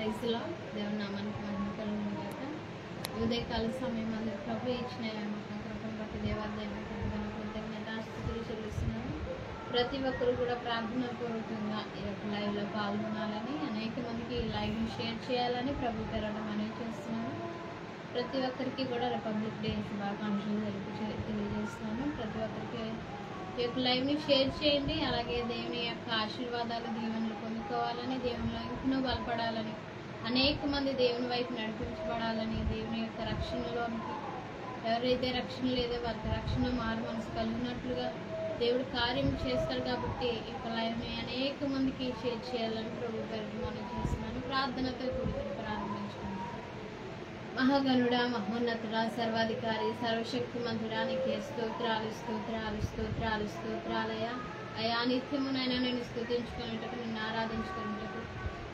Praise లో దేవుని నామానికి మహిమ కలుగును గాక. ఉదయకాల సమయం అందరూ ప్రభు ఇచ్చిన కృపను బట్టి దేవాలయానికి కృతజ్ఞతాస్తుతులు చెల్లిస్తున్నాను. ప్రతి ఒక్కరు కూడా ప్రార్థన పూర్వకంగా ఈ యొక్క లైవ్ లో పాల్గొనాలని, అనేక మందికి ఈ లైవ్ ని షేర్ చేయాలని ప్రభు పేరట మనవి చేస్తున్నాను. ప్రతి ఒక్కరికి కూడా రిపబ్లిక్ డే శుభాకాంక్షలు తెలియజేస్తున్నాను. ప్రతి ఒక్కరికి ఈ యొక్క లైవ్ ని షేర్ చేయండి. అలాగే దేవుని యొక్క ఆశీర్వాదాలు దీవెనలు పొందుకోవాలని, దేవునిలో ఇంకనూ బలపడాలని, అనేక మంది దేవుని వైపు నడిపించబడాలని, దేవుని యొక్క రక్షణలోనికి ఎవరైతే రక్షణ లేదో వారికి రక్షణ మారు మనసు కలిగినట్లుగా దేవుడు కార్యం చేస్తాడు. కాబట్టి ఈ యొక్క లైవ్ ని అనేక మందికి షేర్ చేయాలని ప్రభు పేరు మనం చేస్తున్నాను. ప్రార్థనతో కూడిన ప్రారంభించుకుంటాం. మహాగణుడా, మహోన్నతుడా, సర్వాధికారి, సర్వశక్తిమంతుడా, నీకే స్తోత్రాలు స్తోత్రాలు స్తోత్రాలు స్తోత్రాలయ్యా. అయా నిత్యమునైనా నేను స్తుతించుకునేటకు, నిన్ను ఆరాధించుకునేటకు,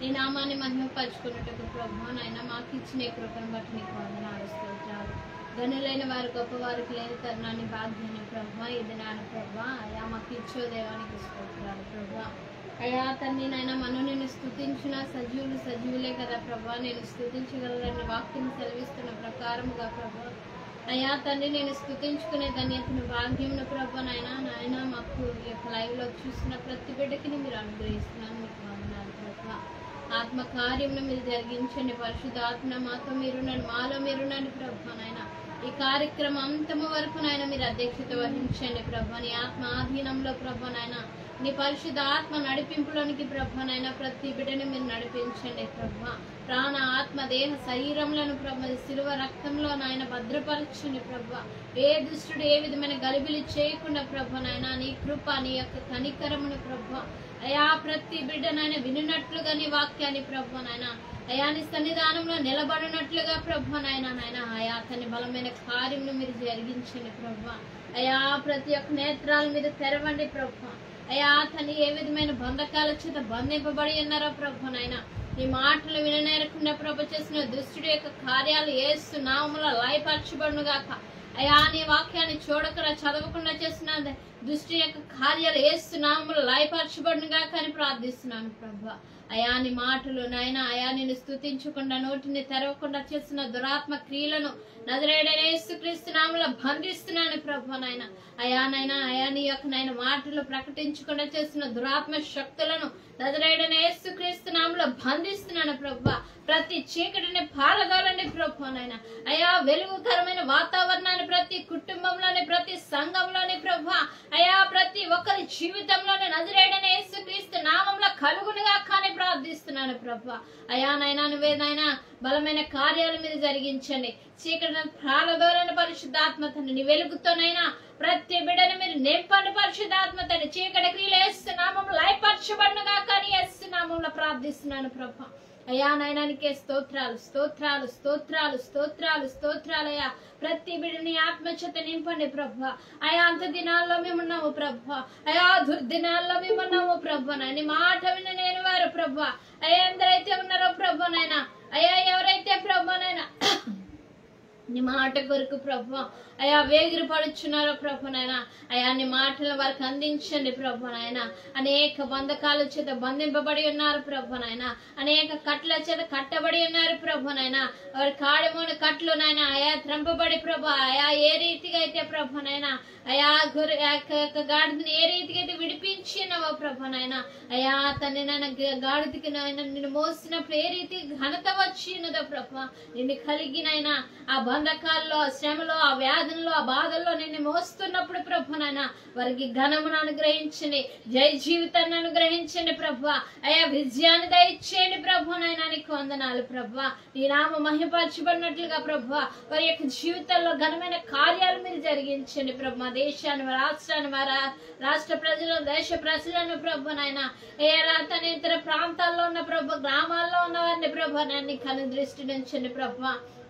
నీ నామాన్ని మహిమపరచుకునేటకు ప్రభు నాయన మాకు ఇచ్చిన ఈ కృపను బట్టి నీకు వందనాలు స్తోత్రాలు. ధనులైన వారు గొప్పవారికి లేని తరుణాన్ని భాగ్యాన్ని ప్రభు ఈ దినాన్ని ప్రభు అయా మాకు ఇచ్చో దేవానికి స్తోత్రాలు ప్రభు. అయా తండ్రి నాయన మనం నేను స్తుతించిన సజీవులే కదా ప్రభా, నేను స్తుతించగలరని వాక్యం సెలవిస్తున్న ప్రకారముగా ప్రభా అయా తండ్రి నేను స్తుతించుకునే ధన్యతను భాగ్యమును ప్రభా నాయన మాకు ఈ యొక్క లైవ్ లో చూస్తున్న ప్రతి బిడ్డకి మీరు అనుగ్రహిస్తున్నాను. మీకు వందనాలు ప్రభా. ఆత్మ కార్యమును మీరు జరిగించండి. పరిశుద్ధాత్మ మాతో మీరునండి, మాలో మీరునండి ప్రభా నాయన. ఈ కార్యక్రమం అంతము వరకు నాయన మీరు అధ్యక్షత వహించండి ప్రభా. నీ ఆత్మ ఆధీనంలో ప్రభా నాయన, నీ పరిశుద్ధ ఆత్మ నడిపింపులోనికి ప్రభా నాయన ప్రతి బిడ్డని మీరు నడిపించండి ప్రభా. ప్రాణ ఆత్మ దేహ శరీరంలోను ప్రభా శిలువ రక్తంలో నాయన భద్రపరచండి ప్రభా. ఏ దుష్టుడు ఏ విధమైన గలిబిలి చేయకుండా ప్రభా నాయన నీ కృప, నీ యొక్క కనికరమును ప్రభా అయా ప్రతి బిడ్డ నాయన వినున్నట్లుగా నీ వాక్యాన్ని ప్రభా నాయన అయా నీ సన్నిధానంలో నిలబడినట్లుగా ప్రభా నాయన అయా తన బలమైన కార్యమును మీరు జరిగించండి ప్రభా. అయా ప్రతి ఒక్క నేత్రాల మీద తెరవండి ప్రభా. అయా తను ఏ విధమైన బంధకాల చేత బంధింపబడి ఉన్నారో ప్రభు నాయన, నీ మాటలు విననేరకుండా ప్రభు చేసిన దుష్టుడి యొక్క కార్యాలు యేసు నామములో లయపరచబడును గాక. అయా నీ వాక్యాన్ని చూడకుండా చదవకుండా చేసిన దుష్టి యొక్క కార్యాలు యేసు నామములో లయపరచబడును గాక అని ప్రార్థిస్తున్నాను ప్రభు. అయా నీ మాటలు నాయన అయా నేను స్తుతించకుండా నోటిని తెరవకుండా చేసిన దురాత్మ క్రియలను నజరేయుడైన యేసుక్రీస్తు నామములో బంధిస్తున్నాను ప్రభు నాయన. అయా నీ యొక్క నాయన మాటలు ప్రకటించకుండా చేసిన దురాత్మ శక్తులను నజరేయుడైన యేసుక్రీస్తు నామములో బంధిస్తున్నాను ప్రభు. ప్రతి చీకటిని పారదోలండి ప్రభు నాయన. అయా వెలుగుకరమైన వాతావరణాన్ని ప్రతి కుటుంబంలోని, ప్రతి సంఘంలోని ప్రభు అయా ప్రతి ఒక్కరి జీవితంలోని నజరేయుడైన యేసుక్రీస్తు నామములో కలుగునుగా కానీ ప్రార్థిస్తున్నాను ప్రభు. అయా నైనా నువ్వే నాయన బలమైన కార్యాలు మీద జరిగించండి. చీకటిని ప్రాలదోలని పరిశుద్ధాత్మ తండ్రి నీ వెలుగుతోనైనా ప్రతి బిడ్డని మీరు నింపండి పరిశుద్ధాత్మ తండ్రి. చీకటి క్రియలు యేసునామములో లయపరచబడునుగా కానీ యేసునామములో ప్రార్థిస్తున్నాను ప్రభు. అయా నయనానికే స్తోత్రాలు స్తోత్రాలు స్తోత్రాలు స్తోత్రాలు స్తోత్రాలయ్యా. ప్రతి బిడ్డని ఆత్మచేత నింపండి ప్రభు. అయా అంత దినాల్లో మేమున్నాము ప్రభు, అయా దుర్దినాల్లో మేమున్నాము ప్రభు. నీ మాట విన్న నేను వారు ప్రభు. అయ్యా ఎందరైతే ఉన్నారో ప్రభు నాయన, అయ్యా ఎవరైతే ప్రభు నాయన నీ మాట కొరకు ప్రభు అయా వేగిరి పడుచున్నారో ప్రభు నాయన, అయా నీ మాటలు వారికి అందించండి ప్రభు నాయన. అనేక బంధకాల చేత బంధింపబడి ఉన్నారు ప్రభు నాయన, అనేక కట్ల చేత కట్టబడి ఉన్నారు ప్రభు నాయన. వారి కాడమోని కట్లు నాయన అయా త్రంపబడి ప్రభు అయా ఏ రీతిగా అయితే ప్రభు నాయన అయా గాడిదని ఏ రీతిగా అయితే విడిపించినవో ప్రభు నాయన, అయా తన నాయన గాడిదికి నాయన నిన్ను మోసినప్పుడు ఏ రీతి ఘనత వచ్చినదో ప్రభు. నిన్ను కలిగినైనా ఆ బంధకాల్లో, ఆ శ్రమలో, ఆ వ్యాధుల్లో, ఆ బాధల్లో నిన్ను మోస్తున్నప్పుడు ప్రభు నాయన వారికి ఘనమును అనుగ్రహించండి, జయ జీవితాన్ని అనుగ్రహించండి ప్రభు. అయా విజయాన్ని దయచేయండి ప్రభు నాయన. నీకు వందనాలు ప్రభు. నీ నామ మహిమపరచబడినట్లుగా ప్రభు వారి యొక్క జీవితాల్లో ఘనమైన కార్యాలు మీరు జరిగించండి ప్రభు. మా దేశాన్ని, మా రాష్ట్రాన్ని, మా రాష్ట్ర ప్రజలను, దేశ ప్రజలను ప్రభు నాయన ఏ తన ఇతర ప్రాంతాల్లో ఉన్న ప్రభు, గ్రామాల్లో ఉన్న వారిని ప్రభు నాయన కను దృష్టి నుంచండి ప్రభు.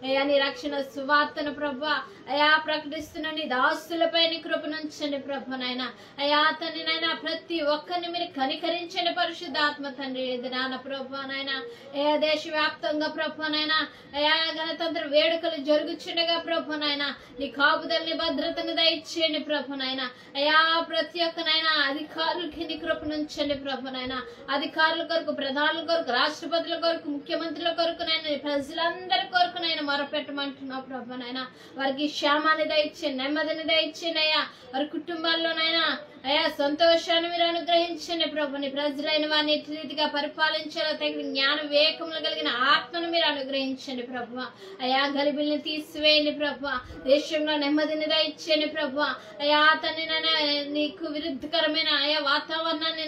అయా నీ రక్షణ సువార్తను ప్రభా అయా ప్రకటిస్తున్న నీ దాసులపై నీ కృపనుంచండి ప్రభు నాయన. అయా తండ్రి నాయన ప్రతి ఒక్కరిని మీరు కనికరించండి పరిశుద్ధాత్మ తండ్రి. ఎదురాన ప్రభు నాయన అయా దేశవ్యాప్తంగా ప్రభు నాయన అయా గణతంత్ర వేడుకలు జరుగుచుండగా ప్రభు నాయన నీ కాపుదల్ని భద్రతను దయచేయండి ప్రభు నాయన. అయా ప్రతి ఒక్క నాయన అధికారులకి నీ కృపనుంచండి ప్రభు నాయన. అధికారుల కొరకు, ప్రధానుల కొరకు, రాష్ట్రపతుల కొరకు, ముఖ్యమంత్రుల కొరకు నాయన ప్రజలందరి కొరకు నాయన మొరపెట్టమంటున్నావు ప్రభు నాయన. వారికి క్షేమాన్ని దయచేయండి, నెమ్మదిని దయచేయండి అయ్యా. వారి కుటుంబాల్లోనైనా అయా సంతోషాన్ని మీరు అనుగ్రహించండి ప్రభు. నీ ప్రజలైన వారిని ఎట్టి రీతిగా పరిపాలించాలో తగిన జ్ఞాన వివేకములు కలిగిన ఆత్మను మీరు అనుగ్రహించండి ప్రభు. అయా గలిబిల్ని తీసివేయండి ప్రభు. దేశంలో నెమ్మదిని దయచేయండి ప్రభు. అయా తండ్రి నీకు విరుద్ధకరమైన అయా వాతావరణాన్ని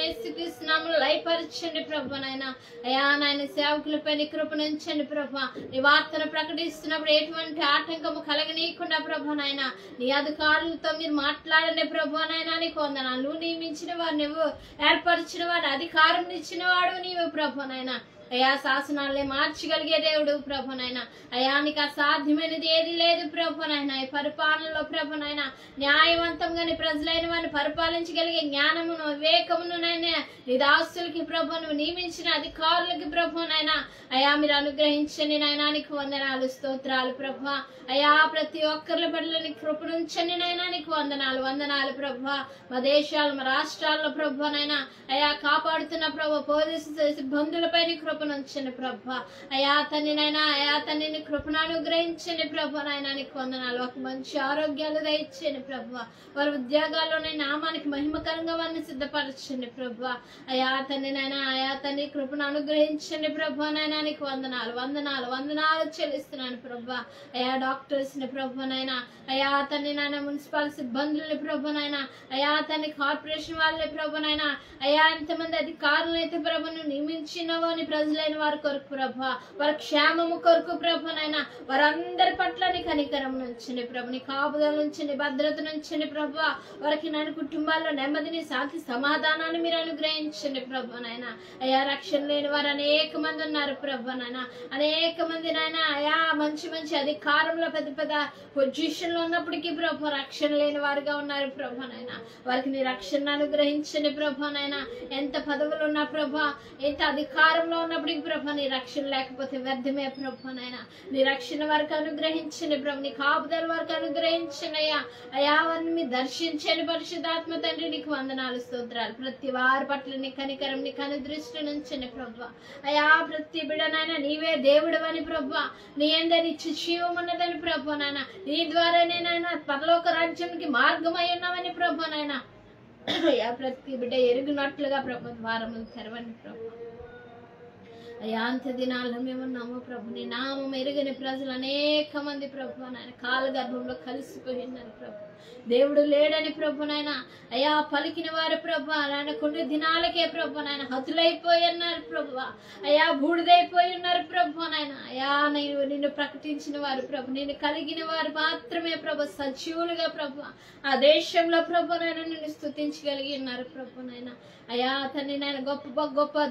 యేసుక్రీస్తునామములో లయపరచండి ప్రభు నాయన. అయా నాయన సేవకులపై నీ కృపనుంచండి ప్రభు. నీ వార్తను ప్రకటిస్తున్నప్పుడు ఎటువంటి ఆటంకము కలగనీయకుండా ప్రభు నాయన నీ అధికారులతో మీరు మాట్లాడండి ప్రభు నాయన. నీకు వందనాలు. నువ్వు నియమించిన వాడు, నువ్వు ఏర్పరిచిన వాడు, అధికారం ఇచ్చిన వాడు నీవు ప్రభు నాయన. అయా శాసనాలే మార్చగలిగే దేవుడు ప్రభు నాయన. అయా నీకు అసాధ్యమైనది ఏది లేదు ప్రభు నాయన. ఈ పరిపాలనలో ప్రభు నాయన న్యాయవంతంగా నీ ప్రజలైన వారిని పరిపాలించగలిగే జ్ఞానమును వివేకమును నాయన నీ దాసులకి ప్రభు నువ్వు నియమించిన అధికారులకి ప్రభు నాయన అయా మీరు అనుగ్రహించండి నాయన. నీకు వందనాలు, స్తోత్రాలు ప్రభు. అయా ప్రతి ఒక్కరి పట్ల నీ కృపనుంచండి నాయన. నీకు వందనాలు, వందనాలు ప్రభు. మా దేశాలు, మా రాష్ట్రాల్లో ప్రభు నాయన అయా కాపాడుతున్న ప్రభు పోలీసు సిబ్బందులపై నీ కృపనుంచండి ప్రభు. అయా తండ్రి నాయన అయా తండ్రి నీ కృపను అనుగ్రహించండి ప్రభు నాయన. నీకు వందనాలు. ఒక మంచి ఆరోగ్యాలు దయచేయండి ప్రభు. వారి ఉద్యోగాల్లో నీ నామానికి మహిమకరంగా వారిని సిద్ధపరచండి ప్రభు. అయా తండ్రి నాయన అయా తండ్రి కృపను అనుగ్రహించండి ప్రభు నాయన. నీకు వందనాలు, వందనాలు, వందనాలు చెల్లిస్తున్నాను ప్రభు. అయా డాక్టర్స్ ని ప్రభు నాయన అయా తండ్రి నాయన మున్సిపల్ సిబ్బందుల్ని ప్రభు నాయన అయా తండ్రి కార్పొరేషన్ వాళ్ళని ప్రభు నాయన అయా ఎంతమంది అధికారులను అయితే ప్రభు నువ్వు నియమించినవో నీ ప్రజలైన వారి కొరకు ప్రభు, వారి క్షేమము కొరకు ప్రభు నాయన వారందరి పట్ల నీ కనికరం నుంచండి ప్రభు. నీ కాపుదల నుంచండి, భద్రత నుంచండి ప్రభు. వారికి నాయన కుటుంబాల్లో నెమ్మదిని, శాంతి, సమాధానాన్ని మీరు అనుగ్రహించండి ప్రభు నాయన. అయా రక్షణ లేని వారు అనేక మంది ఉన్నారు ప్రభు నాయన. అనేక మంది నాయన అయా మంచి మంచి అధికారంలో పెద్ద పెద్ద పొజిషన్ లో ఉన్నప్పటికీ ప్రభు రక్షణ లేని వారుగా ఉన్నారు ప్రభు నాయన. వారికి నీ రక్షణ అనుగ్రహించండి ప్రభు నాయన. ఎంత పదవులు ఉన్నా ప్రభు, ఎంత అధికారంలో ఉన్నప్పటికీ ప్రభు నీ రక్షణ లేకపోతే వ్యర్థమే ప్రభు నాయన. నీ రక్షణ వారికి అనుగ్రహించండి ప్రభు. నీ కాపుదల వారికి అనుగ్రహించండి అయ్యా. అయా వారిని మీరు దర్శించండి పరిశుద్ధాత్మ తండ్రి. నీకు వందనాలు, స్తోత్రాలు. ప్రతి వారి పట్ల నీ కనికరం, నీ కనుదృష్టి నుంచండి ప్రభు. అయా ప్రతి బిడ్డనైనా నీవే దేవుడు అని ప్రభు, నీ అందరి జీవం ఉన్నదని ప్రభు నాయన. నీ ద్వారానే నాయన పరలోక రాజ్యానికి మార్గమై ఉన్నామని ప్రభు నాయన. అయా ప్రతి బిడ్డ ఎరుగునట్లుగా ప్రభు ద్వారములు తెరవండి ప్రభు. అయా అంత్య దినాల్లో మేము ఉన్నాము ప్రభు. నీ నామం ఎరుగని ప్రజలు అనేక మంది ప్రభు నాయన కాల గర్భంలో కలిసిపోయినారు ప్రభు. దేవుడు లేడని ప్రభు నాయన అయా పలికిన వారు ప్రభు నాయన కొన్ని దినాలకే ప్రభు నాయన హతులైపోయి ఉన్నారు ప్రభు. అయా బూడిదైపోయి ఉన్నారు ప్రభు నాయన. అయా నిన్ను ప్రకటించిన వారు ప్రభు, నిన్ను కలిగిన వారు మాత్రమే ప్రభు సజీవులుగా ప్రభు ఆ దేశంలో ప్రభు నాయన నిన్ను స్తుతించగలిగి ఉన్నారు ప్రభు నాయన. అయా తండ్రి నాయన గొప్ప గొప్ప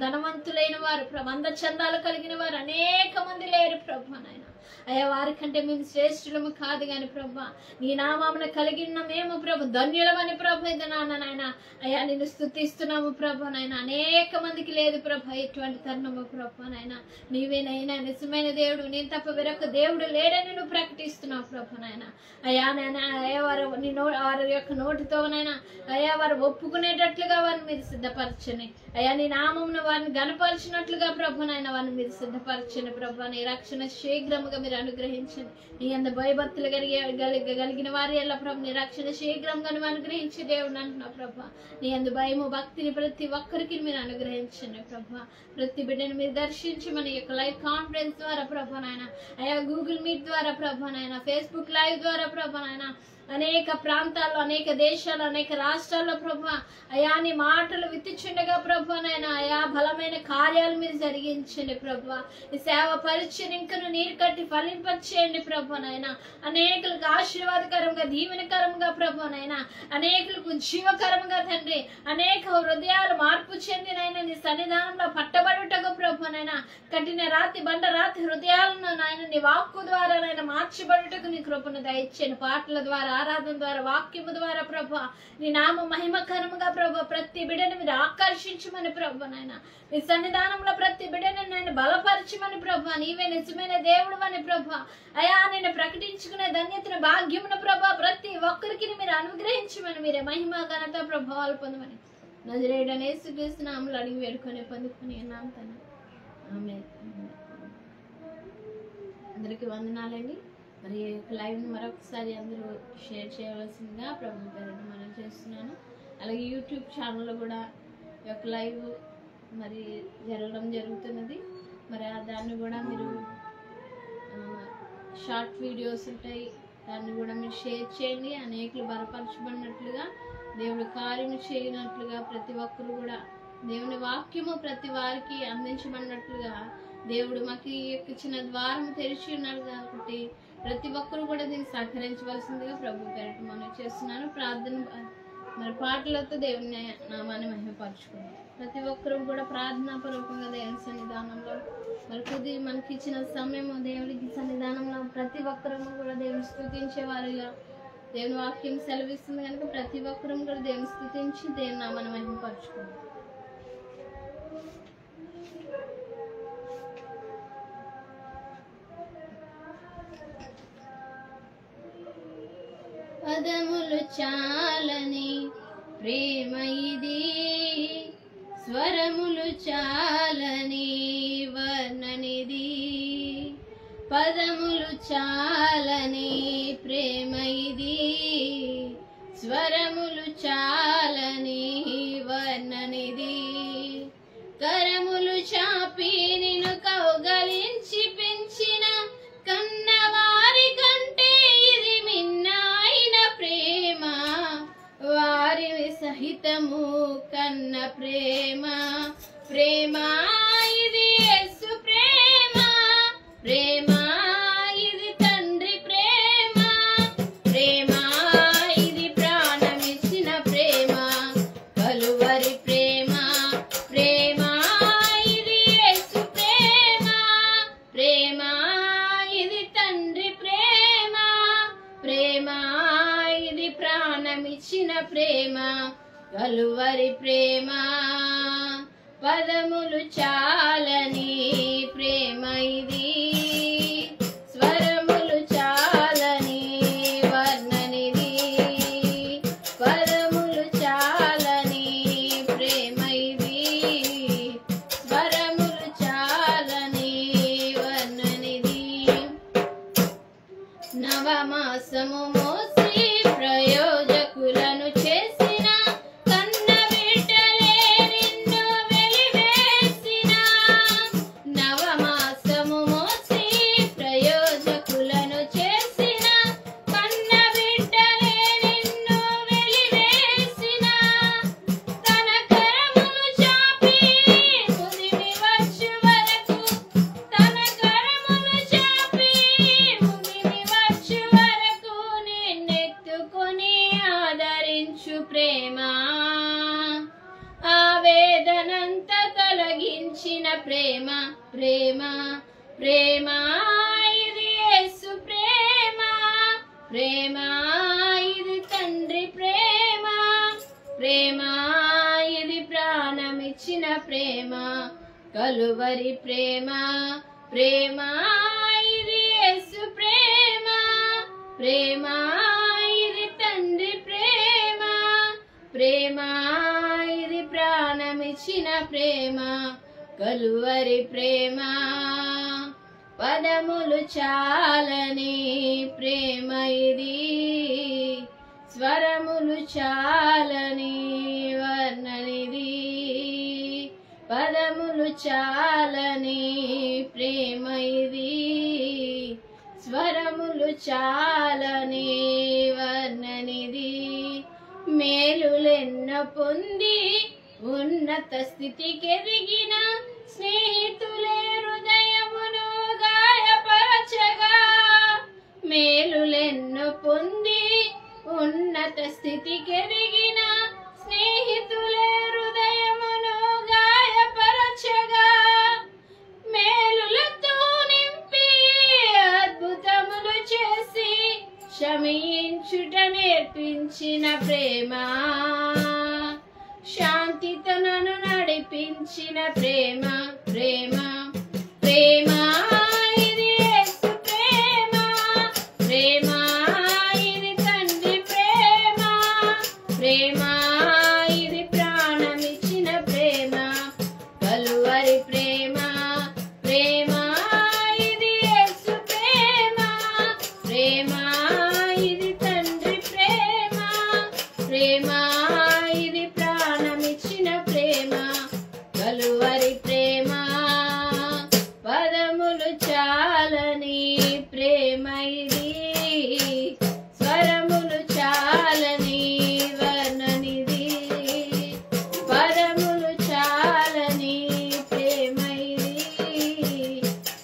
ధనవంతులైన వారు ప్రభు, అందచందాలు కలిగిన వారు అనేక మంది లేరు ప్రభు నాయన. అయ్యా వారికంటే మేము శ్రేష్ఠులము కాదు కానీ ప్రభు నీ నామమున కలిగిన మేము ప్రభు ధన్యులమని ప్రభు ఇది నాయన. అయ్యా నిన్ను స్తుతిస్తున్నాము ప్రభు నాయన. అనేక మందికి లేదు ప్రభు ఇటువంటి తరుణము ప్రభు నాయన. నీవేనైనా నిజమైన దేవుడు, నేను తప్ప వేరొక దేవుడు లేడని నువ్వు ప్రకటిస్తున్నావు ప్రభు నాయన. అయ్యా నాయన అయ్యా వారి యొక్క నోటితో నాయన అయ్యా వారు ఒప్పుకునేటట్లుగా వారిని మీరు సిద్ధపరచని అయ్యా. నీ నామమును వారిని గణపరిచినట్లుగా ప్రభు నాయన వారిని మీరు సిద్ధపరచని ప్రభు. నీ రక్షణ శీఘ్రముగా మీరు అనుగ్రహించండి. నీ అంత భయభక్తులు కలిగిన వారి ఎలా ప్రభు నీ రక్షణ శీఘ్రంగా నువ్వు అనుగ్రహించి దేవుడు అంటున్నావు ప్రభు. నీ అందు భయము భక్తిని ప్రతి ఒక్కరికి మీరు అనుగ్రహించండి ప్రభు. ప్రతి బిడ్డను మీరు దర్శించి మన యొక్క లైవ్ కాన్ఫరెన్స్ ద్వారా ప్రభు నాయన అయ్యా గూగుల్ మీట్ ద్వారా ప్రభు నాయన ఫేస్బుక్ లైవ్ ద్వారా ప్రభు నాయన అనేక ప్రాంతాల్లో, అనేక దేశాల్లో, అనేక రాష్ట్రాల్లో ప్రభా అయా నీ మాటలు విత్తుచుండగా ప్రభా నాయన అయా బలమైన కార్యాలు మీరు జరిగించండి ప్రభా. ఈ సేవ పరిచయం ఇంకను నీరు కట్టి ఫలింపచేయండి ప్రభా నాయన. అనేకులకు ఆశీర్వాదకరంగా, దీవెనకరంగా ప్రభా నాయన, అనేకులకు జీవకరంగా తండ్రి, అనేక హృదయాలు మార్పు చెందినైనా నీ సన్నిధానంలో పట్టబడుటకు ప్రభా నాయన, కఠిన రాతి బండ రాతి హృదయాలను నాయన నీ వాక్కు ద్వారా నాయన మార్చబడుటకు నీ కృపను దయచేయండి. పాటల ద్వారా, ఆరాధన ద్వారా, వాక్యము ద్వారా ప్రభా నీ నామ మహిమకరముగా ప్రభా ప్రతి బిడ్డను మీరు ఆకర్షించమని ప్రభా నాయన, నీ సన్నిధానంలో ప్రతి బిడ్డను నేను బలపరచమని ప్రభా, నీవే నిజమైన దేవుడు అని ప్రభా అయా నేను ప్రకటించుకునే ధన్యతను, భాగ్యమును ప్రభా ప్రతి ఒక్కరికి మీరు అనుగ్రహించమని, మీరే మహిమ ఘనత ప్రభావాలు పొందమని నజరేయుడైన యేసుక్రీస్తు నామములో అడిగి వేడుకొని పొందుకొని ఉన్నాం తండ్రి. ఆమేన్. అందరికీ వందనాలండి. మరి లైవ్ మరొకసారి అందరూ షేర్ చేయవలసిందిగా ప్రభు పేరును మనం చేస్తున్నాను. అలాగే యూట్యూబ్ ఛానల్లో కూడా ఈ యొక్క లైవ్ మరి జరగడం జరుగుతున్నది. మరి దాన్ని కూడా మీరు షార్ట్ వీడియోస్ ఉంటాయి, దాన్ని కూడా మీరు షేర్ చేయండి. అనేకులు బలపరచబడినట్లుగా, దేవుడి కార్యము చేయనట్లుగా, ప్రతి ఒక్కరు కూడా దేవుని వాక్యము ప్రతి వారికి అందించబడినట్లుగా దేవుడు మాకు చిన్న ద్వారం తెరిచి ఉన్నాడు కాబట్టి ప్రతి ఒక్కరు కూడా దీన్ని సహకరించవలసిందిగా ప్రభు పేరట మనం చేస్తున్నాను. ప్రార్థన మరి పాటలతో దేవుని నామాన్ని మహిమపరచుకున్నాం. ప్రతి ఒక్కరూ కూడా ప్రార్థనాపూర్వకంగా దేవుని సన్నిధానంలో మరి మనకి ఇచ్చిన సమయం దేవుడికి సన్నిధానంలో ప్రతి ఒక్కరూ కూడా దేవుని స్తుతించేవారుగా దేవుని వాక్యం సెలవిస్తుంది కనుక ప్రతి ఒక్కరూ కూడా దేవుని స్తుతించి దేవుని నామాన్ని మహిమపరచుకున్నాం. పదములు చాలని ప్రేమ ఇది, స్వరములు చాలని వర్ణనిది. పదములు చాలని ప్రేమ ఇది, స్వరములు చాలని వర్ణనిది. కరములు చాపి నిన్ను కౌగలించి పెంచిన కన్నవారి కంటే ఇది మిన్నైన ప్రేమ, వారిని సహితము కన్న ప్రేమ. ప్రేమ ఇది యేసు ప్రేమ, ప్రేమ ఇది తండ్రి ప్రేమ, ప్రేమ ఇది ప్రాణమిచ్చిన ప్రేమ, కలువరి ప్రేమ. ప్రేమ ఇది యేసు ప్రేమ, ప్రేమ ఇది తండ్రి ప్రేమ, ప్రేమ ఇది ప్రాణమిచ్చిన ప్రేమ, కలువరి ప్రేమ. పదములు చాలని ప్రేమ ఇది, స్వరములు చాలని వర్ణనిది. పదములు చాలని ప్రేమ ఇది, స్వరములు చాలని వర్ణనిది. నవమాసము మోసి ప్రయోజకులను చేసిన కన్న బిడ్డలే నిన్ను వెలివేసిన. నవమాసము మోసి ప్రయోజకులను చేసిన కన్న బిడ్డలే నిన్ను వెలివేసిన. తన కరమును చాపి ముదిమి వచ్చు వరకు, తన కరమును చాపి ముదిమి వచ్చు వరకు నిన్నెత్తుకొని ఆదరించు ప్రేమ. ఆవేదనంత తొలగించిన ప్రేమ. ప్రేమ ప్రేమ ఇది యేసు ప్రేమ, ప్రేమ ఇది తండ్రి ప్రేమ, ప్రేమ ఇది ప్రాణమిచ్చిన ప్రేమ, కలువరి ప్రేమ. ప్రేమ ఇది యేసు ప్రేమ, ప్రేమ ఇది తండ్రి ప్రేమ, ప్రేమ ఇది ప్రాణమిచ్చిన ప్రేమ, కలువరి ప్రేమ. పదములు చాలని ప్రేమ ఇది, స్వరములు చాలని వర్ణనిది. పదములు చాలని ప్రేమ ఇది, స్వరములు చాలని వర్ణనిది, మేలులెన్నో పొంది ఉన్నత స్థితికెదిగిన స్నేహితులే హృదయమును గాయపరచగా, మేలులెన్నో పొంది ఉన్నత స్థితికెదిగిన స్నేహితులే హృదయమును గాయపరచగా, మేలులతో నింపి అద్భుతములు చేసి క్షమించుట నేర్పించిన ప్రేమ, శాంతితో నన్ను నడిపించిన ప్రేమ, ప్రేమ ప్రేమ ఇది యేసు ప్రేమ, ప్రేమ ఇది తండ్రి ప్రేమ, ప్రేమ ఇది ప్రాణమిచ్చిన ప్రేమ, కలువరి ప్రేమ, ప్రేమ ఇది యేసు ప్రేమ, ప్రేమ ఇది తండ్రి ప్రేమ, ప్రేమ ఇది ప్రాణమిచ్చిన ప్రేమ, కలువరి ప్రేమ. పదములు చాలని ప్రేమ ఇది, స్వరములు చాలని వర్ణనిది, పదములు చాలని ప్రేమ ఇది,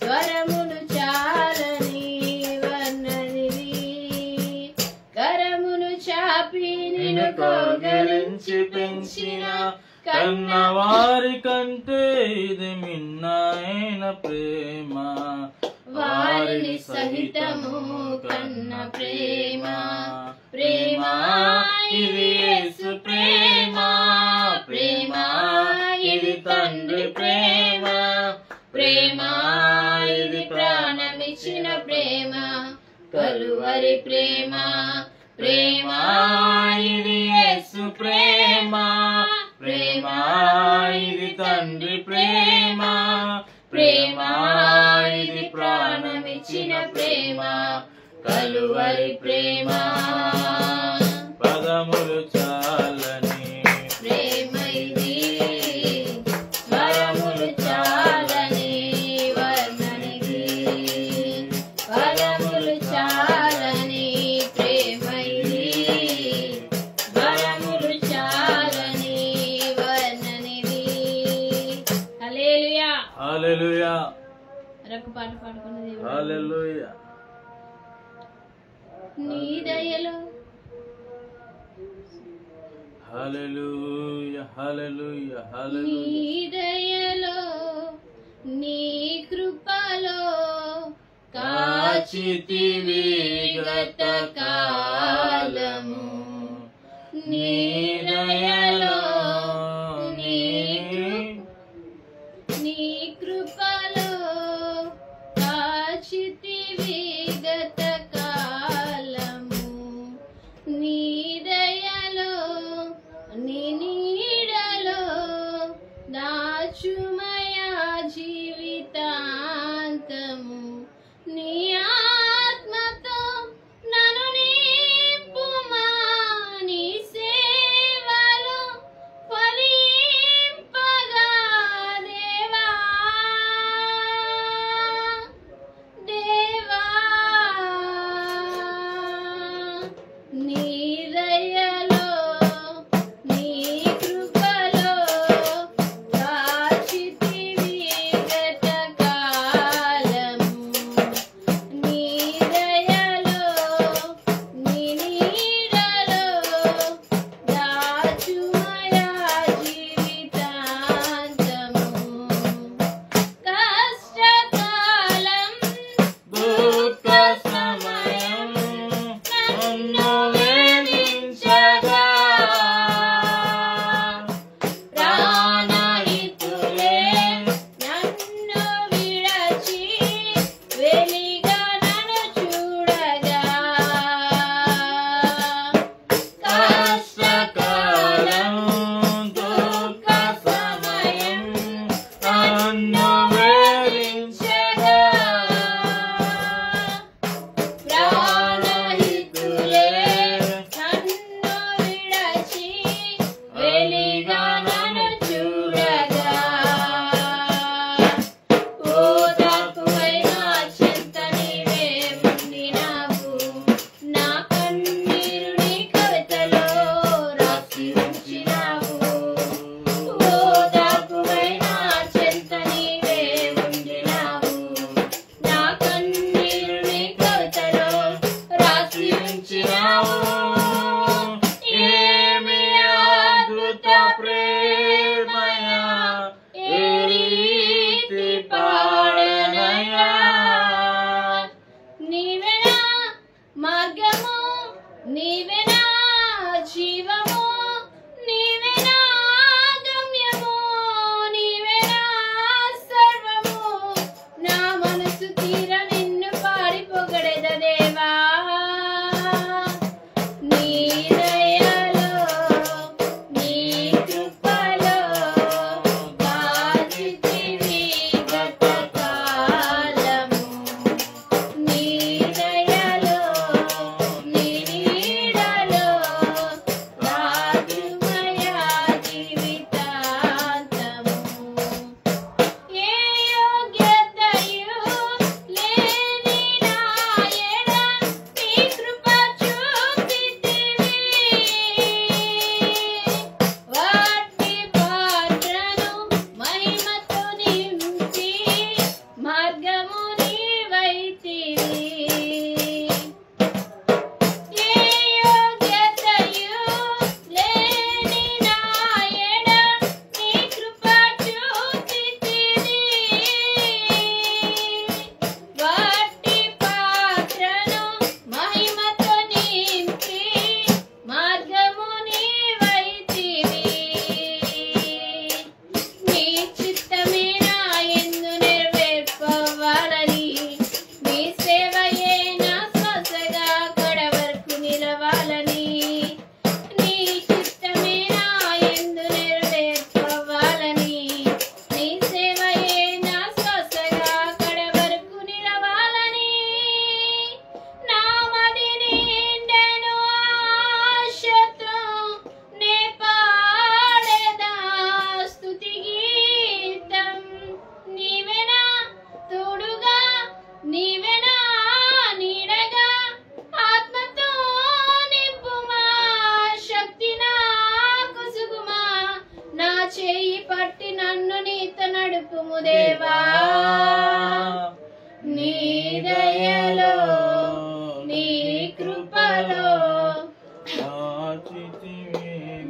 స్వరములు చాలని వర్ణనిది. కరమును చాపి నిన్ను కౌగిలించి పెంచిన కన్నవారి కంటే ఇది మిన్నైన ప్రేమ, వారిని సహితము కన్న ప్రేమ, ప్రేమ ఇది యేసు ప్రేమ, ప్రేమ ఇది తండ్రి ప్రేమ, ప్రేమ ఇది ప్రాణమిచ్చిన ప్రేమ, కలువరి ప్రేమ, ప్రేమ ఇది యేసు ప్రేమ, ప్రేమ ఇది తండ్రి ప్రేమ, ప్రేమ ఇది ప్రాణమిచ్చిన ప్రేమ, కలువరి ప్రేమ. పదములు చాలని ప్రేమ ఇది, స్వరములు చాలని వర్ణనిది, పదములు చాలని ప్రేమ ఇది, స్వరములు చాలని వర్ణనిది. హల్లెలూయా, హల్లెలూయా, మరొక పాట పాడుకున్నది. హల్లెలూయా. నీ దయలో, హల్లెలూయా, హల్లెలూయా, నీ హల్లెలూయా. దయలో, నీ కృపలో కాచితివి గత కాలము, నీ దయలో నీ కృపలో కాచితివి గత కాలము, నీ దయలో నీ నీడలో దాచుమయా జీవితాంతము, నీ ఆత్మతో నన్ను నింపుమా, నీ సేవలో చేయి పట్టి నన్ను నీతో నడుపుము దేవా నీ దయలో నీ కృపలో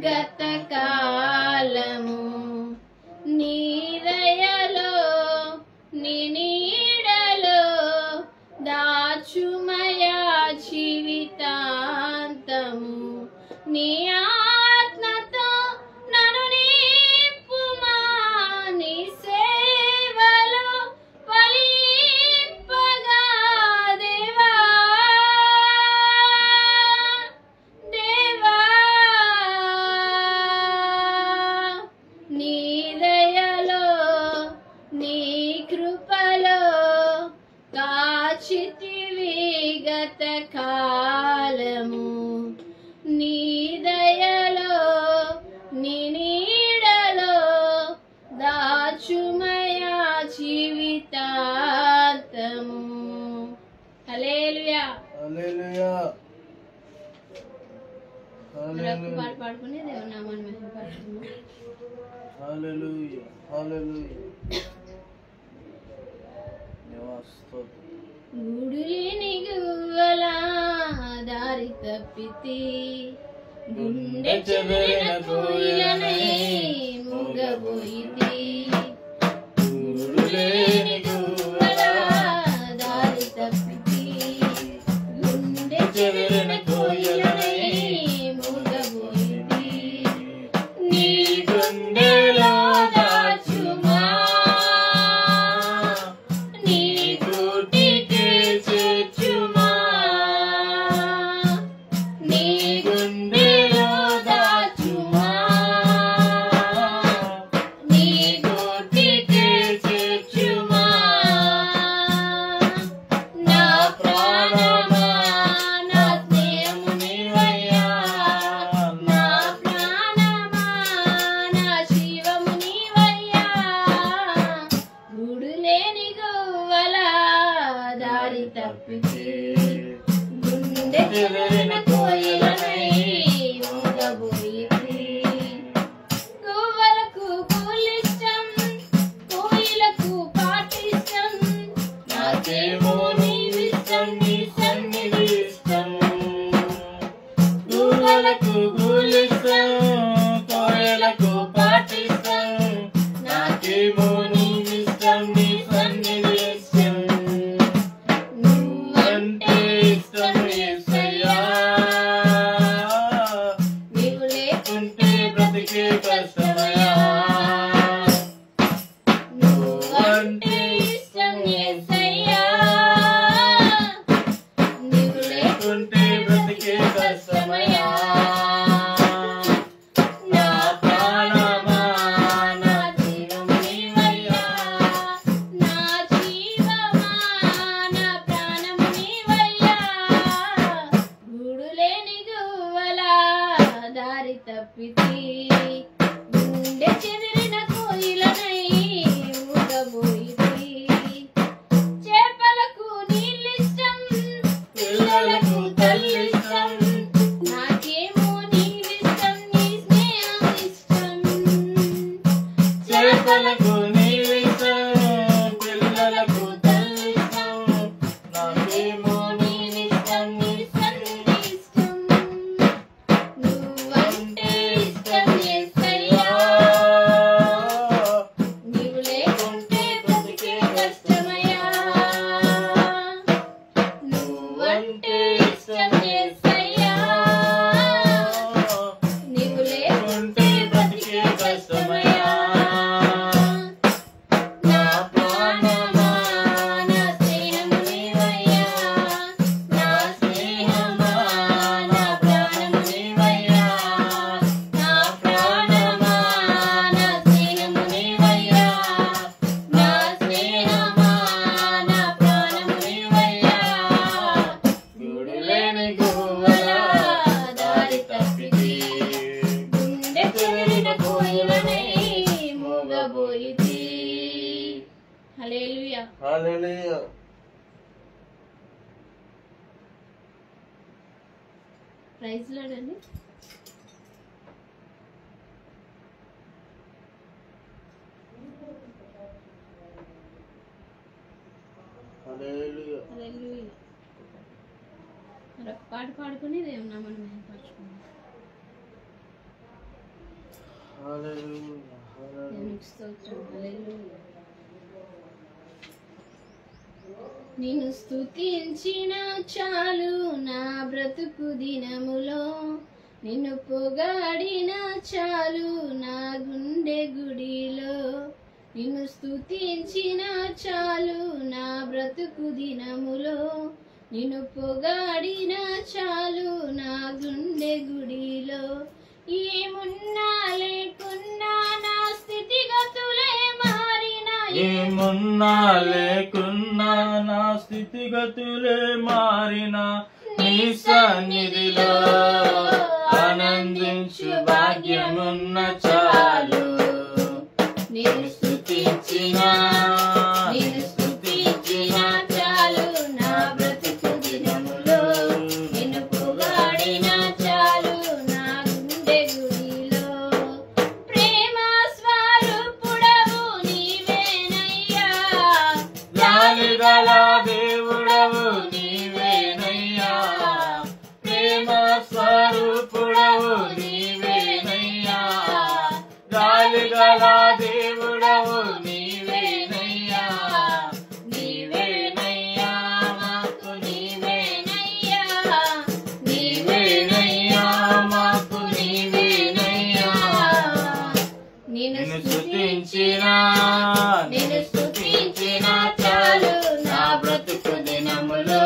గత కాలము నీ దయలో నీ నీడలో దాచుమయా జీవితాంతము నీ ఆత్మతో నన్ను నింపుమా నీ సేవలో ఫలింపగా దేవా దేవా నీ దయలో నీ కృపలో కాచితివి గత కాలము నీ దయలో నీ నీడలో దాచుమయా జీవితాంతము హల్లెలూయా హల్లెలూయా మరొక పాట పాడుకుని దేవుని నామాన్ని మహిమపరచుకుందాం. హల్లెలూయా హల్లెలూయా గుడిలేని గువ్వల దారి తప్పితి గుండె చెదిరిన కోయిలనై మూగబోయితి గుడిలేని గువ్వల దారి తప్పితి గుండె చెదిరిన కోయిలనై మూగబోయితి నీ గుండెలో దాచుమా నీ గుటికే చేర్చుమా నీ గుండెలో దాచుమా నీ గుటికే చేర్చుమా నా ప్రాణమా నా స్నేహము నీవయ్యా నా ప్రాణమా నా జీవము నీవయ్యా గుడులేని గువ్వల దారి తప్పితే గుండె చెదిరిన కోయిలనై మూగబోయితి గువ్వలకు కూలిష్టం కోయిలకు పాటిష్టం నాకేమో నీవిష్టం నీ సన్నిధి ఇష్టం గువ్వలకు కూలిష్టం కోయిలకు పాటిష్టం నాకేమో నీవిష్టం నీ సన్నిధి ఇష్టం నువ్వంటే ఇష్టం యేసయ్యా నీవు లేకుంటే బ్రతికే కష్టమయ్యా నువ్వంటే ఇష్టం యేసయ్యా నీవు లేకుంటే బ్రతికే కష్టమయ్యా నా ప్రాణమా నా జీవము నీవయ్యా నా జీవమా నా ప్రాణము నీవయ్యా గుడులేని గువ్వల దారి తప్పితి గుండె చెదిరిన కోయిలనై మూగబోయితి చేపలకు నీళ్ళిష్టం పిల్లలకు తల్లిష్టం నాకేమో నీవిష్టం నీ స్నేహం ఇష్టం చేపలకు నీవిష్టం పిల్లలకు తల్లిష్టం నాకేమో నీవిష్టం నీ సన్నిధి ఇష్టం నువ్వంటే ఇష్టం యేసయ్యా నీవు లేకుంటే బ్రతికే కష్టమయ్యా నువ్వంటే ఇష్టం యేసయ్యా నీవు లేకుంటే బ్రతికే కష్టమయ్యా నా ప్రాణమా నా స్నేహము నీవయ్యా నా స్నేహమా నా ప్రాణము నీవయ్యా నా ప్రాణమా నా స్నేహము నీవయ్యా నా స్నేహమా నా ప్రాణము నీవయ్యా గుడులేని గువ్వల దారి తప్పితి గుండె చెదిరిన కోయిలనై మూగబోయితి హల్లెలూయా హల్లెలూయా ప్రైజ్ లార్డ్ అండి హల్లెలూయా. మరొక పాట పాడుకుని దేవుని నామాన్ని మహిమపరచుకుందాం. హల్లెలూయా. హల్లెలూయా. దేవునికి స్తోత్రం. హల్లెలూయా. నిన్ను స్తుతించిన చాలు నా బ్రతుకు దినములో, నిన్ను పొగాడిన చాలు నా గుండె గుడిలో. నిన్ను స్తుతించిన చాలు నా బ్రతుకు దినములో, నిన్ను పొగాడిన చాలు నా గుండె గుడిలో. ఏమున్నా లేకున్నా నా స్థితిగతులే మారినా, ఏమున్నా లేకున్నా నా స్థితిగతులే మారినా, నీ సన్నిధిలో ఆనందించు భాగ్యమున్న చాలు. నేను స్తుతించిన చాలు నా బ్రతుకు దినములో, నిన్ను పొగాడిన చాలు నా గుండె గుడిలో. ప్రేమ స్వరూపుడవు నీవేనయ్యా, జాలిగల దేవుడవు నీవేనయ్యా, ప్రేమ స్వరూపుడవు నీవేనయ్యా, జాలిగల దేవుడవు నీవేనయ్యా, నీవేనయ్యా మాకు నీవేనయ్యా, నీవేనయ్యా మాకు నీవేనయ్యా. నిన్ను స్తుతించిన చాలు నా బ్రతుకు దినములో,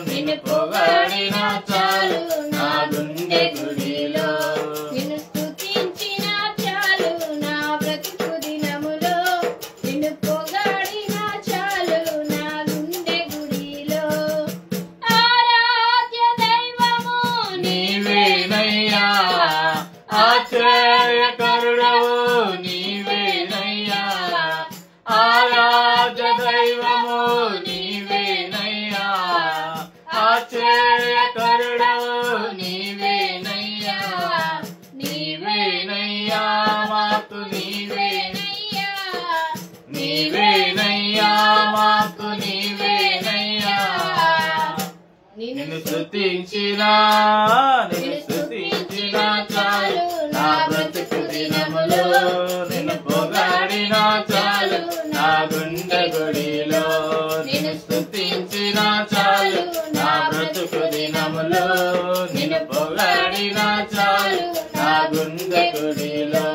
నిన్ను పొగాడిన చాలు నా గుండె గుడిలో. నిన్ను స్తుతించిన చాలు నా బ్రతుకు దినములో, నిన్ను పొగాడిన చాలు నా గుండె గుడిలో. ఆరాధ్య దైవము నీవేనయ్యా, ఆశ్చర్యకరుడవు నీవేనయ్యా, ఆరాధ్య దైవము నీవేనయ్యా, ఆశ్చర్యకరుడవు నీవేనయ్యా, నీవేనయ్యా మాకు నీవేనయ్యా, నీవేనయ్యా మాకు నీవేనయ్యా. నిన్ను స్తుతించిన చాలు నా బ్రతుకు దినములో, నిన్ను పొగాడిన చాలు నా గుండె గుడిలో. నిన్ను స్తుతించిన చాలు నా బ్రతుకు దినములో, నిన్ను పొగాడిన చాలు నా గుండె గుడిలో.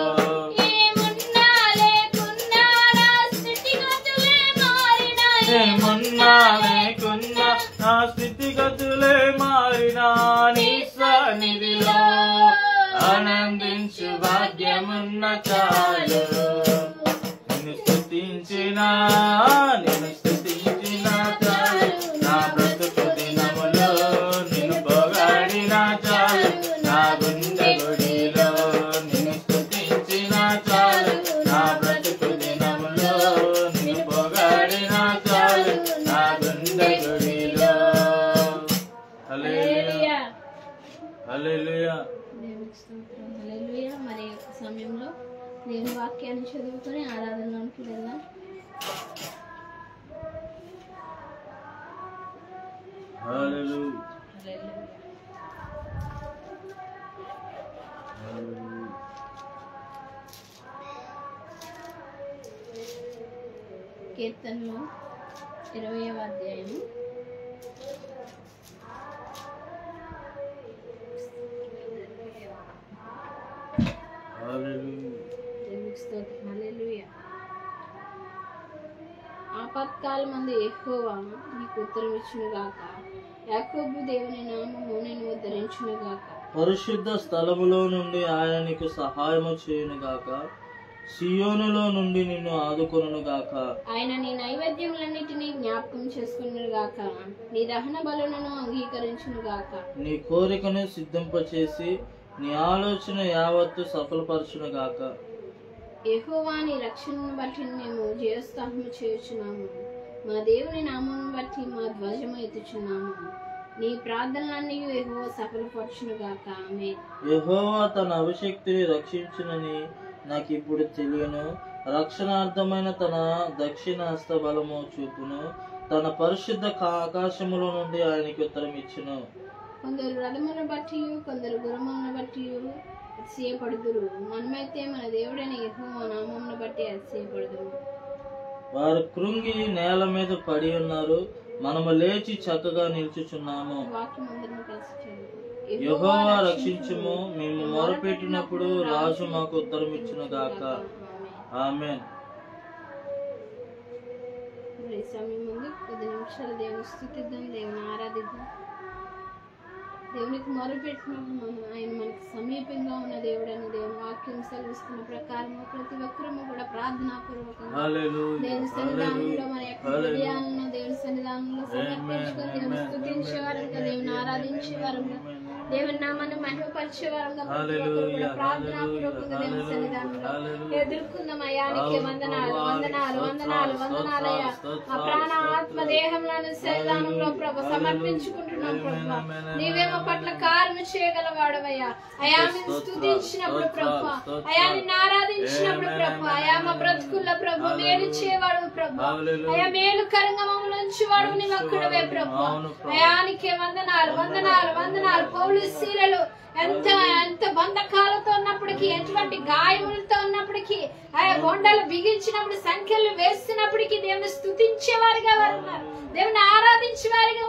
ఏమున్నా లేకున్నా నా స్థితిగతులే మారినా, ఏమున్నా లేకున్నా నా స్థితిగతులే మారినా, నీ సన్నిధిలో ఆనందించు భాగ్యమున్న చాలు. నిన్ను స్తుతించిన చాలు నా బ్రతుకు దినములో, నిన్ను పొగాడిన చాలు నా గుండె గుడిలో. నిన్ను స్తుతించిన చాలు నా బ్రతుకు దినములో, నిన్ను పొగాడిన చాలు నా గుండె గుడిలో. హల్లెలూయా. హల్లెలూయా. దేవునికి స్తోత్రం. హల్లెలూయా. మరి ఈ యొక్క సమయంలో దేవుని వాక్యాన్ని చదువుకొని ఆరాధనలోనికి వెళ్దాం. హల్లెలూయా. హల్లెలూయా. హల్లెలూయా. కీర్తనలో 20వ అధ్యాయము హల్లెలూయా. దేవునికి స్తోత్రం. హల్లెలూయా. ఆపత్కాలమందు యెహోవా నీకు ఉత్తరం ఇచ్చును గాక, యాకోబు దేవుని నామము నిన్ను ఉద్ధరించును గాక. పరిశుద్ధ స్థలములో నుండి ఆయన నీకు సహాయము చేయును గాక, సియోనులో నుండి నిన్ను ఆదుకొనును గాక. ఆయన నీ నైవేద్యములన్నిటినీ జ్ఞాపకం చేసుకును గాక, నీ దహన బలులను అంగీకరించును గాక. నీ కోరికను సిద్ధింపచేసి నీ ఆలోచన యావత్తు సఫలపరచును గాక. యెహోవా నీ రక్షణను బట్టి మేము జయోత్సాహము చేయుచున్నాము, మా దేవుని నామమును బట్టి మా ధ్వజము ఎత్తుచున్నాము. నీ ప్రార్థనలన్నీ యెహోవా సఫలపరచును గాక. ఆమేన్. యెహోవా తన అభిషక్తిని రక్షించునని నాకు ఇప్పుడు తెలియను, రక్షణార్థమైన తన దక్షిణ హస్త బలము చూపును. తన పరిశుద్ధ ఆకాశములో నుండి ఆయనకి ఉత్తరం ఇచ్చెను. కొందరు రథములను బట్టి కొందరు గుర్రములను బట్టి అతిశయపడుదురు, మనమైతే మన దేవుడైన యెహోవా నామమును బట్టి అతిశయపడుదురు. వారు కృంగి నేల మీద పడి ఉన్నారు, మనము లేచి చక్కగా నిల్చుచున్నాము. వాక్యం అందరిని కలిసి చదువుదాం. యెహోవా రక్షించుము, మేము మొరపెట్టినప్పుడు రాజు మాకు ఉత్తరం ఇచ్చును గాక. ఆమేన్. ఈ సమయం ముందు 10 నిమిషాలు దేవుని స్తుతిద్దాం, దేవుని ఆరాధిద్దాం. దేవునికి మొరపెట్టినప్పుడు ఆయన మనకి సమీపంగా ఉన్న దేవుడని దేవుని వాక్యం సెలవిస్తున్న ప్రకారం ప్రతి ఒక్కరము కూడా ప్రార్థనాపూర్వకంగా దేవుని సన్నిధానంలో మన యొక్క హృదయాలను దేవుని సన్నిధానంలో సమర్పించుకొని దేవుని స్తుతించేవారుగా, దేవుని ఆరాధించేవారుగా, దేవుని నామాన్ని మహిమపరిచేవారుగా ప్రార్థనాపూర్వకంగా దేవుని సన్నిధానంలో ఎదుర్కొందాం. అయానికి వందనాలు వందనాలు వందనాలు వందనాలయ్యా. ఆ ప్రాణ ఆత్మ దేహంలోని సన్నిధానంలో ప్రభు సమర్పించుకుంటున్నాం. ప్రభు నీవేమో పట్ల కార్యము చేయగలవాడవయ్యా. అయా నిన్ను స్తుతించినప్పుడు ప్రభు, అయా నిన్ను ఆరాధించినప్పుడు ప్రభు, అయా మా బ్రతుకుల్లో ప్రభు మేలు చేయవాడు ప్రభు, అయా మేలు కరంగా మమ్మల్ని ఉంచేవాడు నీ ఒక్కడవే ప్రభు. అయానికి వందనాలు వందనాలు వందనాలు. పౌలు శీలలు ఎంత బంధకాలతో ఉన్నప్పటికీ, ఎటువంటి గాయములతో ఉన్నప్పటికీ, ఆయా గొండలు బిగించినప్పుడు, సంఖ్యలు వేస్తున్నప్పటికీ దేవుని స్తుతించే వారిగా వారు ఉన్నారు, దేవుని ఆరాధించే వారిగా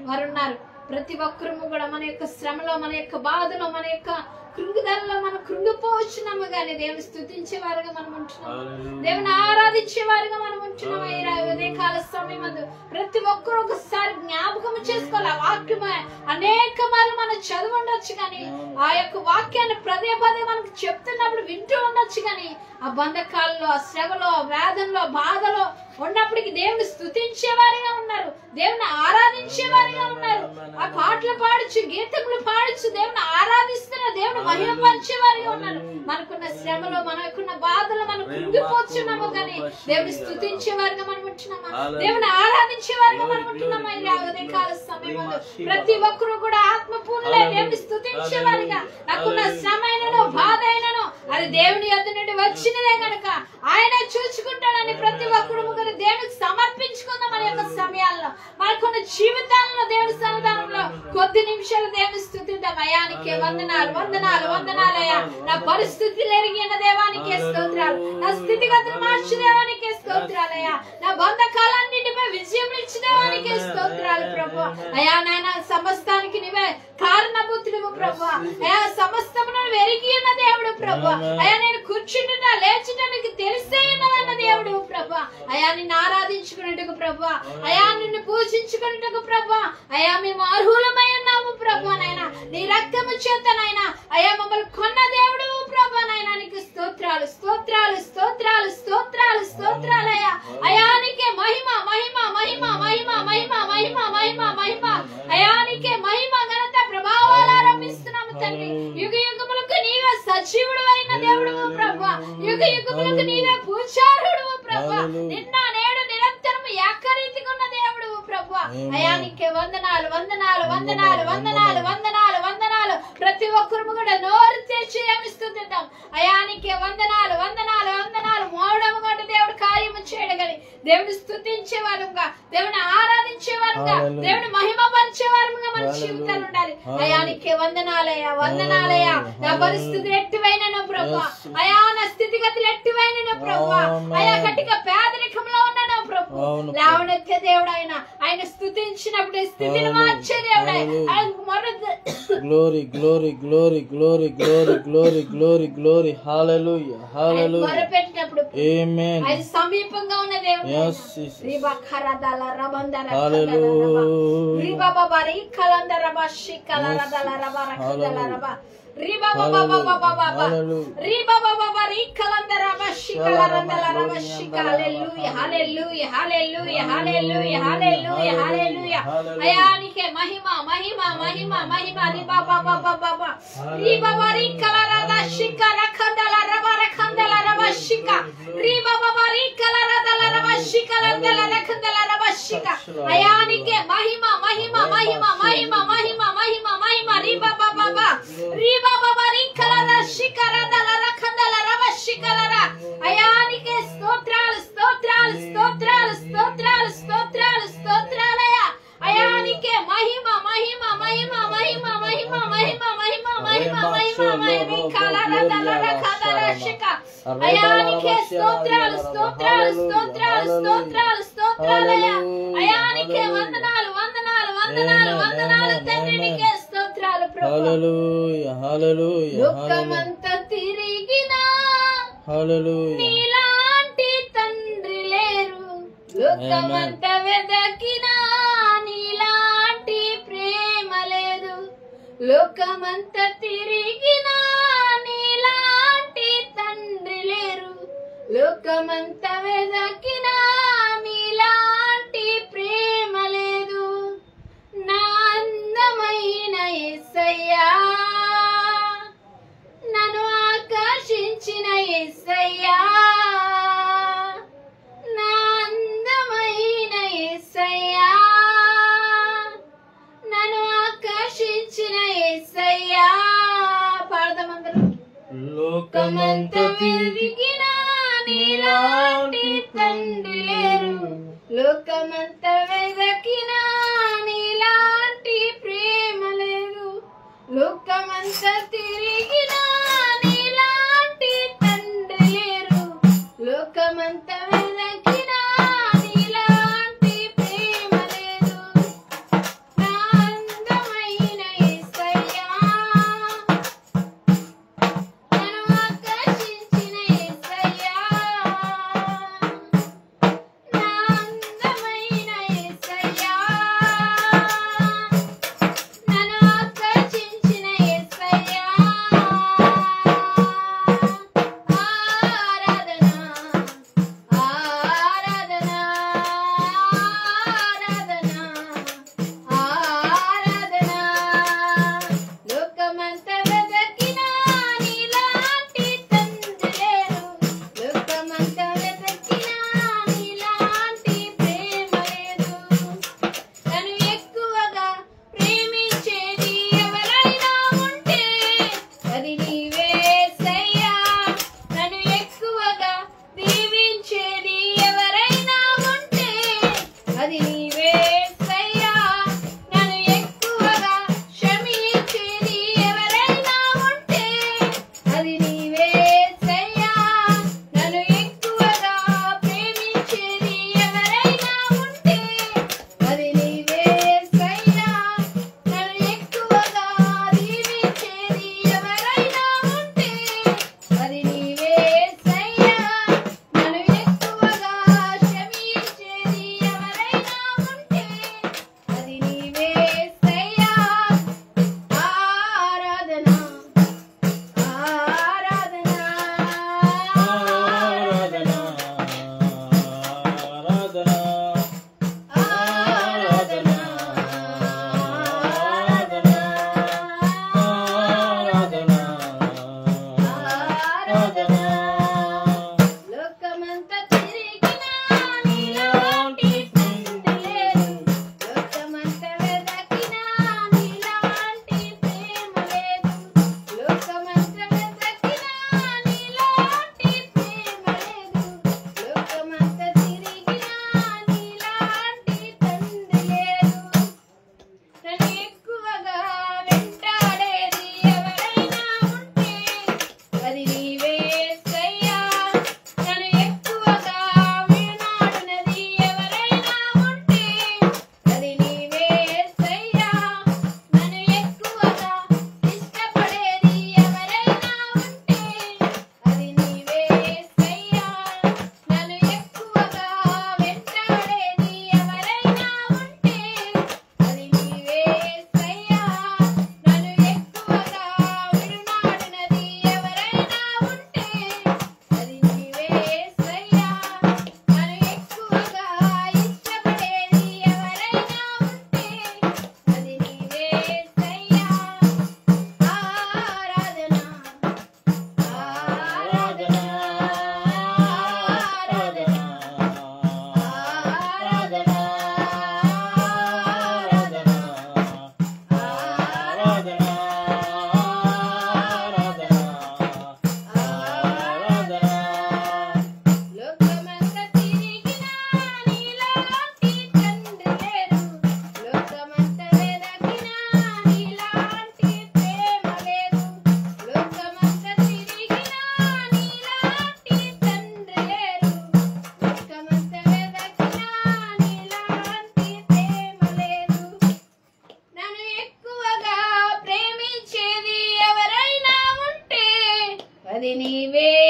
వారు ఉన్నారు. ప్రతి ఒక్కరము కూడా మన యొక్క శ్రమలో, మన యొక్క బాధలో, మన యొక్క కృంగుదలలో మనం కృంగిపోవచ్చున్నాము, కానీ దేవుని స్తుతించే వారుగా మనం ఉంటున్నాము, దేవుని ఆరాధించే వారుగా మనం ఉంటున్నాము. ఈ ఉదయకాల సమయం ప్రతి ఒక్కరు ఒకసారి జ్ఞాపకం చేసుకోవాలి. ఆ వాక్యమే అనేక మార్లు మనం చదువు ఉండొచ్చు, కానీ ఆ యొక్క వాక్యాన్ని పదే పదే మనకు చెప్తున్నప్పుడు వింటూ ఉండొచ్చు, కానీ ఆ బంధకాల్లో, ఆ శ్రమలో, ఆ వేదనలో, బాధలో ఉన్నప్పటికీ దేవుని స్తుతించే వారిగా ఉన్నారు, దేవుని ఆరాధించే వారిగా ఉన్నారు. ఆ పాటలు పాడచ్చు, గీతములు పాడచ్చు, దేవుని ఆరాధిస్తున్న, దేవుని మహిమపరిచే వారిగా ఉన్నారు. మనకున్న శ్రమలో, మనకున్న బాధలో మనం కృంగిపోతున్నాము, కానీ దేవుని స్తుతించే వారిగా మనం ఉంటున్నామా, దేవుని ఆరాధించే వారిగా మనం ఉంటున్నామా? ఈ కాల సమయంలో ప్రతి ఒక్కరు కూడా ఆత్మపూర్ణులై దేవుని స్తుతించే వారిగా, నాకున్న శ్రమ అయినను బాధ అయినను అది దేవుని యొద్ద నుండి వచ్చినదే కనుక ఆయన చూసుకుంటాడని ప్రతి ఒక్కరు దేవునికి సమర్పించుకుందాం. మన యొక్క సమయాల్లో, మనకున్న జీవితాల్లో దేవుని సన్నిధానంలో కొద్ది నిమిషాలు దేవుని స్తుతిద్దాం. అయానికి వందనాలు వందనాలు వందనాలయ్యా. నా పరిస్థితులు ఎరిగిన దేవానికే స్తోత్రాలు, నా స్థితిగతులు మార్చి దేవానికే స్తోత్రాలయ్యా, నా బంధకాలన్నింటిపై విజయం ఇచ్చి దేవానికే స్తోత్రాలు ప్రభు. అయా నాయన సమస్తానికి నీవే కారణభూతుడు ప్రభు, అయా సమస్తమును ఎరిగి ఉన్న దేవుడు ప్రభు, అయా నేను కూర్చుంటున్నా లేచుటానికి తెలిసే ఉన్నదన్న దేవుడు ప్రభు, అయా నిన్ను ఆరాధించుకున్నట్టుకు ప్రభు, అయా నిన్ను పూజించుకున్నట్టుకు ప్రభు, అయా మేము అర్హులమై ఉన్నాము ప్రభు. నాయన నీ రక్తము చేతనైనా అయా మమ్మల్ని కొన్న దేవుడు ప్రభు, నాయన నీకు స్తోత్రాలు స్తోత్రాలు స్తోత్రాలు స్తోత్రాలు స్తోత్రాలయ్యా. అయానికే మహిమ మహిమ మహిమ మహిమ మహిమ మహిమ మహిమ మహిమ, అయానికే మహిమ ఘనత ప్రభావాలు ఆరంభిస్తున్నాము తండ్రి. యుగ యుగములకు నీవే సజీవుడు అయిన దేవుడు ప్రభు, యుగ యుగములకు నీవే పూజారుడు ప్రభు, నిన్న నేడు నిరంతరం ఏకరీతిగా ఉన్న దేవుడు ప్రభు. అయానికే వందనాలు వందనాలు వందనాలు వందనాలు వందనాలు వందనాలు. ప్రతి ఒక్కరు కూడా నోరు తెచ్చి స్తుతిద్దాం. అయానికే వందనాలు వందనాలు వందనాలు. మౌనము కూడా దేవుడు కార్యము చేయడగలి, దేవుని స్తుతించే వారుగా, దేవుని ఆరాధించే వారుగా, దేవుని మహిమపరిచే వారుగా మన జీవితాలు ఉండాలి. అయానికే వందనాలయ్యా వందనాలయ్యా. నా పరిస్థితులు ఎట్టువైనను ప్రభు, అయా నా స్థితిగతులు ఎట్టువైనను ప్రభు, అయా గట్టిగా పేదరికంలో ఉన్నాను ప్రభు, లేవనెత్తే దేవుడు ఆయన, ఆయన స్తుతించినప్పుడు స్థితిని మార్చే దేవుడు ఆయన. Glory glory glory glory glory glory glory glory hallelujah hallelujah. మొరపెట్టినప్పుడు ఆమేన్. ఆయన సమీపంగా ఉన్న దేవుడు. yes yes రిబా ఖరదల రబందర హల్లెలూయా. రిబా బాబా రి కలందర బషి కలరదల రబర ఖదల రబ రిబా బాబా బాబా బాబా రిబా బాబా బాబా రి కలందర బషి కలరదల రబషి. హల్లెలూయా హల్లెలూయా హల్లెలూయా హల్లెలూయా హల్లెలూయా హల్లెలూయా. అయానికే మహిమ మహిమ మహిమ మహిమ. రిబా బాబా బాబా రిబా బాబా రి కలరద షికల ఖదల రబర ఖదల రబషిక రిబా బాబా రి కలరదల రబషిక లదల రఖదల రబషిక. అయానికే మహిమ మహిమ మహిమ మహిమ మహిమ మహిమ మహిమ. రిబా బాబా బాబా రిబా బాబా రి కలర షికరదల రఖదల రబషిక లర. అయానికే స్తోత్రాలు స్తోత్రాలు స్తోత్రాలు స్తోత్రాలు అయానికే స్తోత్రాలు స్తోత్రాలు స్తోత్రాలు స్తోత్రాలు స్తోత్రాలయ్యా. అయానికే వందనాలు వందనాలు వందనాలు వందనాలు తండ్రి, నీకే స్తోత్రాలు ప్రభు. లోకమంతా తిరిగినా నీలాంటి తండ్రి లేరు, లోకమంతా వెదకినా నీలాంటి ప్రేమ లేదు. లోకమంతా తిరిగినా నీలాంటి తండ్రి లేరు, లోకమంతా వెదకినా నీలాంటి ప్రేమ లేదు. నా అందమైన యేసయ్యా, నన్ను ఆకర్షించిన యేసయ్యా, నా అందమైన యేసయ్యా, నన్ను ఆకర్షించిన యేసయ్యా. పాడదామందరం. లోకమంతా తిరిగినా నీలాంటి తండ్రి లేరు, లోకమంతా వెదకినా నీలాంటి ప్రేమ లేదు. లోకమంతా తిరిగినా నీలాంటి తండ్రి లేరు, లోకమంతా వెదకినా నీలాంటి ప్రేమ లేదు. నా అందమైన యేసయ్యా, నన్ను ఆకర్షించిన యేసయ్యా, నా అందమైన యేసయ్యా, నన్ను ఆకర్షించిన యేసయ్యా. ఆరాధన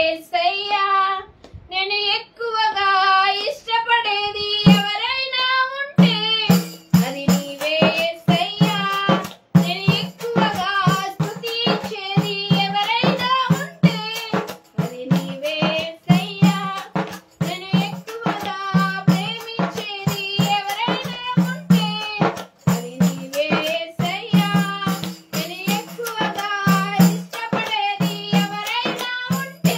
యేసయ్యా నేను ఎక్కువగా ఇష్టపడేది ఎవరైనా ఉంటే అది నీవే యేసయ్యా నేను ఎక్కువగా స్తుతించేది ఎవరైనా ఉంటే అది నీవే యేసయ్యా నేను ఎక్కువగా ప్రేమించేది ఎవరైనా ఉంటే అది నీవే యేసయ్యా నేను ఎక్కువగా ఇష్టపడేది ఎవరైనా ఉంటే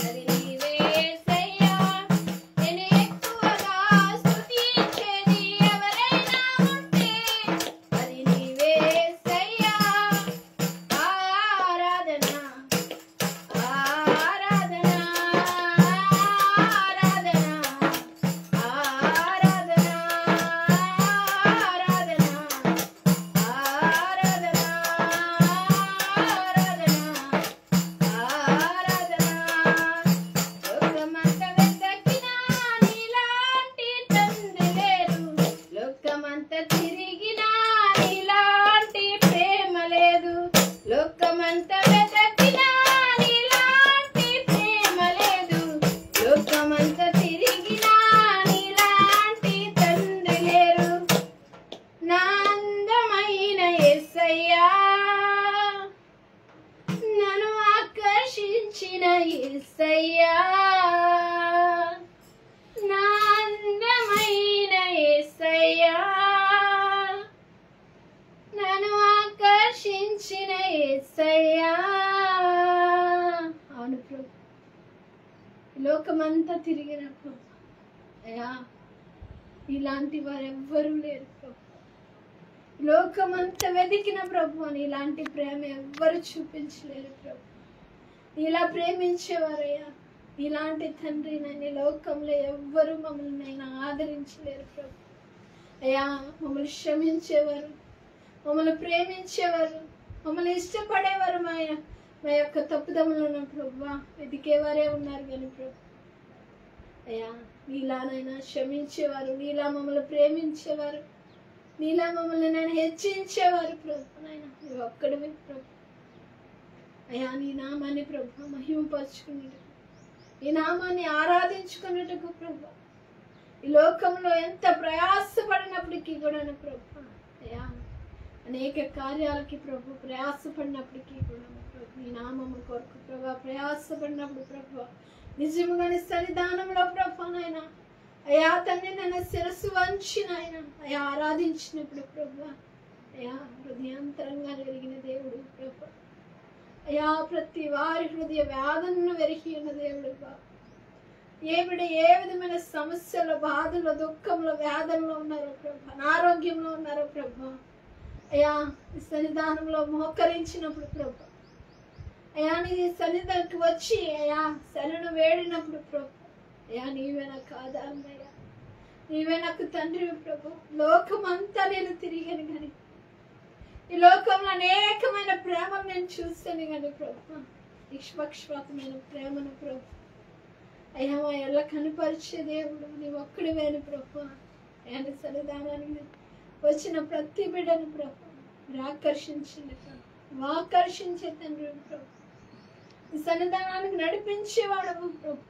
అది నీవే యేసయ్యా నేను ఎక్కువగా స్తుతించేది ఎవరైనా ఉంటే అది నీవే యేసయ్యా ఆరాధన ఆరాధన ఆరాధన ఆరాధన ఆరాధన ఆరాధన లోకమంత వెతకినా నీలాంటి తండ్రి లేరు లోకమంత తిరిగినా నీలాంటి ప్రేమ లేదు లోకమంత వెతకినా నీలాంటి ప్రేమ లేదు లోకమంత తిరిగినా నీలాంటి తండ్రి లేరు నా అందమైన యేసయ్యా నన్ను ఆకర్షించిన యేసయ్యా నా అందమైన యేసయ్యా నన్ను ఆకర్షించిన యేసయ్యా అవును ప్రభు లోకమంతా తిరిగిన ప్రభు అయ్యా ఇలాంటి వారు ఎవ్వరూ లేరు ప్రభు లోకమంతా వెతికిన ప్రభు అని ఇలాంటి ప్రేమ ఎవ్వరు చూపించలేరు ప్రభు ఇలా ప్రేమించేవారయ్యా ఇలాంటి తండ్రి నన్ను లోకంలో ఎవ్వరు మమ్మల్ని నేను ఆదరించలేరు ప్రభు అయ్యా మమ్మల్ని క్షమించేవారు మమ్మల్ని ప్రేమించేవారు మమ్మల్ని ఇష్టపడేవారు మా యొక్క తప్పుదములను ప్రభు వెతికేవారే ఉన్నారు కానీ ప్రభు అయ్యా నీలానైనా క్షమించేవారు నీలా మమ్మల్ని ప్రేమించేవారు నీలా మమ్మల్ని నేను హెచ్చించేవారు ప్రభు నాయన నువ్వు ఒక్కడివి ప్రభు అయ్యా నీ నామాన్ని ప్రభు మహిమపరుచుకునేటకు ఈ నామాన్ని ఆరాధించుకునేటకు ప్రభు ఈ లోకంలో ఎంత ప్రయాసపడినప్పటికీ కూడా ప్రభు అయ్యా అనేక కార్యాలకి ప్రభు ప్రయాసపడినప్పటికీ కూడా ప్రభు నీ నామము కొరకు ప్రభు ప్రయాసపడినప్పుడు ప్రభు నిజముగానే సన్నిధానంలో ప్రభు నాయన అయ్యా తండ్రి నన్ను శిరస్సు వంచి నాయన అయ్యా ఆరాధించినప్పుడు ప్రభు అయ్యా హృదయాంతరంగా వెలిగిన దేవుడు ప్రభు అయ్యా ప్రతి వారి హృదయ వేదనను వెరిగి ఉన్న దేవుడు ప్రభు ఏ విధమైన సమస్యలు బాధలు దుఃఖంలో వేదనలో ఉన్నారో ప్రభు అనారోగ్యంలో ఉన్నారో ప్రభు అయ్యా ఈ సన్నిధానంలో మోకరించినప్పుడు ప్రభు అయ్యా నీ సన్నిధానికి వచ్చి అయ్యా శరణు వేడినప్పుడు ప్రభు అయ్యా నీవే నాకు ఆధారం అయ్యా నీవే నాకు తండ్రి ప్రభు లోకమంతా నేను తిరిగాను కానీ ఈ లోకంలో అనేకమైన ప్రేమను నేను చూస్తాను కానీ ప్రభు నిష్పక్షపాతమైన ప్రేమను ప్రభు అయ్యా మా ఎల్ల కనపరిచే దేవుడు నీ ఒక్కడివేను ప్రభు అయ్యా నీ సన్నిధానానికి వచ్చిన ప్రతి బిడ్డను ప్రభు మీరు ఆకర్షించండి ప్రభు ఆకర్షించే తండ్రి ప్రభు ఈ సన్నిధానానికి నడిపించేవాడము ప్రభు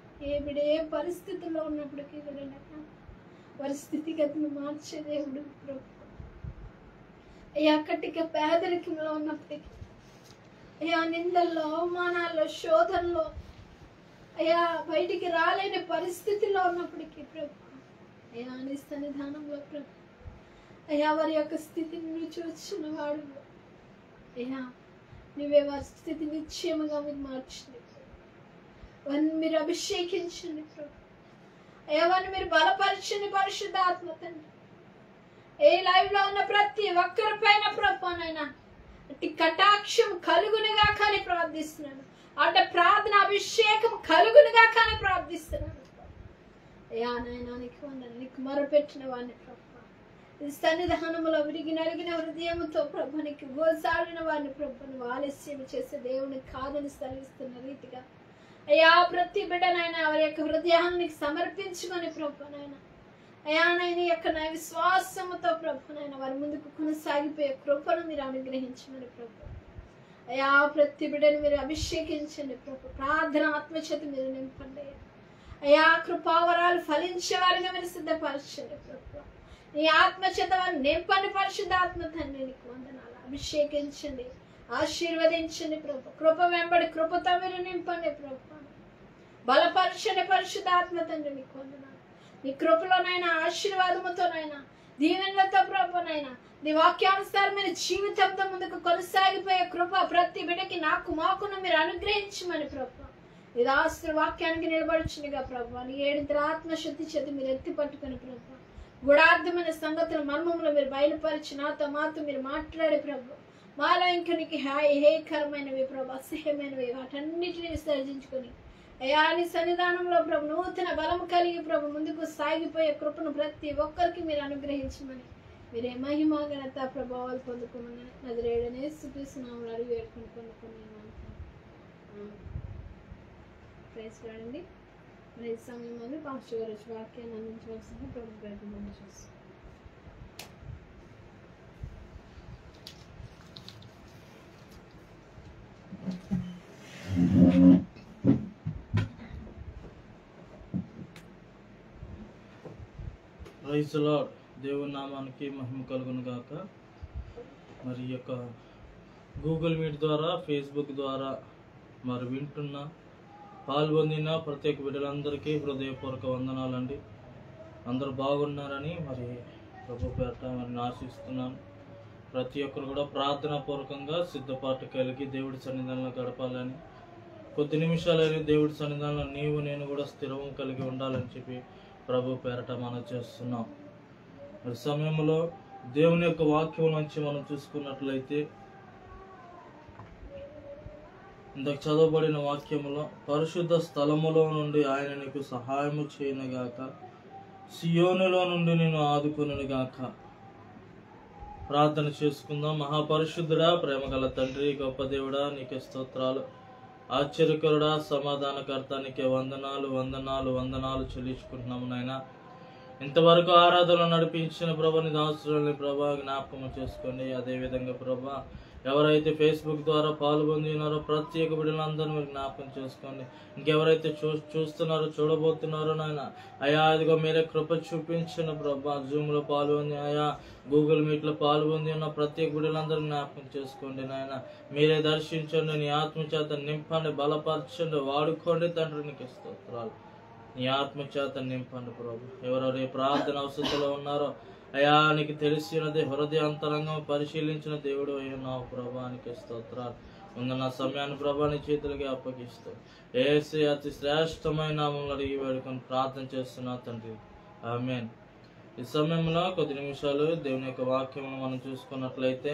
ఏ పరిస్థితుల్లో ఉన్నప్పటికీ కూడా వారి స్థితిగతిని మార్చే దేవుడు ప్రభు అయ్యా కట్టిక పేదరికంలో ఉన్నప్పటికీ అయ్యా నిందల్లో అవమానాల్లో శోధనలో అయ్యా బయటికి రాలేని పరిస్థితిలో ఉన్నప్పటికీ ప్రభు అయ్యా నీ సన్నిధానంలో ప్రభు అయ్యా వారి యొక్క స్థితిని నువ్వు చూసిన వాడు అయ్యా నువ్వే వారి స్థితి నిశ్చయముగా మీరు మార్చండి వారిని మీరు అభిషేకించండి ప్రభు అయ్యా వారిని మీరు బలపరచండి పరిశుద్ధాత్మ తండ్రి ఏ లైవ్ లో ఉన్న ప్రతి ఒక్కరి పైన ప్రభానైనా అట్టి కటాక్షం కలుగునుగా కానీ ప్రార్థిస్తున్నాను అట ప్రార్థన అభిషేకం కలుగునుగా కానీ ప్రార్థిస్తున్నాను అయ్యా నాయనా నీకు వందనాలు నీకు మొరపెట్టిన వాడిని ప్రభు ఈ సన్నిధానములో విరిగి నలిగిన హృదయముతో ప్రభునికి గోసాడిన వారిని ప్రభుని ఆలస్యం చేసే దేవుని కాదని సెలవిస్తున్న రీతిగా అయ్యా ప్రతి బిడ్డనైనా వారి యొక్క హృదయాన్ని సమర్పించుకొని ప్రభునైనా అయ్యా నైనా యొక్క నా విశ్వాసముతో ప్రభునైనా వారి ముందుకు కొనసాగిపోయే కృపను మీరు అనుగ్రహించమని ప్రభు అయా ప్రతి బిడ్డను మీరు అభిషేకించండి ప్రభు. ప్రార్థన ఆత్మచేత మీరు నింపండి అయా. కృపావరాలు ఫలించే వారిగా మీరు సిద్ధపరచండి ప్రభు. నీ ఆత్మచేత వారిని నింపండి పరిశుద్ధాత్మ తండ్రి. నీకు వందనాలు. అభిషేకించండి, ఆశీర్వదించండి ప్రభు. కృప వెంబడి కృపతో మీరు నింపండి ప్రభు. బలపరచండి పరిశుద్ధాత్మ తండ్రి. నీకు వందనాలు. నీ కృపలోనైనా ఆశీర్వాదముతోనైనా దీవెనలతో ప్రభునైనా నీ వాక్యానుసారమైన జీవితంతో ముందుకు కొనసాగిపోయే కృప ప్రతి బిడ్డకి నాకు మాకును మీరు అనుగ్రహించమని ప్రభు. ఇది ఆస్తుల వాక్యానికి నిలబడుచునిగా ప్రభు. నీ ఏడింతల ఆత్మశుద్ధి చేతి మీరు ఎత్తి పట్టుకుని ప్రభు. గుడార్థమైన సంగతుల మర్మములు మీరు బయలుపరిచి నాతో మాతో మీరు మాట్లాడే ప్రభు. మాలో ఇంక నీకు హేయకరమైనవి ప్రభు, అసహ్యమైనవి వాటన్నిటిని విసర్జించుకొని అయా నీ సన్నిధానంలో ప్రభు నూతన బలము కలిగి ప్రభు ముందుకు సాగిపోయే కృపను ప్రతి ఒక్కరికి మీరు అనుగ్రహించమని మీరే మహిమ ఘనత ప్రభావాలు పొందుకోమని నజరేయుడనే యేసుక్రీస్తు నామములో అడిగి వేడుకొని పొందుకున్నాను. Praise lord. మరి ఈ సమయంలో పాస్టర్ గారు వచ్చి వాక్యాన్ని అందించవలసింది ప్రభు ప్రయత్నం చేస్తాం. Praise lord. దేవుని నామానికి మహిమ కలుగును గాక. మరి ఈ యొక్క గూగుల్ మీట్ ద్వారా, ఫేస్బుక్ ద్వారా మరి వింటున్న పాల్గొందిన ప్రత్యేక బిడ్డలందరికీ హృదయపూర్వక వందనాలండి. అందరూ బాగున్నారని మరి ప్రభు పేరట మరి ఆశిస్తున్నాను. ప్రతి ఒక్కరు కూడా ప్రార్థనా పూర్వకంగా సిద్ధపాటు కలిగి దేవుడి సన్నిధానంలో గడపాలని, కొద్ది నిమిషాలైన దేవుడి సన్నిధానంలో నీవు నేను కూడా స్థిరము కలిగి ఉండాలని చెప్పి ప్రభు పేరట మనం చేస్తున్నాం. మరి సమయంలో దేవుని యొక్క వాక్యం నుంచి మనం చూసుకున్నట్లయితే ఇంతకు చదవబడిన వాక్యములో పరిశుద్ధ స్థలములో నుండి ఆయన నీకు సహాయము చేయనుగాక, సియోనులో నుండి నేను ఆదుకొనుగాక. ప్రార్థన చేసుకుందాం. మహాపరిశుద్ధుడా, ప్రేమగల తండ్రి, గొప్ప దేవుడా, నీకే స్తోత్రాలు. ఆశ్చర్యకరుడా, సమాధానకర్త, నీకే వందనాలు వందనాలు వందనాలు చెల్లించుకుంటున్నాము నాయన. ఇంతవరకు ఆరాధన నడిపించిన ప్రభాని దాసులని ప్రభా జ్ఞాపకం చేసుకోండి. అదేవిధంగా ప్రభా ఎవరైతే ఫేస్బుక్ ద్వారా పాల్గొందినారో ప్రత్యేక బిడ్డలందరూ మీరు జ్ఞాపకం చేసుకోండి. ఇంకెవరైతే చూస్తున్నారో చూడబోతున్నారో నాయన అయా ఇదిగో మీరే కృప చూపించిన ప్రభా. జూమ్లో పాల్గొంది అయా, గూగుల్ మీట్లో పాల్గొంది ఉన్న ప్రత్యేక బిడ్డలందరూ జ్ఞాపకం చేసుకోండి నాయన. మీరే దర్శించండి, నీ ఆత్మచేత నింపండి, బలపరచండి, వాడుకోండి తండ్రి. నీకు స్తోత్రాలు. నీ ఆత్మచేత నింపండి ప్రభు. ఎవరెవరు ప్రార్థన అవసరంలో ఉన్నారో అయా నీకు తెలిసినది హృదయాంతరంగం పరిశీలించిన దేవుడు అయ్యున్నావు ప్రభా. నీకు స్తోత్రాలు. ఉన్న నా సమయాన్ని ప్రభా నీ చేతులకి అప్పగిస్తూ యేసు అతి శ్రేష్టమైన నామములో అడిగి వేడుకొని ప్రార్థన చేస్తున్నా తండ్రి, ఆమేన్. ఈ సమయంలో కొద్ది నిమిషాలు దేవుని యొక్క వాక్యమును మనం చూసుకున్నట్లయితే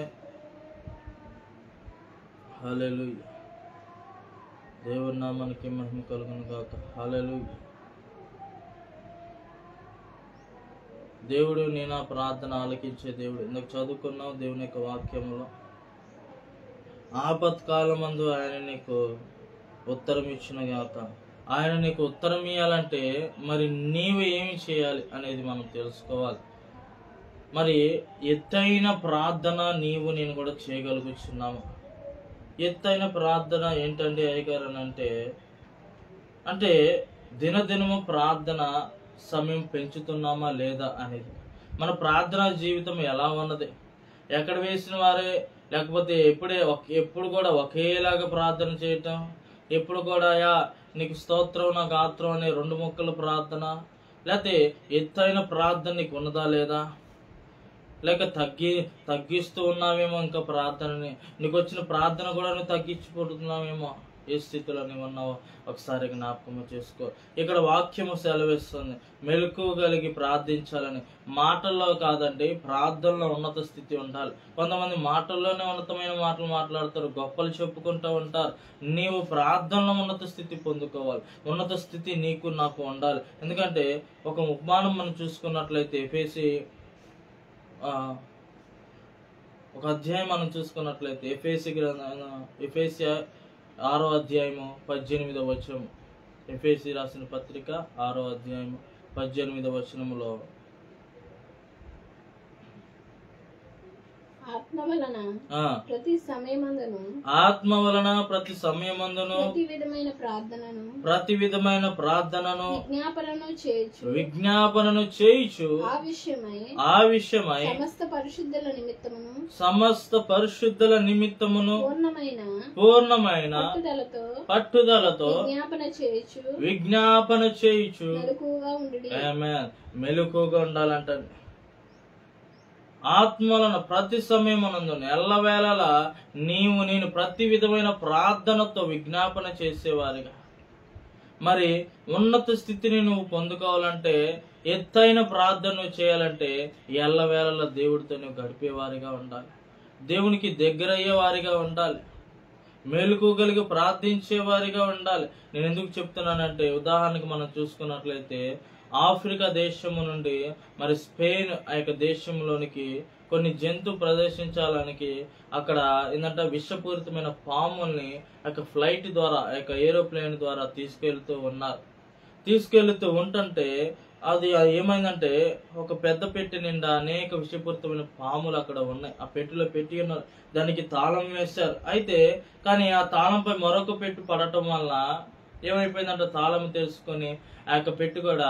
హల్లెలూయా. దేవుని నామానికి మహిమ కలుగును గాక. హల్లెలూయా. దేవుడు నీ నా ప్రార్థన ఆలకించే దేవుడు. ఇందుకు చదువుకున్నావు దేవుని యొక్క వాక్యములో ఆపత్కాలమందు ఆయన నీకు ఉత్తరం ఇచ్చిన గాక. ఆయన నీకు ఉత్తరం ఇవ్వాలంటే మరి నీవు ఏమి చేయాలి అనేది మనం తెలుసుకోవాలి. మరి ఎత్తైన ప్రార్థన నీవు నేను కూడా చేయగలుగుతున్నాము. ఎత్తైన ప్రార్థన ఏంటంటే అయ్యగారు అంటే దినదినము ప్రార్థన సమయం పెంచుతున్నామా లేదా అనేది. మన ప్రార్థనా జీవితం ఎలా ఉన్నది, ఎక్కడ వేసిన వారే, లేకపోతే ఎప్పుడు కూడా ఒకేలాగా ప్రార్థన చేయటం, ఎప్పుడు కూడా యా నీకు స్తోత్రం నా గాత్రం అనే 2 ముక్కల ప్రార్థన, లేకపోతే ఎత్తైన ప్రార్థన నీకు ఉన్నదా లేదా, లేక తగ్గిస్తూ ఉన్నావేమో ఇంకా ప్రార్థనని, నీకు వచ్చిన ప్రార్థన కూడా నువ్వు తగ్గించిపోతున్నావేమో. ఏ స్థితిలో నీవు ఉన్నావో ఒకసారి జ్ఞాపకము చేసుకో. ఇక్కడ వాక్యము సెలవిస్తుంది మెలకువ కలిగి ప్రార్థించాలని. మాటల్లో కాదండి, ప్రార్థనలో ఉన్నత స్థితి ఉండాలి. కొంతమంది మాటల్లోనే ఉన్నతమైన మాటలు మాట్లాడతారు, గొప్పలు చెప్పుకుంటూ ఉంటారు. నీవు ప్రార్థనలో ఉన్నత స్థితి పొందుకోవాలి. ఉన్నత స్థితి నీకు నాకు ఉండాలి. ఎందుకంటే ఒక ఉపమానం మనం చూసుకున్నట్లయితే ఒక అధ్యాయం మనం చూసుకున్నట్లయితే ఎఫెసీ 6వ అధ్యాయము 18వ వచనం. ఎఫెసీ రాసిన పత్రిక 6వ అధ్యాయము 18వ వచనములో ఆత్మ వలన ఆ, ప్రతి సమయమందును ఆత్మ వలన ప్రతి సమయమందును ప్రతి విధమైన ప్రార్థనను విజ్ఞాపనను చేయుచు ఆ విషయమై సమస్త పరిశుద్ధుల నిమిత్తమును పూర్ణమైన పట్టుదలతో విజ్ఞాపన చేయుచు ఆమేన్. మెలకుగా ఉండాలంట. ఆత్మలను ప్రతి సమయమునందును ఎల్లవేళలా నేను ప్రతి విధమైన ప్రార్థనతో విజ్ఞాపన చేసేవారిగా. మరి ఉన్నత స్థితిని నువ్వు పొందుకోవాలంటే, ఎత్తైన ప్రార్థన చేయాలంటే ఎల్లవేళలా దేవుడితో నువ్వు గడిపేవారిగా ఉండాలి, దేవునికి దగ్గరయ్యే వారిగా ఉండాలి, మేలుకోగలిగి ప్రార్థించేవారిగా ఉండాలి. నేను ఎందుకు చెప్తున్నానంటే, ఉదాహరణకు మనం చూసుకున్నట్లయితే ఆఫ్రికా దేశము నుండి మరి స్పెయిన్ ఆ యొక్క దేశంలోనికి కొన్ని జంతు ప్రదర్శించాలనికి అక్కడ ఏంటంటే విషపూరితమైన పాముల్ని ఆ యొక్క ఫ్లైట్ ద్వారా ఆ యొక్క ఏరోప్లేన్ ద్వారా తీసుకెళ్తూ ఉంటుంటే అది ఏమైందంటే ఒక పెద్ద పెట్టి నిండా అనేక విషపూరితమైన పాములు అక్కడ ఉన్నాయి. ఆ పెట్టిలో పెట్టి ఉన్నారు, దానికి తాళం వేశారు. అయితే కానీ ఆ తాళంపై మరొక పెట్టి పడటం వల్ల ఏమైపోయిందంటే తాళం తెరుచుకొని ఆ యొక్క పెట్టి కూడా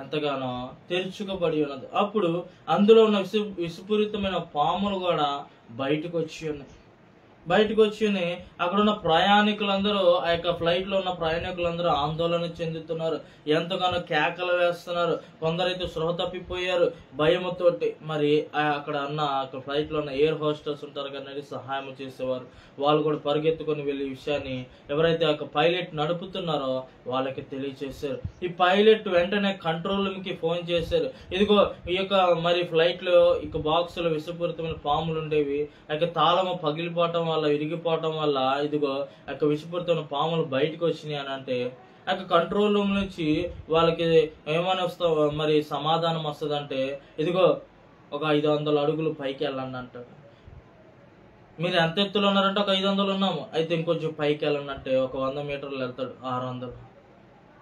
ఎంతగానో తెరుచుకోబడి ఉన్నది. అప్పుడు అందులో ఉన్న విషపూరితమైన పాములు కూడా బయటకు వచ్చి అక్కడ ఉన్న ప్రయాణికులందరూ ఆ యొక్క ఫ్లైట్ లో ఉన్న ప్రయాణికులందరూ ఆందోళన చెందుతున్నారు, ఎంతగానో కేకలు వేస్తున్నారు. కొందరైతే సృహ తప్పిపోయారు భయముతోటి. మరి అక్కడ ఉన్న ఫ్లైట్ లో ఉన్న ఎయిర్ హోస్టర్స్ ఉంటారు కానీ సహాయం చేసేవారు, వాళ్ళు కూడా పరిగెత్తుకొని వెళ్ళి ఈ విషయాన్ని ఎవరైతే ఆ పైలట్ నడుపుతున్నారో వాళ్ళకి తెలియచేశారు. ఈ పైలట్ వెంటనే కంట్రోల్ రూమ్ కి ఫోన్ చేశారు. ఇదిగో ఈ యొక్క మరి ఫ్లైట్ లో ఇక బాక్స్ లో విషపూరితమైన పాములు ఉండేవి, ఆ యొక్క తాళము పగిలిపోవటం వల్ల విరిగిపోవటం వల్ల ఇదిగో ఆ యొక్క విషపూరితమైన పాములు బయటకు వచ్చినాయి అని అంటే ఆ యొక్క కంట్రోల్ రూమ్ నుంచి వాళ్ళకి ఏమని మరి సమాధానం వస్తుందంటే, ఇదిగో ఒక 500 అడుగులు పైకి వెళ్ళండి అంటాడు. మీరు ఎంత ఎత్తులో ఉన్నారంటే ఒక 500 ఉన్నాము, అయితే ఇంకొంచెం పైకి వెళ్ళండి అంటే ఒక 100 మీటర్లు వెళ్తాడు, 600.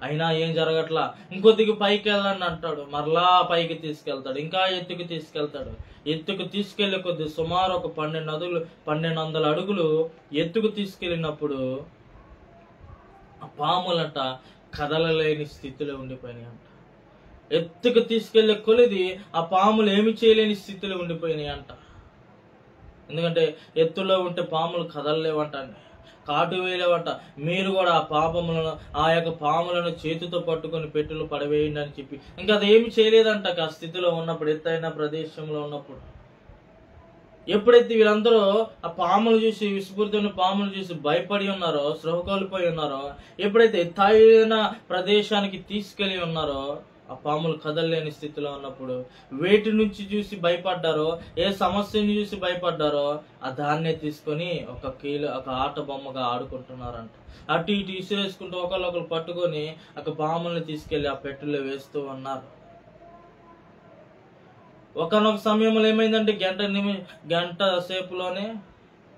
అయినా ఏం జరగట్లా, ఇంకొద్దికి పైకి వెళ్ళండి అంటాడు, మరలా పైకి తీసుకెళ్తాడు, ఇంకా ఎత్తుకు తీసుకెళ్తాడు. ఎత్తుకు తీసుకెళ్లే కొద్ది సుమారు ఒక 1200 అడుగులు ఎత్తుకు తీసుకెళ్ళినప్పుడు ఆ పాములంట కదలలేని స్థితిలో ఉండిపోయినాయి అంట. ఎత్తుకు తీసుకెళ్లే కొలిది ఆ పాములు ఏమి చేయలేని స్థితిలో ఉండిపోయినాయి అంట. ఎందుకంటే ఎత్తులో ఉంటే పాములు కదలలేవంటండి, కాటు వేయలేవంట. మీరు కూడా ఆ యొక్క పాములను చేతితో పట్టుకొని పెట్టెలు పడవేయండి అని చెప్పి ఇంకా అది ఏమి చేయలేదంట ఆ స్థితిలో ఉన్నప్పుడు, ఎత్తైన ప్రదేశంలో ఉన్నప్పుడు. ఎప్పుడైతే వీళ్ళందరూ ఆ పాములు చూసి విస్ఫూర్తమైన పాములు చూసి భయపడి ఉన్నారో, స్పృహ కోల్పోయి ఉన్నారో, ఎప్పుడైతే ఎత్తైన ప్రదేశానికి తీసుకెళ్లి ఉన్నారో, ఆ పాములు కదలలేని స్థితిలో ఉన్నప్పుడు వేటి నుంచి చూసి భయపడ్డారో, ఏ సమస్యని చూసి భయపడ్డారో ఆ దాన్నే తీసుకొని ఒక ఆట బొమ్మగా ఆడుకుంటున్నారంట. అటు ఇటు ఇసిరేసుకుంటూ ఒకళ్ళు పట్టుకొని ఒక పాముల్ని తీసుకెళ్లి ఆ పెట్టెలో వేస్తూ ఉన్నారు. ఒకనొక సమయంలో ఏమైందంటే గంట సేపులోనే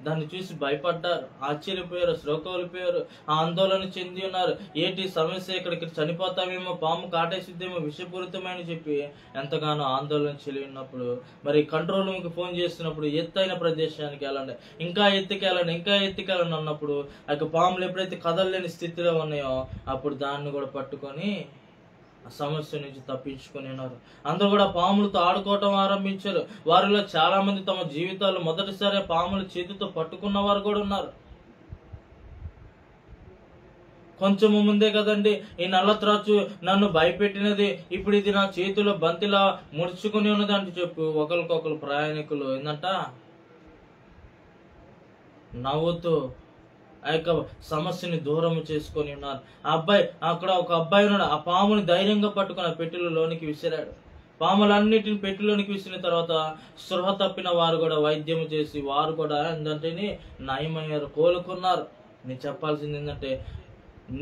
దాన్ని చూసి భయపడ్డారు, ఆశ్చర్యపోయారు, శ్రోకోలిపోయారు, ఆందోళన చెంది ఉన్నారు. ఏంటి సమస్య, ఇక్కడికి చనిపోతామేమో, పాము కాటేసిద్దేమో, విషపూరితమని చెప్పి ఎంతగానో ఆందోళన చెల్లి ఉన్నప్పుడు మరి కంట్రోల్ రూమ్కి ఫోన్ చేస్తున్నప్పుడు ఎత్తైన ప్రదేశానికి వెళ్ళండి, ఇంకా ఎత్తుకెళ్ళండి అన్నప్పుడు ఆ పాములు ఎప్పుడైతే కదలలేని స్థితిలో ఉన్నాయో అప్పుడు దాన్ని కూడా పట్టుకొని ఆ సమస్య నుంచి తప్పించుకొని ఉన్నారు. అందరూ కూడా పాములతో ఆడుకోవటం ఆరంభించారు. వారిలో చాలా మంది తమ జీవితాలు మొదటిసారి పాములు చేతితో పట్టుకున్న వారు కూడా ఉన్నారు. కొంచెము ముందే కదండి ఈ నల్లత్రాచు నన్ను భయపెట్టినది, ఇప్పుడు ఇది నా చేతిలో బంతిలా ముడుచుకుని ఉన్నది అంటే చెప్పు ఒకరికొకరు ప్రయాణికులు ఏందంట నవ్వుతూ ఆ యొక్క సమస్యని దూరం చేసుకొని ఉన్నారు. అక్కడ ఒక అబ్బాయి ఉన్నాడు, ఆ పాముని ధైర్యంగా పట్టుకుని ఆ పెట్టెలోనికి విసిరాడు. పాములన్నిటిని పెట్టెలోనికి విసిరిన తర్వాత స్పృహ తప్పిన వారు కూడా వైద్యం చేసి వారు కూడా ఏంటంటే నయమయ్యారు, కోలుకున్నారు. నేను చెప్పాల్సింది ఏంటంటే,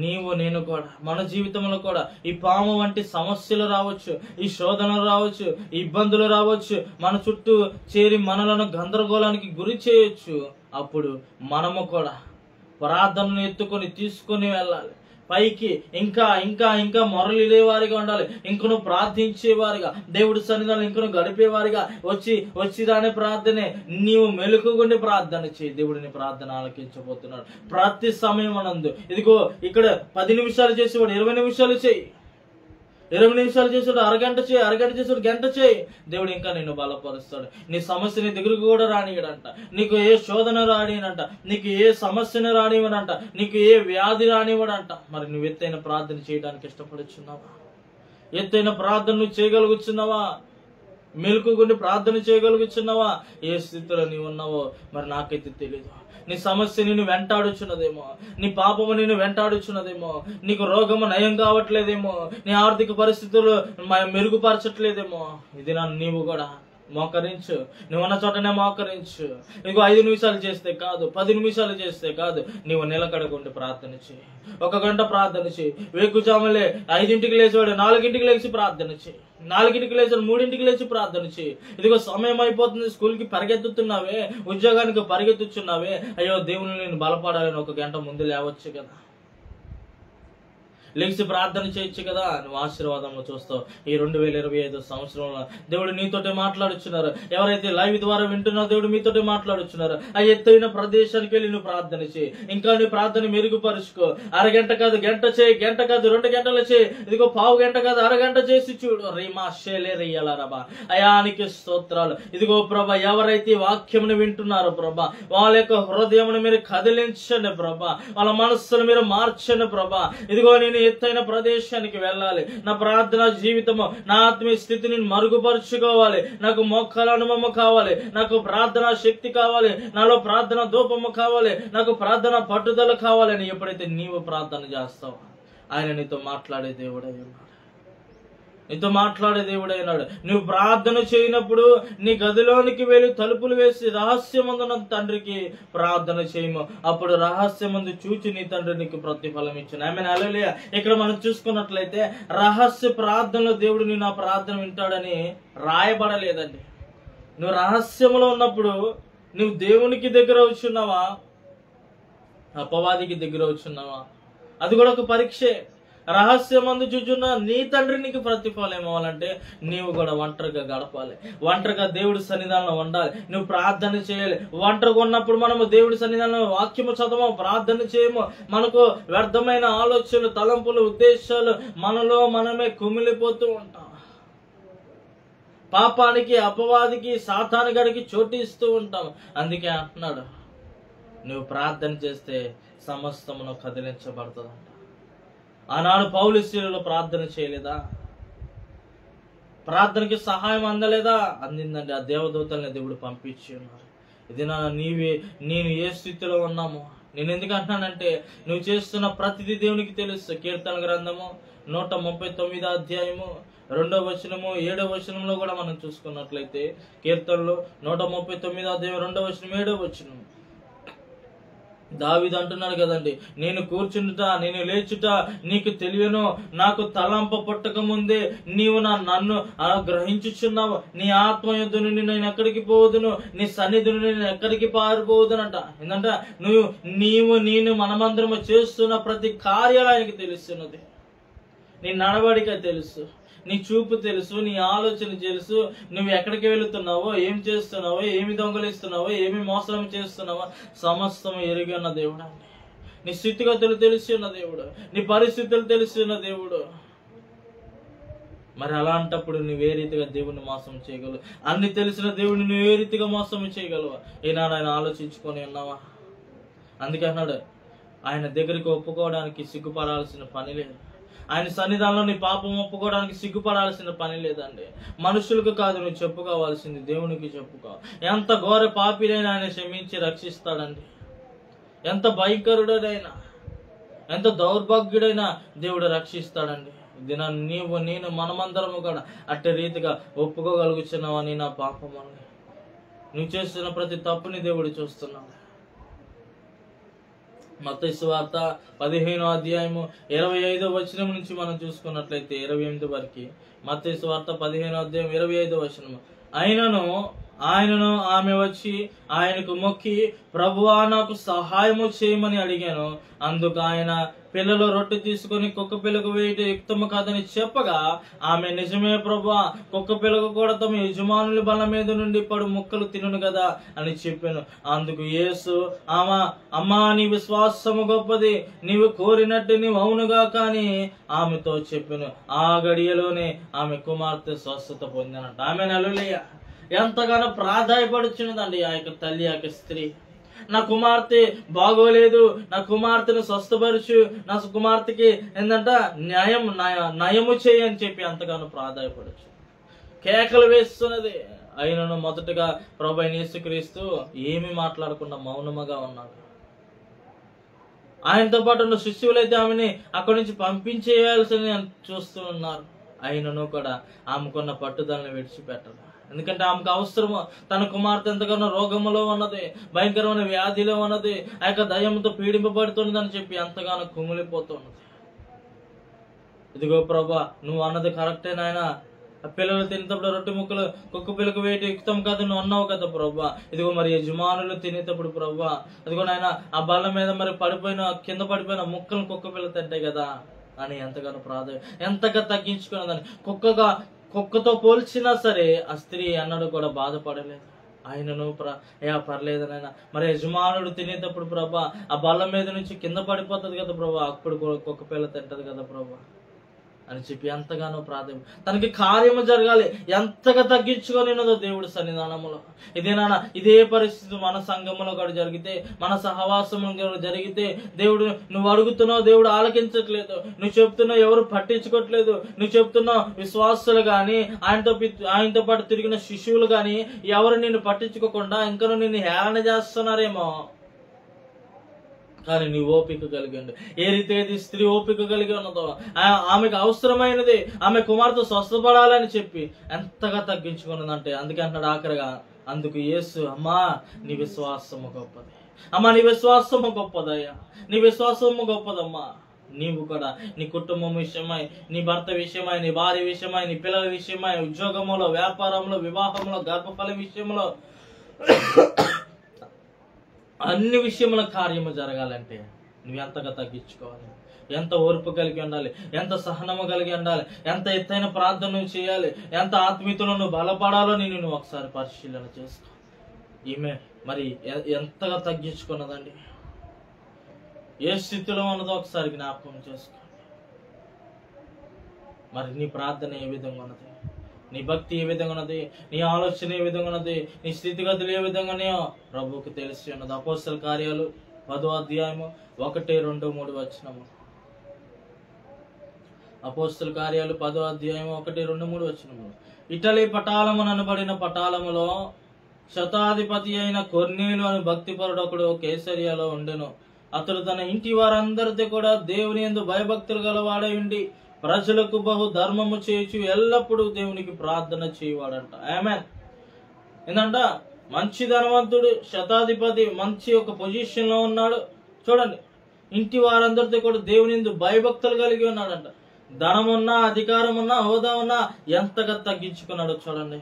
నేను కూడా మన జీవితంలో కూడా ఈ పాము వంటి సమస్యలు రావచ్చు, ఈ శోధనలు రావచ్చు, ఈ ఇబ్బందులు రావచ్చు, మన చుట్టూ చేరి మనలను గందరగోళానికి గురి చేయొచ్చు. అప్పుడు మనము కూడా ప్రార్థనను ఎత్తుకొని తీసుకొని వెళ్ళాలి. పైకి ఇంకా ఇంకా ఇంకా మొరలిడేవారిగా ఉండాలి. ఇంక నువ్వు ప్రార్థించేవారిగా, దేవుడి సన్నిధానం ఇంక నువ్వు గడిపేవారిగా వచ్చి దాని ప్రార్థనే నీవు మెలుకుగుండి ప్రార్థన చేయి. దేవుడిని ప్రార్థన ఆలకించబోతున్నాడు. ప్రతి సమయం అనందు ఇదిగో ఇక్కడ 10 నిమిషాలు చేసేవాడు 20 నిమిషాలు చేయి, 20 నిమిషాలు చేసాడు అరగంట చేయి, అరగంట చేసాడు గంట చేయి. దేవుడు ఇంకా నిన్ను బలపరుస్తాడు. నీ సమస్య నీ దగ్గరకు కూడా రానియడంట. నీకు ఏ శోధన రానియనంట, నీకు ఏ సమస్యను రానివ్వనంట, నీకు ఏ వ్యాధి రానివ్వడంట. మరి నువ్వు ఎత్తైన ప్రార్థన చేయడానికి ఇష్టపడుచున్నావా? ఎత్తైన ప్రార్థన నువ్వు చేయగలుగుతున్నావా? మెలుకుగుండి ప్రార్థన చేయగలుగుతున్నావా? ఏ స్థితిలో నీవు ఉన్నావో మరి నాకైతే తెలీదు. నీ సమస్య నిన్ను వెంటాడుచున్నదేమో, నీ పాపము నిన్ను వెంటాడుచున్నదేమో, నీకు రోగము నయం కావట్లేదేమో, నీ ఆర్థిక పరిస్థితులు మెరుగుపరచట్లేదేమో. ఇది నీవు కూడా మోకరించు. నువ్వు ఉన్న చోటనే మోకరించు. నీకు 5 నిమిషాలు చేస్తే కాదు, 10 నిమిషాలు చేస్తే కాదు, నీవు నిలకడకుండి ప్రార్థన చేయి. 1 గంట ప్రార్థన చేయి. వేకుజాములే 5ంటికి లేచేవాడు 4ంటికి లేచి ప్రార్థన చేయి. 4ంటికి లేచాడు 3ంటికి లేచి ప్రార్థన చేయి. ఇదిగో సమయం అయిపోతుంది, స్కూల్కి పరిగెత్తుతున్నావే, ఉద్యోగానికి పరిగెత్తుచున్నావే, అయ్యో దేవుని నేను బలపడాలని 1 గంట ముందు లేవచ్చు కదా, లేచి ప్రార్థన చేయొచ్చు కదా. నువ్వు ఆశీర్వాదంలో చూస్తావు. ఈ 2025 సంవత్సరంలో దేవుడు నీతోటే మాట్లాడుచున్నారు. ఎవరైతే లైవ్ ద్వారా వింటున్నారో దేవుడు మీతోటే మాట్లాడుచున్నారు. ఆ ఎత్తైన ప్రదేశానికి వెళ్ళి నువ్వు ప్రార్థన చేయి. ఇంకా నీ ప్రార్థన మెరుగుపరుచుకో. అరగంట కాదు గంట చేయి, గంట కాదు 2 గంటలు చేయి, ఇదిగో పావు గంట కాదు అరగంట చేసి చూడు. రీమా షేలే రియలరబా అయానికి స్తోత్రాలు. ఇదిగో ప్రభా, ఎవరైతే వాక్యమును వింటున్నారో ప్రభా, వాళ్ళ యొక్క హృదయమును మీరు కదిలించండి ప్రభా, వాళ్ళ మనస్సును మీరు మార్చండి ప్రభా. ఇదిగో నేను ఎత్తైన ప్రదేశానికి వెళ్ళాలి. నా ప్రార్థన జీవితము, నా ఆత్మీయ స్థితిని మరుగుపరుచుకోవాలి. నాకు మోకాల అనుభవము కావాలి, నాకు ప్రార్థన శక్తి కావాలి, నాలో ప్రార్థన ధూపము కావాలి, నాకు ప్రార్థన పట్టుదల కావాలని ఎప్పుడైతే నీవు ప్రార్థన చేస్తావు, ఆయన నీతో మాట్లాడే దేవుడై ఉన్నాడు. నీతో మాట్లాడే దేవుడైనాడు. నువ్వు ప్రార్థన చేయనప్పుడు నీ గదిలోనికి వెళ్ళి తలుపులు వేసి రహస్యమందున తండ్రికి ప్రార్థన చేయము. అప్పుడు రహస్యమందు చూచి నీ తండ్రి నీకు ప్రతిఫలం ఇచ్చిన. ఆమేన్, హల్లెలూయా. ఇక్కడ మనం చూసుకున్నట్లయితే రహస్య ప్రార్థనలో దేవుడు నీ నా ప్రార్థన వింటాడని రాయబడలేదండి. నువ్వు రహస్యంలో ఉన్నప్పుడు నువ్వు దేవునికి దగ్గర వచ్చున్నావా, అపవాదికి దగ్గర వచ్చున్నావా? అది కూడా ఒక పరీక్షే. రహస్యమందు చూచున్న నీ తండ్రి నీకు ప్రతిఫలం ఏమవ్వాలంటే నీవు కూడా ఒంటరిగా గడపాలి, ఒంటరిగా దేవుడి సన్నిధానంలో ఉండాలి, నువ్వు ప్రార్థన చేయాలి. ఒంటరిగా ఉన్నప్పుడు మనము దేవుడి సన్నిధానంలో వాక్యము చదవము, ప్రార్థన చేయము. మనకు వ్యర్థమైన ఆలోచనలు, తలంపులు, ఉద్దేశాలు మనలో మనమే కుమిలిపోతూ ఉంటాం. పాపానికి, అపవాదికి, సాతాను గడికి చోటు ఇస్తూ ఉంటాం. అందుకే అంటున్నాడు, నువ్వు ప్రార్థన చేస్తే సమస్తమును కదిలించబడుతుందంట. ఆనాడు పౌలు శిలువలో ప్రార్థన చేయలేదా? ప్రార్థనకి సహాయం అందలేదా? అందిందండి. ఆ దేవదూతల్ని దేవుడు పంపించి ఉన్నారు. ఇది నేను ఏ స్థితిలో ఉన్నామో నేను ఎందుకు అంటున్నానంటే, నువ్వు చేస్తున్న ప్రతిదీ దేవునికి తెలుసు. కీర్తన గ్రంథము 139 అధ్యాయము 2వ వచనము 7వ వచనంలో కూడా మనం చూసుకున్నట్లయితే, కీర్తనలో 139 అధ్యాయం 2వ వచనం 7వ వచనం దావీదు అంటున్నాడు కదండి, నేను కూర్చుండుట, నేను లేచుట నీకు తెలియను, నాకు తలంప పుట్టక ముందే నీవు నన్ను గ్రహించుచున్నావు. నీ ఆత్మ యుద్ధ నుండి నేను ఎక్కడికి పోదును, నీ సన్నిధి నుండి నేను ఎక్కడికి పారిపోదునంట. ఏంటంట, నేను మనమందరము చేస్తున్న ప్రతి కార్యాలు ఆయనకి తెలుస్తున్నది. నీ నడవడిక తెలుసు, నీ చూపు తెలుసు, నీ ఆలోచన తెలుసు, నువ్వు ఎక్కడికి వెళుతున్నావో, ఏం చేస్తున్నావో, ఏమి దొంగలిస్తున్నావో, ఏమి మోసం చేస్తున్నావో సమస్తము ఎరిగి ఉన్న దేవుడు అండి. నీ స్థితిగతులు తెలిసి ఉన్న దేవుడు, నీ పరిస్థితులు తెలిసి ఉన్న దేవుడు. మరి అలాంటప్పుడు నువ్వు ఏ రీతిగా దేవుడిని మోసం చేయగలవు? అన్ని తెలిసిన దేవుడిని నువ్వు ఏ రీతిగా మోసం చేయగలవా? ఈనాడు ఆయన ఆలోచించుకొని ఉన్నావా? అందుకే అన్నాడు, ఆయన దగ్గరికి ఒప్పుకోవడానికి సిగ్గుపడాల్సిన పని లేదు. ఆయన సన్నిధానంలో నీ పాపం ఒప్పుకోవడానికి సిగ్గుపడాల్సిన పని లేదండి. మనుషులకు కాదు నువ్వు చెప్పుకోవాల్సింది, దేవునికి చెప్పుకో. ఎంత ఘోర పాపినైనా ఆయన క్షమించి రక్షిస్తాడండి. ఎంత భయంకరుడైనా, ఎంత దౌర్భాగ్యుడైనా దేవుడు రక్షిస్తాడండి. దిన నేను మనమందరము కూడా అట్టి రీతిగా ఒప్పుకోగలుగుతున్నావని నా పాపమని, నువ్వు చేస్తున్న ప్రతి తప్పుని దేవుడు చూస్తున్నాడు. మత్తయి సువార్త 15వ అధ్యాయము 25వ వచనం నుంచి మనం చూసుకున్నట్లయితే 28 వరకు. మత్తయి సువార్త 15వ అధ్యాయం 25వ వచనము, అయినను ఆయనను ఆమె వచ్చి ఆయనకు మొక్కి, ప్రభువా నాకు సహాయము చేయమని అడిగాను. అందుకు ఆయన, పిల్లలు రొట్టె తీసుకుని కుక్క పిల్లకు వేయటం యుక్తము కాదని చెప్పగా, ఆమె, నిజమే ప్రభువా, కుక్క పిల్లకు కూడా తమ యజమానుల బల మీద నుండి పడు ముక్కలు తినును కదా అని చెప్పాను. అందుకు యేసు, అమ్మా నీ విశ్వాసము గొప్పది, నీవు కోరినట్టు నీవు అవునుగా కానీ ఆమెతో చెప్పాను. ఆ గడియలోనే ఆమె కుమార్తె స్వస్థత పొందినట్టు. ఆమె హల్లెలూయా. ఎంతగానో ప్రాధాయపడుచున్నదండి ఆ యొక్క తల్లి, ఆ యొక్క స్త్రీ. నా కుమార్తె బాగోలేదు, నా కుమార్తెను స్వస్థపరచు, నా కుమార్తెకి ఏంటంట నయము చేయి అని చెప్పి ఎంతగానో ప్రాధాయపడచ్చు, కేకలు వేస్తున్నది. అయినను మొదటగా ప్రభువైన యేసుక్రీస్తు ఏమీ మాట్లాడకుండా మౌనముగా ఉన్నాడు. ఆయనతో పాటు ఉన్న శిష్యులైతే ఆమెని అక్కడి నుంచి పంపించేయాల్సింది చూస్తూ ఉన్నారు. అయినను కూడా ఆమెకున్న పట్టుదలను విడిచిపెట్టరు. ఎందుకంటే ఆమెకు అవసరము. తన కుమార్తె ఎంతగానో రోగములో ఉన్నది, భయంకరమైన వ్యాధిలో ఉన్నది, ఆ యొక్క దయ్యంతో పీడింపబడుతున్నదని చెప్పి ఎంతగానో కుమిలిపోతున్నది. ఇదిగో ప్రభా, నువ్వు అన్నది కరెక్టే నాయన, పిల్లలు తినేటప్పుడు రొట్టె ముక్కలు కుక్క పిల్లకు వేయటం యుక్తం కాదు నువ్వు అన్నావు కదా ప్రభా. ఇదిగో మరి యజమానులు తినేటప్పుడు ప్రభా, అదిగో నాయన ఆ బల్ల మీద మరి కింద పడిపోయిన ముక్కలను కుక్క పిల్ల తింటాయి కదా అని ఎంతగానో ఎంతగా తగ్గించుకున్నదని. కుక్కతో పోల్చినా సరే ఆ స్త్రీ అన్నడు కూడా బాధపడలేదు. ఆయనను పర్లేదనైనా మరి యజమానుడు తినేటప్పుడు ప్రభా ఆ బల్ల మీద నుంచి కింద పడిపోతుంది కదా ప్రభా, అప్పుడు కుక్క పిల్ల తింటది కదా ప్రభా అని చెప్పి ఎంతగానో ప్రార్థన. తనకి కార్యము జరగాలి, ఎంతగా తగ్గించుకొని ఉన్నదో దేవుడి సన్నిధానంలో. ఇదే పరిస్థితి మన సంఘంలో కూడా జరిగితే, మన సహవాసంలో జరిగితే, దేవుడు నువ్వు అడుగుతున్నావు, దేవుడు ఆలకించట్లేదు, నువ్వు చెప్తున్నావు, ఎవరు పట్టించుకోవట్లేదు, నువ్వు చెప్తున్నావు, విశ్వాసులు కానీ ఆయనతో పాటు తిరిగిన శిష్యులు కానీ ఎవరు నిన్ను పట్టించుకోకుండా ఇంకా నిన్ను హేళన చేస్తున్నారేమో. కానీ నీ ఓపిక కలిగండి. ఏ రీతి స్త్రీ ఓపిక కలిగి ఉన్నదో, ఆమెకు అవసరమైనది ఆమె కుమార్తె స్వస్థపడాలని చెప్పి ఎంతగా తగ్గించుకున్నదంటే, అందుకే అంటున్నాడు ఆఖరిగా, అందుకు యేసు, అమ్మా నీ విశ్వాసము గొప్పది, అమ్మా నీ విశ్వాసము గొప్పదయ్యా, నీ విశ్వాసము గొప్పదమ్మా. నీవు కూడా నీ కుటుంబం విషయమై, నీ భర్త విషయమై, నీ భార్య విషయమై, నీ పిల్లల విషయమై, ఉద్యోగంలో, వ్యాపారంలో, వివాహంలో, గర్భఫల విషయంలో, అన్ని విషయముల కార్యము జరగాలంటే నువ్వు ఎంతగా తగ్గించుకోవాలి, ఎంత ఓర్పు కలిగి ఉండాలి, ఎంత సహనము కలిగి ఉండాలి, ఎంత ఎత్తైన ప్రార్థన నువ్వు చేయాలి, ఎంత ఆత్మీయతలో నువ్వు బలపడాలో నువ్వు ఒకసారి పరిశీలన చేసుకో. ఈమె మరి ఎంతగా తగ్గించుకున్నదండి, ఏ స్థితిలో ఉన్నదో ఒకసారి జ్ఞాపకం చేసుకో. మరి నీ ప్రార్థన ఏ విధంగా ఉన్నది, నీ భక్తి ఏ విధంగా ఉన్నది, నీ ఆలోచన ఏ విధంగా ఉన్నది, నీ స్థితిగతులు ఏ విధంగానే ప్రభువుకి తెలిసి ఉన్నది. అపోస్తల కార్యాలు 10వ అధ్యాయము 1, 2, 3 వచనము. అపోస్తల కార్యాలు 10వ అధ్యాయం 1, 2, 3 వచనము. ఇటలీ పటాలము అనబడిన పటాలములో శతాధిపతి అయిన కొర్నేలు అని భక్తిపరుడు ఒకడు కేసరియాలో ఉండెను. అతడు తన ఇంటి వారందరితో కూడా దేవుని యందు భయభక్తులు గలవాడై ఉండి ప్రజలకు బహు ధర్మము చేయొచ్చు ఎల్లప్పుడూ దేవునికి ప్రార్థన చేయవాడంట. ఆమేన్. ఏంటంట, మంచి ధనవంతుడు, శతాధిపతి, మంచి ఒక పొజిషన్ లో ఉన్నాడు. చూడండి, ఇంటి వారందరితో కూడా దేవుని యందు భయభక్తులు కలిగి ఉన్నాడంట. ధనం ఉన్నా, అధికారం ఉన్నా, హోదా ఉన్నా ఎంతగా తగ్గించుకున్నాడో చూడండి.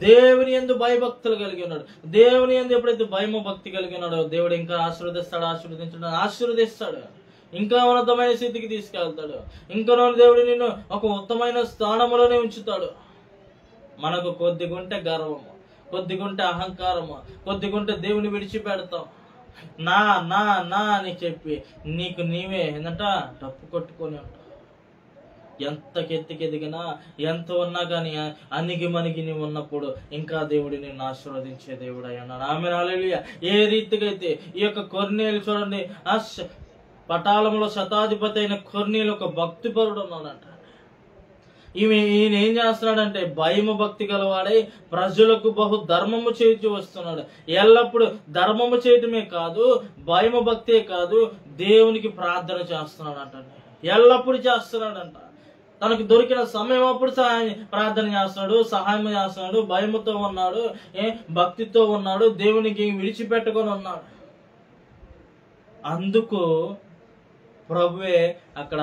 దేవుని యందు భయభక్తులు కలిగి ఉన్నాడు. దేవుని యందు ఎప్పుడైతే భయము భక్తి కలిగి ఉన్నాడో దేవుడు ఇంకా ఆశీర్వదిస్తాడు, ఇంకా ఉన్నతమైన స్థితికి తీసుకెళ్తాడు. ఇంకా దేవుడు నిన్ను ఒక ఉత్తమైన స్థానంలోనే ఉంచుతాడు. మనకు కొద్దిగుంటే గర్వము, కొద్దిగుంటే అహంకారము, కొద్దిగుంటే దేవుని విడిచిపెడతాం. నా నా నా అని చెప్పి నీకు నీవే ఏంటంట డప్పు కొట్టుకొని ఉంటావు. ఎంతకెత్తికి ఎదిగినా, ఎంత ఉన్నా కానీ అన్నికి మనకి నీవు ఉన్నప్పుడు ఇంకా దేవుడు నిన్ను ఆశీర్వదించే దేవుడు అయి ఉన్నాడు. ఆమేన్, హల్లెలూయా. ఏ రీతిగా అయితే ఈ యొక్క కొర్నేలు చూడండి, పటాలంలో శతాధిపతి అయిన కొర్నేలు ఒక భక్తిపరుడు ఉన్నాడంట. ఈయన ఏం చేస్తున్నాడంటే భయము భక్తి గలవాడై ప్రజలకు బహు ధర్మము చేయించి వస్తున్నాడు. ఎల్లప్పుడు ధర్మము చేయటమే కాదు, భయము భక్తే కాదు, దేవునికి ప్రార్థన చేస్తున్నాడంట. ఎల్లప్పుడు చేస్తున్నాడంట. తనకు దొరికిన సమయం అప్పుడు ప్రార్థన చేస్తున్నాడు, సహాయం చేస్తున్నాడు, భయముతో ఉన్నాడు, భక్తితో ఉన్నాడు, దేవునికి విడిచిపెట్టుకొని ఉన్నాడు. అందుకు ప్రభువే అక్కడ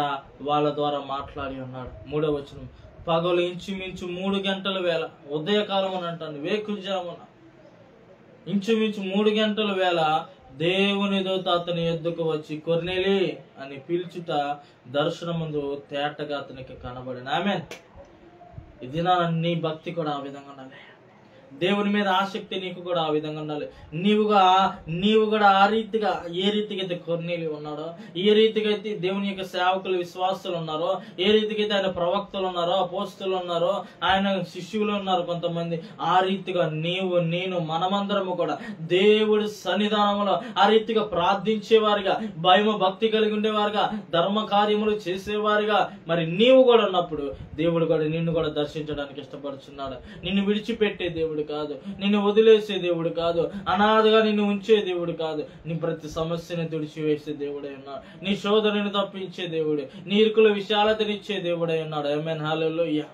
వాళ్ళ ద్వారా మాట్లాడి ఉన్నాడు. 3వ వచనం, పగలు ఇంచుమించు 3 గంటల వేళ, ఉదయకాలం అని అంటాను, వేకుజామున ఇంచుమించు 3 గంటల వేళ దేవుని దూత అతని ఎద్దుకు వచ్చి కొర్నేలి అని పిలుచుట దర్శనమందు తేటగా అతనికి కనబడిన. ఆమేన్. ఇది నీ భక్తి కూడా ఆ విధంగా ఉండాలి. దేవుని మీద ఆసక్తి నీకు కూడా ఆ విధంగా ఉండాలి. నీవు కూడా ఆ రీతిగా, ఏ రీతిగా అయితే కొర్నేలి ఉన్నాడో, ఏ రీతిగా అయితే దేవుని యొక్క సేవకులు విశ్వాసులు ఉన్నారో, ఏ రీతిగా అయితే ఆయన ప్రవక్తలు ఉన్నారో, అపోస్తులు ఉన్నారో, ఆయన శిష్యులు ఉన్నారు కొంతమంది, ఆ రీతిగా నీవు నేను మనమందరము కూడా దేవుడి సన్నిధానంలో ఆ రీతిగా ప్రార్థించేవారిగా, భయము భక్తి కలిగి ఉండేవారుగా, ధర్మ కార్యములు చేసేవారిగా మరి నీవు కూడా ఉన్నప్పుడు దేవుడు కూడా నిన్ను కూడా దర్శించడానికి ఇష్టపడుతున్నాడు. నిన్ను విడిచిపెట్టే దేవుడు కాదు, నిన్ను వదిలేసే దేవుడు కాదు, అనాథగా నిన్ను ఉంచే దేవుడు కాదు. నీ ప్రతి సమస్యని తుడిచివేసే దేవుడై ఉన్నాడు. నీ శోధనని తప్పించే దేవుడు, నీ ఇరుకుల విశాలతనిచ్చే దేవుడై ఉన్నాడు. ఆమేన్. హల్లెలూయా.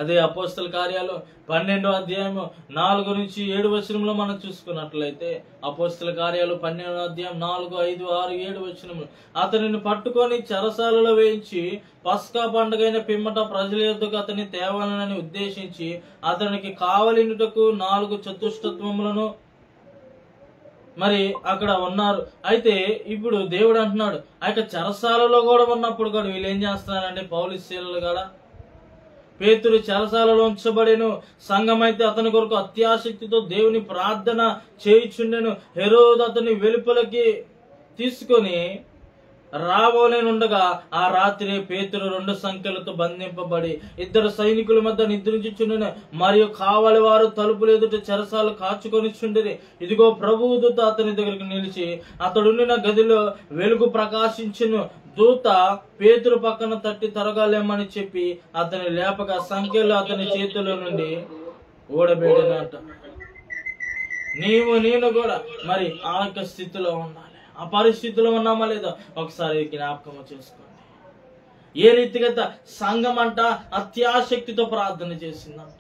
అదే అపోస్తల కార్యాలు 12వ అధ్యాయము 4 నుంచి 7 వచనంలో మనం చూసుకున్నట్లయితే, అపోస్తల కార్యాలు 12వ అధ్యాయం 4, 5, 6, 7 వచనములు, అతనిని పట్టుకొని చెరసాలలో వేయించి పస్కా పండుగైన పిమ్మట ప్రజల యొద్దకు అతన్ని తేవాలని ఉద్దేశించి అతనికి కావలినుటకు 4 చతుష్టత్వములను మరి అక్కడ ఉన్నారు. అయితే ఇప్పుడు దేవుడు అంటున్నాడు, ఆ యొక్క చెరసాలలో కూడా ఉన్నప్పుడు కూడా వీళ్ళు ఏం చేస్తున్నారంటే, పౌలు శీలలు కూడా పేతురు చెరసాలలో ఉంచబడెను. సంఘమైతే అతని కొరకు అత్యాసక్తితో దేవుని ప్రార్థన చేయుచుండెను. హెరోదు అతని వెలుపలకి తీసుకొని రాబోలేనుండగా ఆ రాత్రి పేతురు 2 సంఖ్యలతో బంధింపబడి 2 సైనికుల మధ్య నిద్రించుచుండెను. మరియు కావలి వారు తలుపులు ఎదుట చెరసాలు కాచుకొని చుండిరి. ఇదిగో ప్రభువు దూత అతని దగ్గరికి నిలిచి అతడుండిన గదిలో వెలుగు ప్రకాశించును. దూత పేతురు పక్కన తట్టి తరగాలేమని చెప్పి అతని లేపక సంఖ్యలు అతని చేతుల నుండి ఓడబెట్టినట్ట. నేను కూడా మరి ఆ యొక్క స్థితిలో ఉండాలి. ఆ పరిస్థితిలో ఉన్నామా లేదా ఒకసారి జ్ఞాపకం చేసుకోండి. ఏ రీతిగా సంఘం అంట అత్యాశక్తితో ప్రార్థన చేసిందంట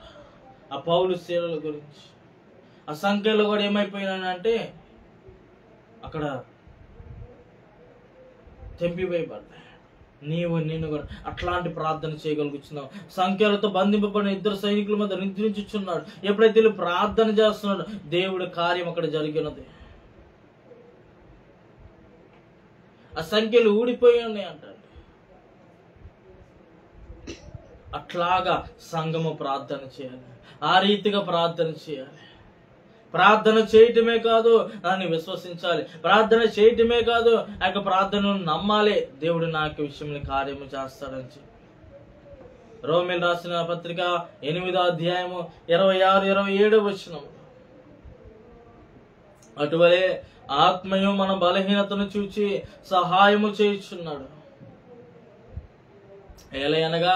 ఆ పౌలు శీలల గురించి. ఆ సంఖ్యలో కూడా ఏమైపోయినానంటే అక్కడ తెంపివేయబడ్డాయి. నేను కూడా అట్లాంటి ప్రార్థన చేయగలుగుతున్నావు. సంఖ్యలతో బంధింపబడిన 2 సైనికుల మధ్య నిద్రించుచున్నాడు. ఎప్పుడైతే వీళ్ళు ప్రార్థన చేస్తున్నాడు, దేవుడి కార్యం అక్కడ జరిగినది. ఆ సంఖ్యలు ఊడిపోయి ఉన్నాయి అంటాడు. అట్లాగా సంఘము ప్రార్థన చేయాలి. ఆ రీతిగా ప్రార్థన చేయాలి. ప్రార్థన చేయటమే కాదు, దాన్ని విశ్వసించాలి. ప్రార్థన చేయటమే కాదు, ఆ యొక్క ప్రార్థనను నమ్మాలి. దేవుడు నా యొక్క విషయంలో కార్యము చేస్తాడని చెప్పి రోమీయులకు రాసిన పత్రిక 8వ అధ్యాయము 26, 27 వచనం, అటువలే ఆత్మయు మన బలహీనతను చూచి సహాయము చేయుచున్నాడు. ఏలయనగా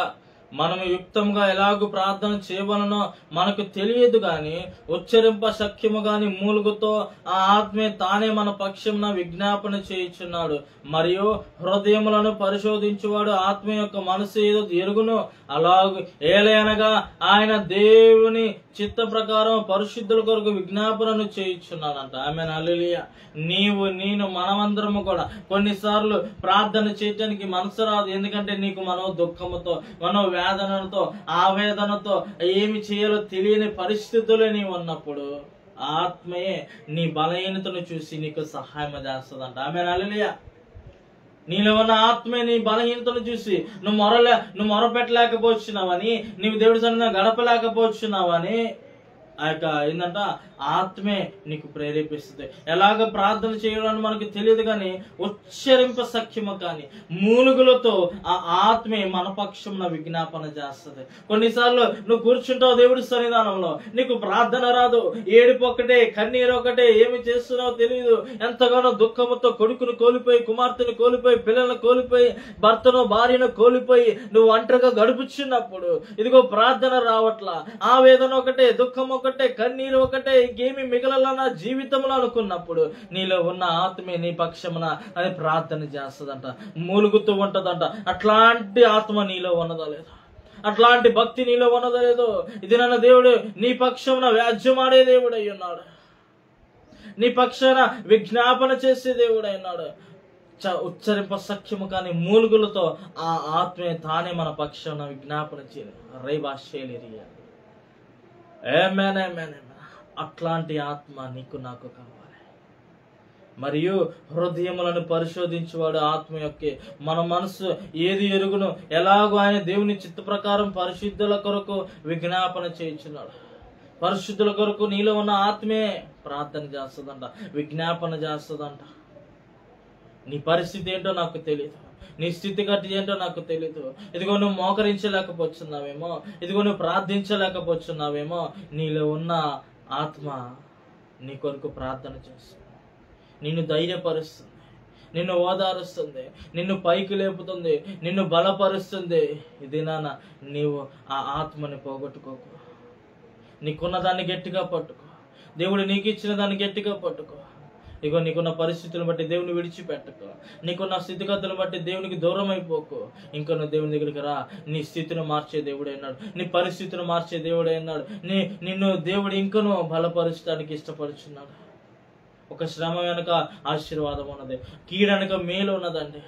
మనము యుక్తంగా ఎలాగూ ప్రార్థన చేయవలనో మనకు తెలియదు గాని ఉచ్చరింప శక్యము గాని మూలుగుతో ఆ ఆత్మే తానే మన పక్షమున విజ్ఞాపన చేయుచున్నాడు. మరియు హృదయములను పరిశోధించువాడు ఆత్మ యొక్క మనసు ఏదో ఎరుగును. అలాగే ఏలయనగా ఆయన దేవుని చిత్త ప్రకారం పరిశుద్ధుల కొరకు విజ్ఞాపనను చేయుచున్నాడంట. ఆమేన్. హల్లెలూయా. నీవు నేను మనమందరము కూడా కొన్నిసార్లు ప్రార్థన చేయటానికి మనసు రాదు. ఎందుకంటే నీకు మనో దుఃఖముతో, మనో వేదనతో, ఆవేదనతో ఏమి చేయాలో తెలియని పరిస్థితుల్లో నీవు ఉన్నప్పుడు ఆత్మయే నీ బలహీనతను చూసి నీకు సహాయం చేస్తుందంట. ఆమేన్. హల్లెలూయా. నీలో ఉన్న ఆత్మే నీ బలహీనతను చూసి నువ్వు మొరపెట్టలేకపోతున్నావని, నీవు దేవుడి సన్నిధిలో గడపలేకపోతున్నావని ఆ యొక్క ఏంటంట ఆత్మే నీకు ప్రేరేపిస్తుంది. ఎలాగ ప్రార్థన చేయడానికి మనకు తెలియదు కానీ ఉచ్చరింప సఖ్యము కానీ మూలుగులతో ఆ ఆత్మే మన పక్షంన విజ్ఞాపన చేస్తుంది. కొన్నిసార్లు నువ్వు కూర్చుంటావు దేవుడి సన్నిధానంలో, నీకు ప్రార్థన రాదు, ఏడుపు ఒకటే, కన్నీరు ఒకటే, ఏమి చేస్తున్నావో తెలియదు. ఎంతగానో దుఃఖముతో కొడుకును కోల్పోయి, కుమార్తెను కోల్పోయి, పిల్లలను కోల్పోయి, భర్తను భార్యను కోల్పోయి నువ్వు ఒంటరిగా గడుపుచున్నప్పుడు ఇదిగో ప్రార్థన రావట్లా, ఆవేదన ఒకటే, దుఃఖం ఒకటే, కన్నీరు ఒకటే, ఇంకేమి మిగలలా నా జీవితంలో అనుకున్నప్పుడు నీలో ఉన్న ఆత్మే నీ పక్షమున అది ప్రార్థన చేస్తుందంట, మూలుగుతూ ఉంటదంట. అట్లాంటి ఆత్మ నీలో ఉన్నదా లేదా? అట్లాంటి భక్తి నీలో ఉన్నదా లేదో? ఇది నన్న దేవుడు నీ పక్షమున వ్యాజ్యమాడే దేవుడు అయి ఉన్నాడు, నీ పక్షాన విజ్ఞాపన చేసే దేవుడు అయినాడు. ఉచ్చరింప సఖ్యము కానీ మూలుగులతో ఆ ఆత్మే తానే మన పక్షాన విజ్ఞాపన చేయాలి. రైబాషేలిరియా అట్లాంటి ఆత్మ నీకు నాకు కావాలి. మరియు హృదయములను పరిశోధించేవాడు ఆత్మ యొక్క మన మనసు ఏది ఎరుగును ఎలాగో ఆయన దేవుని చిత్త ప్రకారం పరిశుద్ధుల కొరకు విజ్ఞాపన చేయించున్నాడు. పరిశుద్ధుల కొరకు నీలో ఉన్న ఆత్మే ప్రార్థన చేస్తుందంట, విజ్ఞాపన చేస్తుందంట. నీ పరిస్థితి ఏంటో నాకు తెలియదు, నీ స్థితిగతి ఏంటో నాకు తెలియదు. ఇదిగో నువ్వు మోకరించలేకపోతున్నావేమో, ఇదిగో నువ్వు ప్రార్థించలేకపోతున్నావేమో, నీలో ఉన్న ఆత్మ నీ కొరకు ప్రార్థన చేస్తుంది, నిన్ను ధైర్యపరుస్తుంది, నిన్ను ఓదారుస్తుంది, నిన్ను పైకి లేపుతుంది, నిన్ను బలపరుస్తుంది. ఇది నాన్న నీవు ఆ ఆత్మని పోగొట్టుకోకు. నీకున్న దాన్ని గట్టిగా పట్టుకో, దేవుడు నీకు ఇచ్చిన దాన్ని గట్టిగా పట్టుకో. ఇగో నీకున్న పరిస్థితులను బట్టి దేవుని విడిచిపెట్టుకో, నీకున్న స్థితిగతులను బట్టి దేవునికి దూరం అయిపోకు. ఇంకా నువ్వు దేవుని దగ్గరికి రా. నీ స్థితిని మార్చే దేవుడే అన్నాడు, నీ పరిస్థితిని మార్చే దేవుడే అన్నాడు. నిన్ను దేవుడు ఇంకను బలపరచడానికి ఇష్టపడుచున్నాడు. ఒక శ్రమ వెనక ఆశీర్వాదం ఉన్నది, కీడనక మేలు ఉన్నదండి.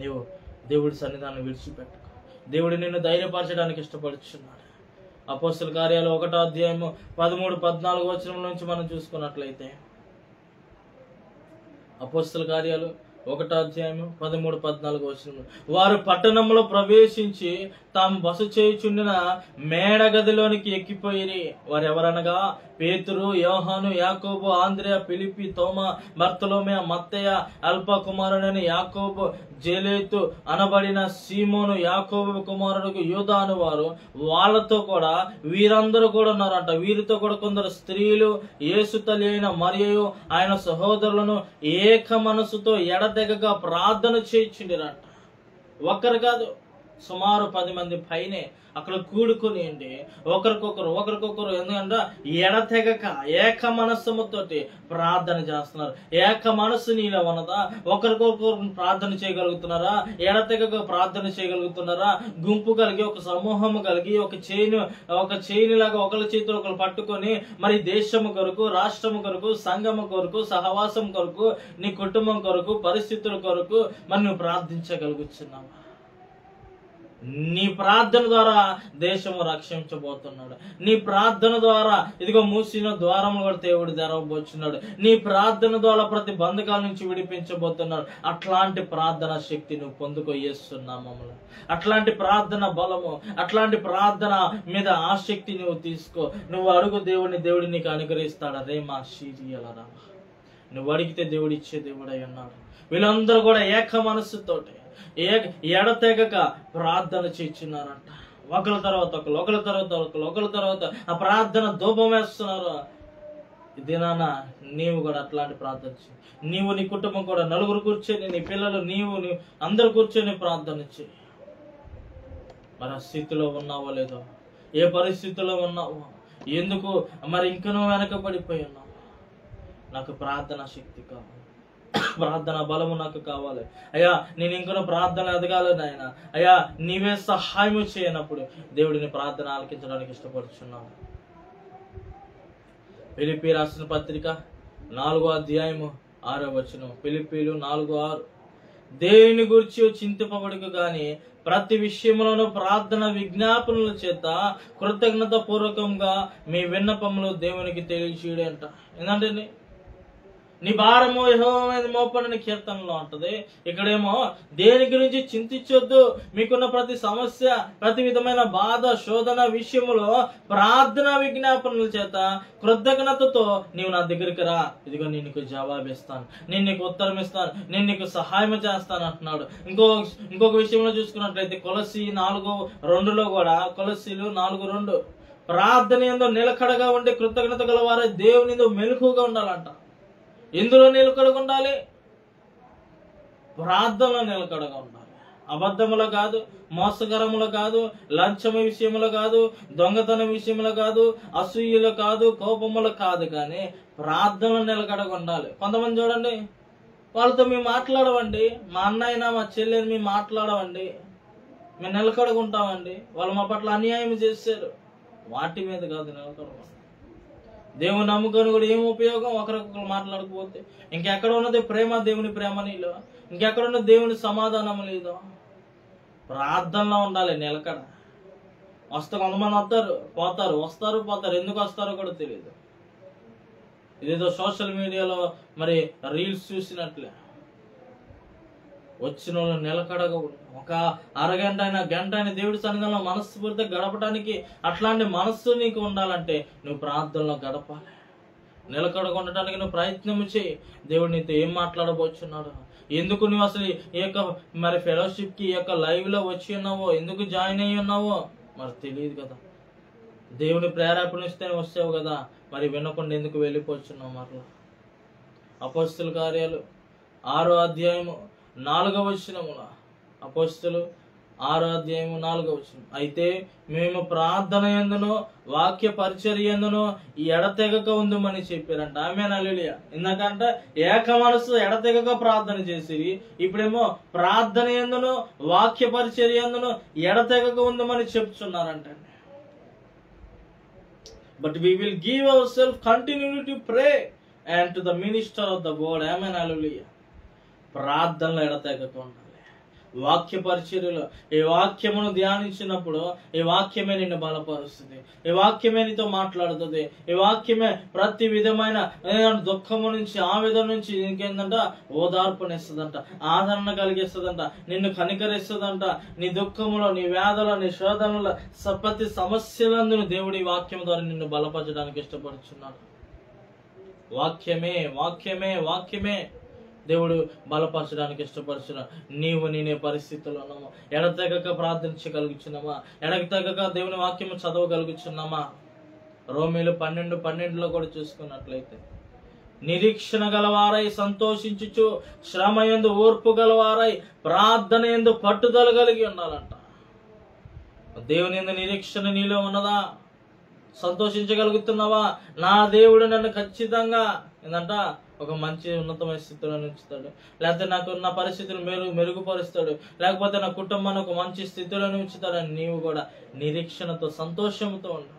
నీవు దేవుడి సన్నిధానం విడిచిపెట్టుకో, దేవుడు నిన్ను ధైర్యపరచడానికి ఇష్టపడుచున్నాడు. అపోస్తల కార్యాలు 1వ అధ్యాయము 13-14 వచనం నుంచి మనం చూసుకున్నట్లయితే, అపోస్తల కార్యాలు 1వ అధ్యాయము 13-14 వచనం, వారు పట్టణంలో ప్రవేశించి తాము బస చేయుచుండిన మేడ గదిలోనికి ఎక్కిపోయిరి. వారు ఎవరనగా పేతురు, యోహాను, యాకోబు, ఆంద్రేయ, ఫిలిప్పి, తోమా, బర్తలోమె, మత్తయ్య, అల్ప కుమారుడైన యాకోబు, జేలేతు అనబడిన సీమోను, యాకోబు కుమారుడు యూదా అను వారు వాళ్ళతో కూడా వీరందరూ కూడా ఉన్నారంట. వీరితో కూడా కొందరు స్త్రీలు, యేసు తల్లి అయిన మరియయు ఆయన సహోదరులను ఏక మనసుతో ఎడతెగక ప్రార్థన చేయించిండిరంట. ఒక్కరు కాదు, సుమారు 10 మంది పైనే అక్కడ కూడుకొని ఒకరికొకరు ఎందుకంటే ఎడతెగక ఏక మనస్సుతోటి ప్రార్థన చేస్తున్నారు. ఏక మనస్సు నీలో ఉన్నదా? ఒకరికొకరు ప్రార్థన చేయగలుగుతున్నారా? ఎడతెగక ప్రార్థన చేయగలుగుతున్నారా? గుంపు కలిగి, ఒక సమూహము కలిగి, ఒక చైన్ లాగా ఒకరి చేతులు ఒకరు పట్టుకొని మరి దేశము కొరకు, రాష్ట్రము కొరకు, సంఘము కొరకు, సహవాసం కొరకు, నీ కుటుంబం కొరకు, పరిస్థితుల కొరకు మరి నువ్వు ప్రార్థించగలుగుతున్నావా? నీ ప్రార్థన ద్వారా దేశము రక్షించబోతున్నాడు. నీ ప్రార్థన ద్వారా ఇదిగో మూసిన ద్వారములు కూడా దేవుడు తెరవబోతున్నాడు. నీ ప్రార్థన ద్వారా ప్రతి బంధకాల నుంచి విడిపించబోతున్నాడు. అట్లాంటి ప్రార్థన శక్తి నువ్వు పొందుకో యేసునామములో. అట్లాంటి ప్రార్థన బలము, అట్లాంటి ప్రార్థన మీద ఆసక్తి నువ్వు తీసుకో. నువ్వు అడుగు దేవుడిని, దేవుడు నీకు అనుగ్రహిస్తాడు. రే మా శీరియలరా, నువ్వు అడిగితే దేవుడు ఇచ్చే దేవుడై ఉన్నాడు. వీళ్ళందరూ కూడా ఏక మనస్సుతోటి ఎడతెగక ప్రార్థన చేస్తున్నారంట. ఒకరి తర్వాత ఆ ప్రార్థన ధూపం వేస్తున్నారు. ఇదేనా నీవు కూడా అట్లాంటి ప్రార్థన చేయి. నీవు, నీ కుటుంబం కూడా, నలుగురు కూర్చొని, నీ పిల్లలు, నీవు అందరు కూర్చొని ప్రార్థన చేయి. మరి ఆ స్థితిలో ఉన్నావో లేదో, ఏ పరిస్థితిలో ఉన్నావో, ఎందుకు మరి ఇంక నువ్వు వెనకబడిపోయి ఉన్నావు? నాకు ప్రార్థన శక్తి కావాలి, ప్రార్థన బలము నాకు కావాలి అయ్యా. నేను ఇంకొన ప్రార్థన ఎదగాలి నాయన. అయ్యా నీవే సహాయం చేయనప్పుడు దేవుడిని ప్రార్థన ఆలకించడానికి ఇష్టపడుచున్నాను. ఫిలిప్పీ రాసిన పత్రిక 4వ అధ్యాయము 6వ వచనం. ఫిలిప్పీలు 4:6, దేవుని గురించి చింతింపబడకు గాని ప్రతి విషయంలోనూ ప్రార్థన విజ్ఞాపనల చేత కృతజ్ఞత పూర్వకంగా మీ విన్నపములు దేవునికి తెలియచేయడం అంట. ఏంటంటే నీ భారము యెహోవా మీద మోపడని కీర్తనలో ఉంటది. ఇక్కడేమో దేని గురించి చింతించొద్దు, మీకున్న ప్రతి సమస్య, ప్రతి విధమైన బాధ, శోధన విషయంలో ప్రార్థన విజ్ఞాపనల చేత కృతజ్ఞతతో నీవు నా దగ్గరికి రా. ఇదిగో నేను నీకు జవాబిస్తాను, నేను నీకు ఉత్తరం ఇస్తాను, నేను నీకు సహాయం చేస్తాను అంటున్నాడు. ఇంకొక విషయంలో చూసుకున్నట్లయితే కొలస్సీ 4:2లో కూడా, కొలస్సీలు 4:2, ప్రార్థన యందు నిలకడగా ఉండే కృతజ్ఞత గలవారే దేవుని యందు మెలకువగా ఉండాలంట. ఎందులో నిలకడగా ఉండాలి? ప్రార్థనలో నిలకడగా ఉండాలి. అబద్ధములో కాదు, మోసకరములో కాదు, లంచము విషయములో కాదు, దొంగతనం విషయంలో కాదు, అసూయలో కాదు, కోపములో కాదు, కానీ ప్రార్థనలో నిలకడగా ఉండాలి. కొంతమంది చూడండి, వాళ్ళతో మేము మాట్లాడవండి, మా అన్నయ్యనా మా చెల్లెని మేము మాట్లాడవండి, మేము నిలకడగా ఉంటామండి, వాళ్ళు మా పట్ల అన్యాయం చేశారు. వాటి మీద కాదు నిలకడగా, దేవుని నమ్ముకొని కూడా ఏం ఉపయోగం? ఒకరికొకరు మాట్లాడకపోతే. ఇంకెక్కడ ఉన్నది ప్రేమ, దేవుని ప్రేమ నీలో? ఇంకెక్కడ ఉన్నది దేవుని సమాధానం లేదు? ప్రార్థనలో ఉండాలి నిలకడ. కొంతమంది వస్తారు పోతారు, వస్తారు పోతారు, ఎందుకు వస్తారో కూడా తెలియదు. ఇదేదో సోషల్ మీడియాలో మరి రీల్స్ చూసినట్లే. వచ్చిన వాళ్ళు నిలకడగా ఒక అరగంట అయినా గంట అయినా దేవుడి సన్నిధానంలో మనస్ఫూర్తిగా గడపడానికి అట్లాంటి మనస్సు నీకు ఉండాలంటే నువ్వు ప్రార్థనలో గడపాలి. నిలకడగా ఉండటానికి నువ్వు ప్రయత్నం చేయి. దేవుడు నీతో ఏం మాట్లాడబోచున్నాడు, ఎందుకు నువ్వు అసలు ఈ యొక్క మరి ఫెలోషిప్కి ఈ యొక్క లైవ్లో వచ్చి ఉన్నావో, ఎందుకు జాయిన్ అయ్యి ఉన్నావో మరి తెలియదు కదా. దేవుని ప్రేరేపణ ఇస్తేనే వస్తావు కదా, మరి వినకుండా ఎందుకు వెళ్ళిపోతున్నావు? మరలా అపోస్తల కార్యాలు 6వ అధ్యాయము 4వ వచనమున, అపోస్తలు 6వ అధ్యాయము 4వ వచనం, అయితే మేము ప్రార్థన యందును వాక్య పరిచర్య యందును ఎడతెగక ఉందమని చెప్పారంట. ఆమేన్, హల్లెలూయా. ఎందుకంటే ఏక మనసు ఎడతెగక ప్రార్థన చేసిరి, ఇప్పుడేమో ప్రార్థన యందును వాక్య పరిచర్య యందును ఎడతెగక ఉందమని చెప్తున్నారంట. But we will give ourselves continually to pray and to the minister of the word. Amen, hallelujah. ప్రార్థనలో ఎడతెగక ఉండాలి. వాక్య పరిచర్యలో ఈ వాక్యమును ధ్యానించినప్పుడు ఈ వాక్యమే నిన్ను బలపరుస్తుంది, ఈ వాక్యమే నీతో మాట్లాడుతుంది, ఈ వాక్యమే ప్రతి విధమైన దుఃఖము నుంచి, ఆవేదన నుంచి ఇంకేందంట ఓదార్పునిస్తుందంట, ఆదరణ కలిగిస్తుందంట, నిన్ను కనికరిస్తుందంట. నీ దుఃఖములో, నీ వేదలో, నీ శోధనలో, ప్రతి సమస్యలందును దేవుడి వాక్యం ద్వారా నిన్ను బలపరచడానికి ఇష్టపడుచున్నాడు. వాక్యమే వాక్యమే వాక్యమే దేవుడు బలపరచడానికి ఇష్టపడుచున్నా. నీవు నేనే పరిస్థితుల్లో ఉన్నామా? ఎడతెగక ప్రార్థించగలుగుచున్నామా? ఎడతెగక దేవుని వాక్యము చదవగలుగుచున్నామా? రోమీలు 12:12 కూడా చూసుకున్నట్లయితే, నిరీక్షణ గలవారై సంతోషించుచు శ్రమయందు ఓర్పు గలవారై ప్రార్థన యందు పట్టుదల కలిగి ఉండాలంట. దేవుని యందు నిరీక్షణ నీలో ఉన్నదా? సంతోషించగలుగుతున్నావా? నా దేవుడు నన్ను ఖచ్చితంగా ఏంటంట ఒక మంచి ఉన్నతమైన స్థితిలో ఉంచుతాడు, లేకపోతే నాకు నా పరిస్థితులు మెరుగుపరుస్తాడు, లేకపోతే నా కుటుంబాన్ని ఒక మంచి స్థితిలో ఉంచుతాడని నీవు కూడా నిరీక్షణతో సంతోషంతో ఉండు.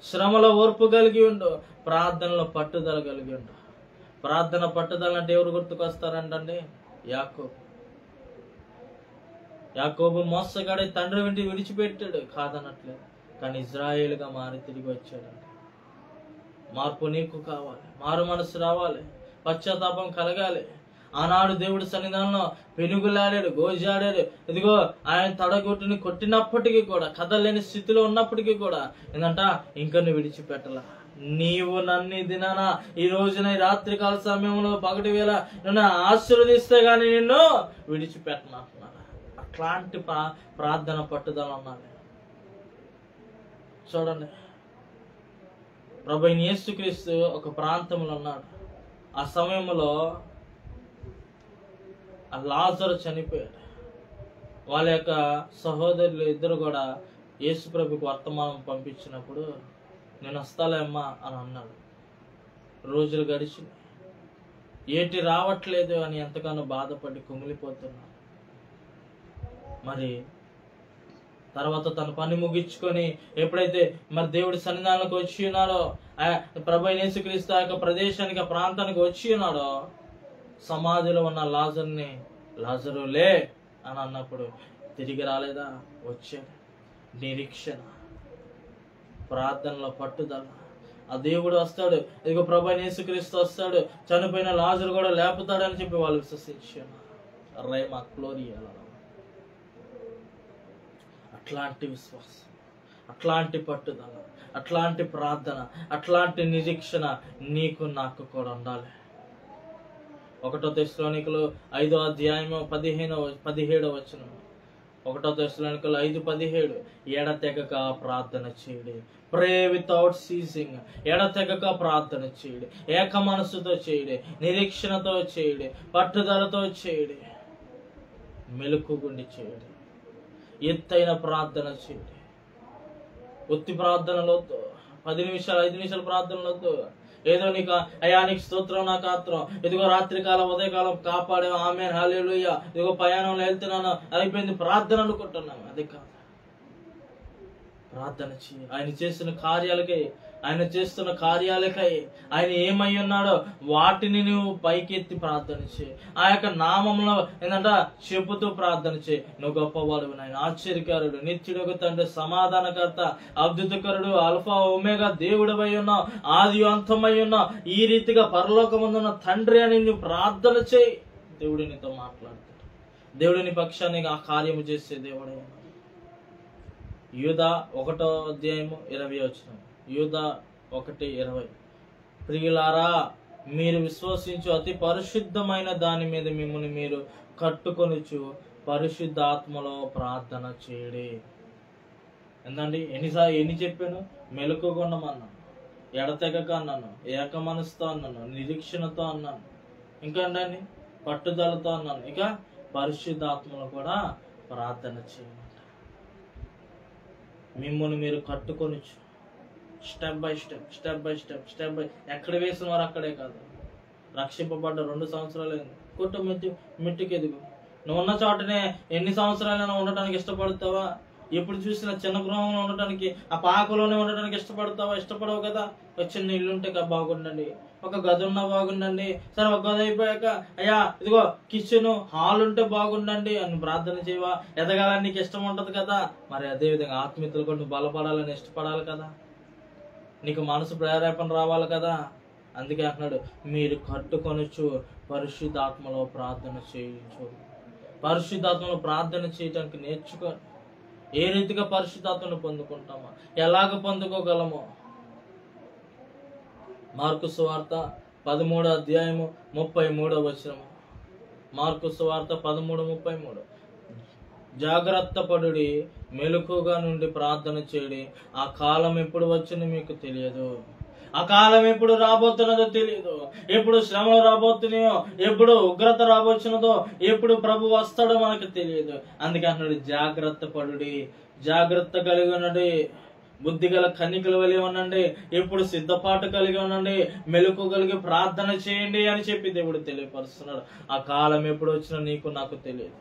శ్రమలో ఓర్పు కలిగి ఉండు, ప్రార్థనలో పట్టుదల కలిగి ఉండు. ప్రార్థన పట్టుదల అంటే ఎవరు గుర్తుకొస్తారంటే యాకోబు మోసగాడే తండ్రి వెంటి విడిచిపెట్టాడు కాదనట్లేదు, కానీ ఇజ్రాయేలుగా మారి తిరిగి వచ్చాడంట. మార్పు నీకు కావాలి, మారు మనసు రావాలి, పశ్చాత్తాపం కలగాలి. ఆనాడు దేవుడి సన్నిధానంలో పెనుగులాడాడు, గోజాడాడు. ఇదిగో ఆయన తడగొట్టుని కొట్టినప్పటికీ కూడా, కదలేని స్థితిలో ఉన్నప్పటికీ కూడా ఏంటంట ఇంకా నువ్వు విడిచిపెట్టలా. నీవు నన్ను దినాన ఈ రోజున ఈ రాత్రికాల సమయంలో పగటి వేళ నన్ను ఆశీర్వదిస్తే గానీ నిన్ను విడిచిపెట్టనంటున్నాను. అట్లాంటి ప్రార్థన పట్టుదల ఉన్నది. చూడండి, ప్రభువైన యేసుక్రీస్తు ఒక ప్రాంతంలో ఉన్నాడు. ఆ సమయంలో ఆ లాజరు చనిపోయాడు. వాళ్ళ యొక్క సహోదరులు ఇద్దరు కూడా యేసు ప్రభుకి వర్తమానం పంపించినప్పుడు నేను వస్తాలే అమ్మా అని అన్నాడు. రోజులు గడిచి ఏటి రావట్లేదు అని ఎంతగానో బాధపడి కుమిలిపోతున్నాడు. మరి తర్వాత తన పని ముగించుకొని ఎప్పుడైతే మరి దేవుడి సన్నిధానానికి వచ్చి ఉన్నాడో, ప్రభువైన యేసుక్రీస్తు ఆ యొక్క ప్రదేశానికి, ఆ ప్రాంతానికి వచ్చి ఉన్నాడో, సమాధిలో ఉన్న లాజరు లే అని అన్నప్పుడు తిరిగి రాలేదా? వచ్చాడు. నిరీక్షణ, ప్రార్థనలో పట్టుదల. ఆ దేవుడు వస్తాడు, ఇదిగో ప్రభువైన యేసుక్రీస్తు వస్తాడు, చనిపోయిన లాజరు కూడా లేపుతాడని చెప్పి వాళ్ళు విశ్వసించారు. రేమా గ్లోరియా. అట్లాంటి విశ్వాసం, అట్లాంటి పట్టుదల, అట్లాంటి ప్రార్థన, అట్లాంటి నిరీక్షణ నీకు నాకు కూడా ఉండాలి. 1 తెస్సలోనికలు 5వ అధ్యాయము 17వ వచనం. 1 తెస్సలోనికలు 5:17, ఎడతెగక ప్రార్థన చేయడి. ప్రే వితౌట్ సీజింగ్. ఎడతెగక ప్రార్థన చేయడి, ఏక మనసుతో చేయడి, నిరీక్షణతో చేయడి, పట్టుదలతో చేయడి, మెలకుగుండి చేయడి, ఎత్తైన ప్రార్థన చేయండి. ఒత్తి ప్రార్థనలొద్దు, 10 నిమిషాలు 5 నిమిషాల ప్రార్థనలొద్దు. ఏదో నీకు అయ్యా నీకు స్తోత్రం, నాకు ఆత్రం, ఇదిగో రాత్రికాలం ఉదయకాలం కాపాడే, ఆమేన్ హల్లెలూయా, ఇదిగో ప్రయాణంలో వెళ్తున్నాను అయిపోయింది ప్రార్థన అనుకుంటున్నాను. అది కాదు. ప్రార్థన చేయి. ఆయన చేస్తున్న కార్యాలకై ఆయన ఏమై ఉన్నాడో వాటిని నువ్వు పైకెత్తి ప్రార్థన చేయి. ఆ యొక్క నామంలో ఏంటంట చెబుతూ ప్రార్థన చేయి. నువ్వు గొప్పవాడు, ఆయన ఆశ్చర్యకరుడు, నిత్యుడు తండ్రి, సమాధానకర్త, అద్భుతకరుడు, అల్ఫా ఒమేగా దేవుడవై ఉన్నావు, ఆది అంతమై ఉన్నావు. ఈ రీతిగా పరలోకమందున్న తండ్రి అని నువ్వు ప్రార్థన చేయి. దేవుడు నీతో మాట్లాడుతాడు. దేవుడిని పక్షాన్ని ఆ కార్యము చేసే దేవుడే. యూదా 1:20. యూదా 1:20. ప్రియులారా, మీరు విశ్వసించు అతి పరిశుద్ధమైన దాని మీద మిమ్మల్ని మీరు కట్టుకొనుచు పరిశుద్ధాత్మలో ప్రార్థన చేయడి. ఏందండి, ఎన్ని చెప్పాను? మెలకుకొనమన్నాను, ఎడతెగక అన్నాను, ఏక మనసుతో అన్నాను, నిరీక్షణతో అన్నాను, ఇంకా అండి పట్టుదలతో అన్నాను, ఇక పరిశుద్ధాత్మలో కూడా ప్రార్థన చేయండి. మిమ్మల్ని మీరు కట్టుకొనిచ్చు, స్టెప్ బై స్టెప్. ఎక్కడ వేసిన వారు అక్కడే కాదు. రక్షింపబడ్డ 2 సంవత్సరాలు కొట్టు మెట్టుకు ఎదుగు. నువ్వు ఉన్న చోటనే ఎన్ని సంవత్సరాలైనా ఉండటానికి ఇష్టపడతావా? ఎప్పుడు చూసిన చిన్న గృహంలో ఉండటానికి, ఆ పాకలోనే ఉండటానికి ఇష్టపడతావా? ఇష్టపడవు కదా. ఒక చిన్న ఇల్లు ఉంటే బాగుండండి, ఒక గది ఉన్నా బాగుండండి. సరే, ఒక గది అయిపోయాక అయ్యా ఇదిగో కిచెన్ హాల్ ఉంటే బాగుండండి అని ప్రార్థన చేయవా? ఎదగాలని నీకు ఇష్టం ఉంటది కదా. మరి అదే విధంగా ఆత్మీయతలు కూడా బాలపడాలని ఇష్టపడాలి కదా. నీకు మనసు ప్రేరేపణ రావాలి కదా. అందుకే అంటున్నాడు, మీరు కట్టుకొనొచ్చు పరిశుద్ధాత్మలో ప్రార్థన చేయించు. పరిశుద్ధాత్మలో ప్రార్థన చేయడానికి నేర్చుకో. ఏ రీతిగా పరిశుద్ధాత్మను పొందుకుంటామో, ఎలాగ పొందుకోగలమో. మార్కు సువార్త 13:33. మార్కు సువార్త 13:33. జాగ్రత్త పడుడి, మెలకుగా నుండి ప్రార్థన చేయడి. ఆ కాలం ఎప్పుడు వచ్చిందో మీకు తెలియదు. ఆ కాలం ఎప్పుడు రాబోతున్నదో తెలియదు. ఎప్పుడు శ్రమలు రాబోతున్నాయో, ఎప్పుడు ఉగ్రత రాబోతున్నదో, ఎప్పుడు ప్రభు వస్తాడో మనకు తెలియదు. అందుకే అంటున్నాడు, జాగ్రత్త పడుడి, జాగ్రత్త కలిగి ఉండండి, బుద్ధి గల కన్నికల వలె ఉండండి, ఎప్పుడు సిద్ధపాటు కలిగి ఉండండి, మెలకు కలిగి ప్రార్థన చేయండి అని చెప్పి దేవుడు తెలియపరుస్తున్నాడు. ఆ కాలం ఎప్పుడు వచ్చినా నీకు నాకు తెలియదు.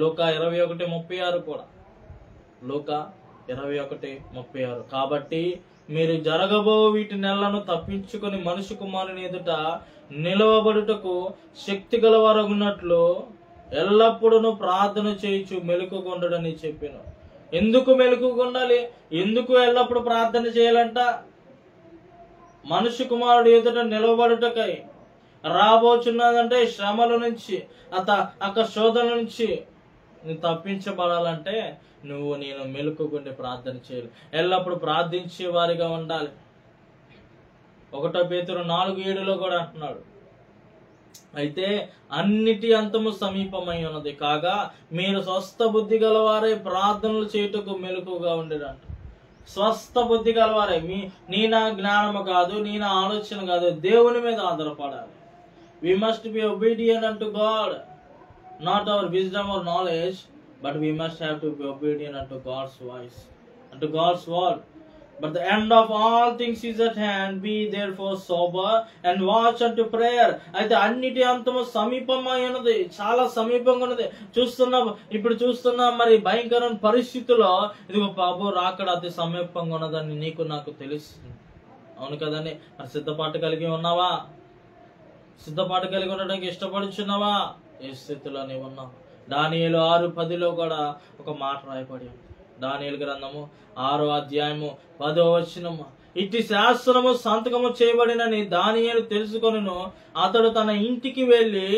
లూకా 21:36 కూడా. లూకా 21:36. కాబట్టి మీరు జరగబో వీటి నెలను తప్పించుకొని మనుష్య కుమారుని ఎదుట నిలవబడుటకు శక్తి గలవారగున్నట్లు ఎల్లప్పుడూ ప్రార్థన చేయించు మెలకుకొండడని చెప్పాను. ఎందుకు మెలకుకొండాలి? ఎందుకు ఎల్లప్పుడు ప్రార్థన చేయాలంట? మనుష్య కుమారుడు ఎదుట నిలవబడుటకై. రాబోచున్నదంటే శ్రమల నుంచి, శోధన నుంచి తప్పించబడాలంటే నేను మెలకుకొండి ప్రార్థన చేయాలి. ఎల్లప్పుడు ప్రార్థించే వారిగా ఉండాలి. 1 పేతురు 4:7 కూడా అంటున్నాడు, అయితే అన్నిటి అంతము సమీపమై ఉన్నది కాగా మీరు స్వస్థ బుద్ధి గలవారే ప్రార్థనలు చేయుటకు మెలకుగా ఉండేదంట. స్వస్థ బుద్ధి గలవారే. నీ నా జ్ఞానము కాదు, నీ నా ఆలోచన కాదు, దేవుని మీద ఆధారపడాలి. We must be obedient unto God, not our wisdom or knowledge, but we must have to be obedient unto God's voice, unto God's word. But the end of all things is at hand. Be therefore sober and watch unto prayer. అయితే అన్నిటి అంతము సమీపమై ఉన్నది, చాలా సమీపంగా ఉన్నది. ఇప్పుడు చూస్తున్నాం మరి భయంకరమైన పరిస్థితుల్లో ఇదిగో బాబు రాకడ అతి సమీపంగా ఉన్నదని నీకు నాకు తెలుస్తుంది. అవును కదండి. మరి సిద్ధపాటు కలిగి ఉన్నావా? సిద్ధపాటు కలిగి ఉండడానికి ఇష్టపడుచున్నావా? ఏ స్థితిలో నీవు ఉన్నావు? దానియేలు 6:10 కూడా ఒక మాట రాయబడి ఉంది. దానియేలు గ్రంథము 6:10. ఇట్టి శాస్త్రము సంతకము చేయబడినని దానియేలు తెలుసుకొనును. అతడు తన ఇంటికి వెళ్లి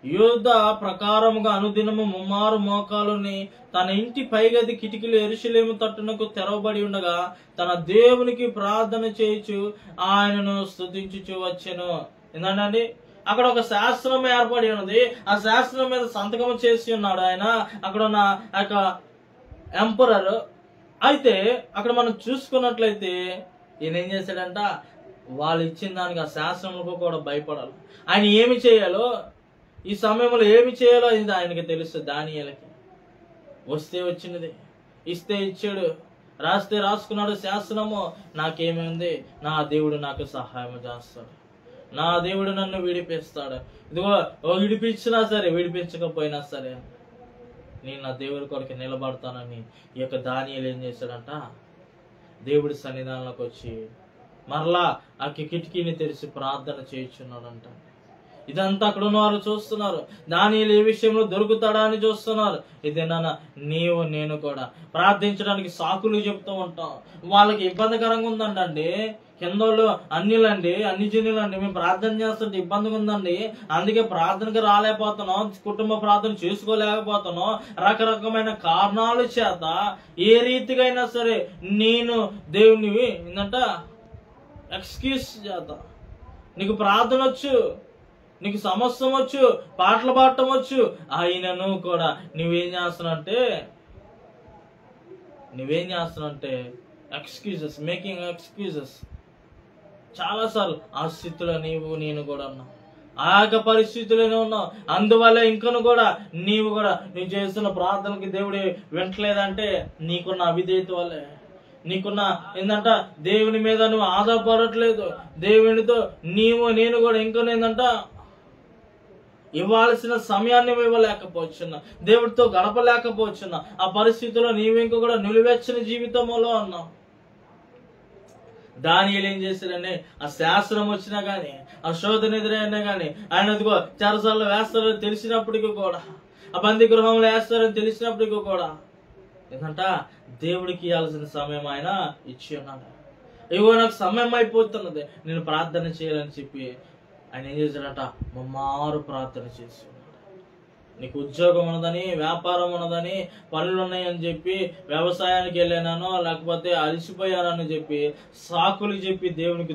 యూద ప్రకారముగా అనుదినము 3 మోకాలుని తన ఇంటి పైగది కిటికీలు యెరూషలేము తట్టునకు తెరవబడి ఉండగా తన దేవునికి ప్రార్థన చేయుచు ఆయనను స్తుతించుచు వచ్చెను. ఏంటండి, అక్కడ ఒక శాస్త్రం ఏర్పడి ఉన్నది. ఆ శాస్త్రం మీద సంతకం చేసి ఉన్నాడు ఆయన, అక్కడ ఉన్న ఎంపరర్. అయితే అక్కడ మనం చూసుకున్నట్లయితే ఈయన ఏం చేశాడంట, వాళ్ళు ఇచ్చిన దానికి ఆ శాస్త్రములకు కూడా భయపడాలి. ఆయన ఏమి చేయాలో, ఈ సమయంలో ఏమి చేయాలో ఇది ఆయనకి తెలుస్తుంది. దానియేలుకి వస్తే వచ్చినది, ఇస్తే ఇచ్చాడు, రాస్తే రాసుకున్నాడు శాస్త్రము. నాకేమి ఉంది? నా దేవుడు నాకు సహాయం చేస్తాడు, నా దేవుడు నన్ను విడిపిస్తాడు. ఇదిగో విడిపించినా సరే, విడిపించకపోయినా సరే నేను నా దేవుడి కొరకు నిలబడతానని ఈ యొక్క దానియేలు ఏం చేశాడంట, దేవుడి సన్నిధానంలోకి వచ్చి మరలా ఆ కిటికీని తెరిచి ప్రార్థన చేయించున్నాడంట. ఇదంతా అక్కడ ఉన్నవారు చూస్తున్నారు. దానియేలు ఏ విషయంలో దొరుకుతాడా అని చూస్తున్నారు. ఇదేనా నీవు నేను కూడా ప్రార్థించడానికి సాకులు చెప్తూ ఉంటాం. వాళ్ళకి ఇబ్బందికరంగా ఉందండి, కిందోళ్ళు అన్ని జనులండి, మేము ప్రార్థన చేస్తుంటే ఇబ్బందిగా ఉందండి, అందుకే ప్రార్థనకి రాలేకపోతున్నాం, కుటుంబ ప్రార్థన చేసుకోలేకపోతున్నాం, రకరకమైన కారణాల చేత ఏ రీతిగా అయినా సరే నేను దేవుని ఏంటంట ఎక్స్క్యూజ్ చేత, నీకు ప్రార్థన వచ్చు, నీకు సమస్య వచ్చు, పాటలు పాడటం వచ్చు, అయినను కూడా నువ్వేం చేస్తున్నావంటే ఎక్స్క్యూజెస్, మేకింగ్ ఎక్స్క్యూజెస్. చాలాసార్లు ఆ స్థితిలో నేను కూడా ఉన్నావు, ఆ యొక్క పరిస్థితుల్లోనే ఉన్నావు. అందువల్ల ఇంకను కూడా నీవు చేస్తున్న ప్రార్థనకి దేవుడు వింటలేదంటే నీకున్న అవిధేయత వల్లే, నీకున్న ఏంటంట దేవుని మీద నువ్వు ఆధారపడట్లేదు. దేవునితో నేను కూడా ఇంకను ఏంటంట ఇవ్వాల్సిన సమయాన్ని ఇవ్వలేకపోతున్నా, దేవుడితో గడపలేకపోతున్నా. ఆ పరిస్థితుల్లో నీవింక కూడా నిలువెచ్చని జీవితంలో ఉన్నావు. దానియేలు ఏం చేశాడని, ఆ శాస్త్రం వచ్చినా గానీ, ఆ శోధన ఎదురైనా గానీ, ఆయన అదిగో చెరసాల్లో వేస్తారని తెలిసినప్పటికీ కూడా, ఆ బందీ గృహంలో వేస్తారని తెలిసినప్పటికీ కూడా ఏంటంట దేవుడికి ఇవ్వాల్సిన సమయం ఆయన ఇచ్చి ఉన్నాడు. ఇగో నాకు సమయం అయిపోతున్నది, నేను ప్రార్థన చేయాలని చెప్పి ఆయన ఏం చేశాడట, మమ్మారు ప్రార్థన చేసి ఉన్నాడు. నీకు ఉద్యోగం ఉన్నదని, వ్యాపారం ఉన్నదని, పనులు ఉన్నాయని చెప్పి, వ్యవసాయానికి వెళ్ళానో లేకపోతే అలసిపోయానని చెప్పి సాకులు చెప్పి దేవునికి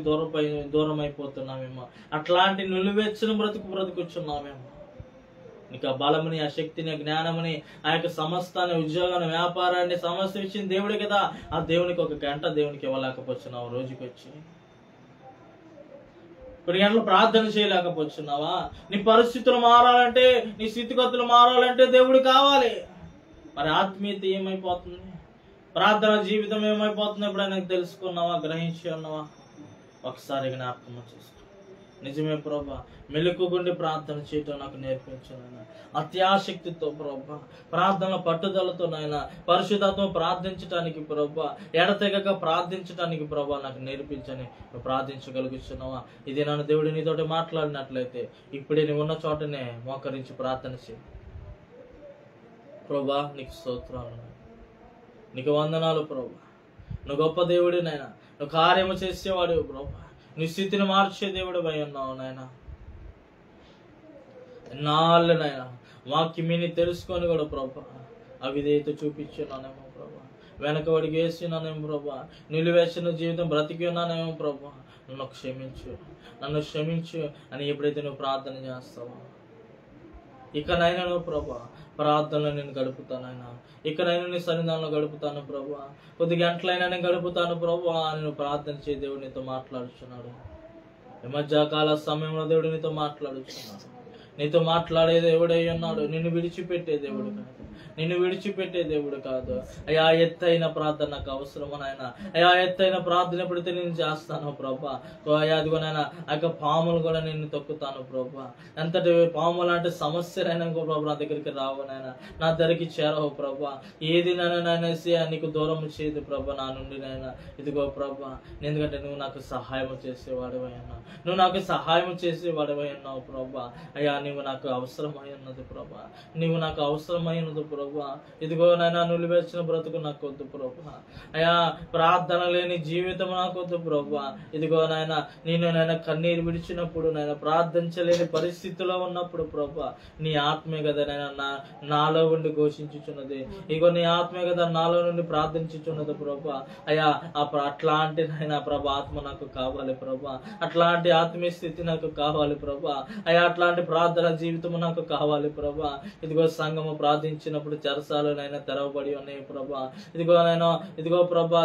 దూరం అయిపోతున్నామేమో. అట్లాంటి నిలువెచ్చని బ్రతుకుచున్నామేమో. నీకు ఆ బలముని, ఆ శక్తిని, ఆ జ్ఞానముని, ఆ యొక్క సమస్తాన్ని, ఉద్యోగాన్ని, వ్యాపారాన్ని సమస్య ఇచ్చింది దేవుడే కదా. ఆ దేవునికి ఒక గంట దేవునికి ఇవ్వలేకపోతున్నావు రోజుకి వచ్చి. 10 గంటలు ప్రార్థన చేయలేకపోతున్నావా? నీ పరిస్థితులు మారాలంటే, నీ స్థితిగతులు మారాలంటే దేవుడు కావాలి. మరి ఆత్మీయత ఏమైపోతుంది? ప్రార్థన జీవితం ఏమైపోతుంది? ఎప్పుడైనా తెలుసుకున్నావా? గ్రహించి ఉన్నావా? ఒకసారి జ్ఞాపకం చేసుకో. నిజమే ప్రభా, మెలకుగుండి ప్రార్థన చేయటం నాకు నేర్పించాను. అత్యాశక్తితో ప్రభా, ప్రార్థన పట్టుదలతో నాయన, పరిశుద్ధతో ప్రార్థించటానికి ప్రభా, ఎడతెగక ప్రార్థించటానికి ప్రభా నాకు నేర్పించని ప్రార్థించగలుగుతున్నావా? ఇది నన్ను దేవుడు నీతోటి మాట్లాడినట్లయితే ఇప్పుడే నీ ఉన్న చోటనే మోకరించి ప్రార్థన చేయి. ప్రభా నీకు స్తోత్రాలు, నీకు వందనాలు ప్రభా. నువ్వు గొప్ప దేవుడి నాయన, నువ్వు కార్యము చేసేవాడు ప్రభా, నీ స్థితిని మార్చే దేవుడు అయి ఉన్నావు నాయన. ఎన్నాళ్ళు నాయన వాక్యమీని తెలుసుకొని కూడా ప్రభా అవిధేయత చూపించున్నానేమో ప్రభా, వెనకబడికి వేస్తున్నానేమో ప్రభా, నిలువేసిన జీవితం బ్రతికి ఉన్నానేమో ప్రభా, నన్ను క్షమించు అని ఎప్పుడైతే నువ్వు ప్రార్థన చేస్తావో, ఇకనైనా నువ్వు ప్రభా ప్రార్థనలో నేను గడుపుతానైనా, ఇకనైనా నీ సన్నిధానంలో గడుపుతాను ప్రభా, కొద్ది గంటలైనా నేను గడుపుతాను ప్రభా అని నువ్వు ప్రార్థన చేయ దేవుడు నీతో మాట్లాడుచున్నాడు. ఈ మధ్యకాల సమయంలో దేవుడు నీతో మాట్లాడుచున్నాడు. నీతో మాట్లాడే దేవుడై ఉన్నాడు. నిన్ను విడిచిపెట్టే దేవుడు కాదు, నిన్ను విడిచిపెట్టే దేవుడు కాదు. అయ్యా ఎత్తైన ప్రార్థన నాకు అవసరం నాయన. అయ్యా ఎత్తైన ప్రార్థన ఎప్పుడైతే నేను చేస్తాను ప్రభా, అయ్యా అదిగో నాయన ఆ యొక్క పాములు కూడా నిన్ను తొక్కుతాను ప్రభా. ఎంతటి పాములు అంటే సమస్యలైనా ప్రభా నా దగ్గరికి రావు నాయన, నా దగ్గరికి చేరవు ప్రభా. ఏది నాయనేసి నీకు దూరం చేయదు ప్రభా నా నుండి నాయన. ఇదిగో ప్రభా, ఎందుకంటే నువ్వు నాకు సహాయం చేసేవాడివై ఉన్నావు, నువ్వు నాకు సహాయం చేసేవాడివై ఉన్నావు ప్రభా. అయ్యా నువ్వు నాకు అవసరమై ఉన్నది ప్రభా, నువ్వు నాకు అవసరమై ఉన్నది ప్రభా. ఇదిగో నాయన నిలువెచ్చిన బ్రతుకు నాకు వద్దు ప్రభా. అయ్యా ప్రార్థన లేని జీవితం నాకు వద్దు ప్రభా. ఇదిగో నాయన నేను కన్నీరు విడిచినప్పుడు నాయన, ప్రార్థించలేని పరిస్థితిలో ఉన్నప్పుడు ప్రభా, నీ ఆత్మే కదా నాయన నాలో ఉండి ఘోషించుచున్నది. ఇగో నీ ఆత్మే కదా నాలో నుండి ప్రార్థించుచున్నది ప్రభా. అయ్యా అట్లాంటి నాయన ప్రభా ఆత్మ నాకు కావాలి ప్రభా, అట్లాంటి ఆత్మీయ స్థితి నాకు కావాలి ప్రభా. అయ్యా అట్లాంటి ప్రార్థన జీవితం నాకు కావాలి ప్రభా. ఇదిగో సంఘము ప్రార్థించినప్పుడు చెరసాలు నాయన తెరవబడి ఉన్నాయి ప్రభా. ఇదిగో ప్రభా,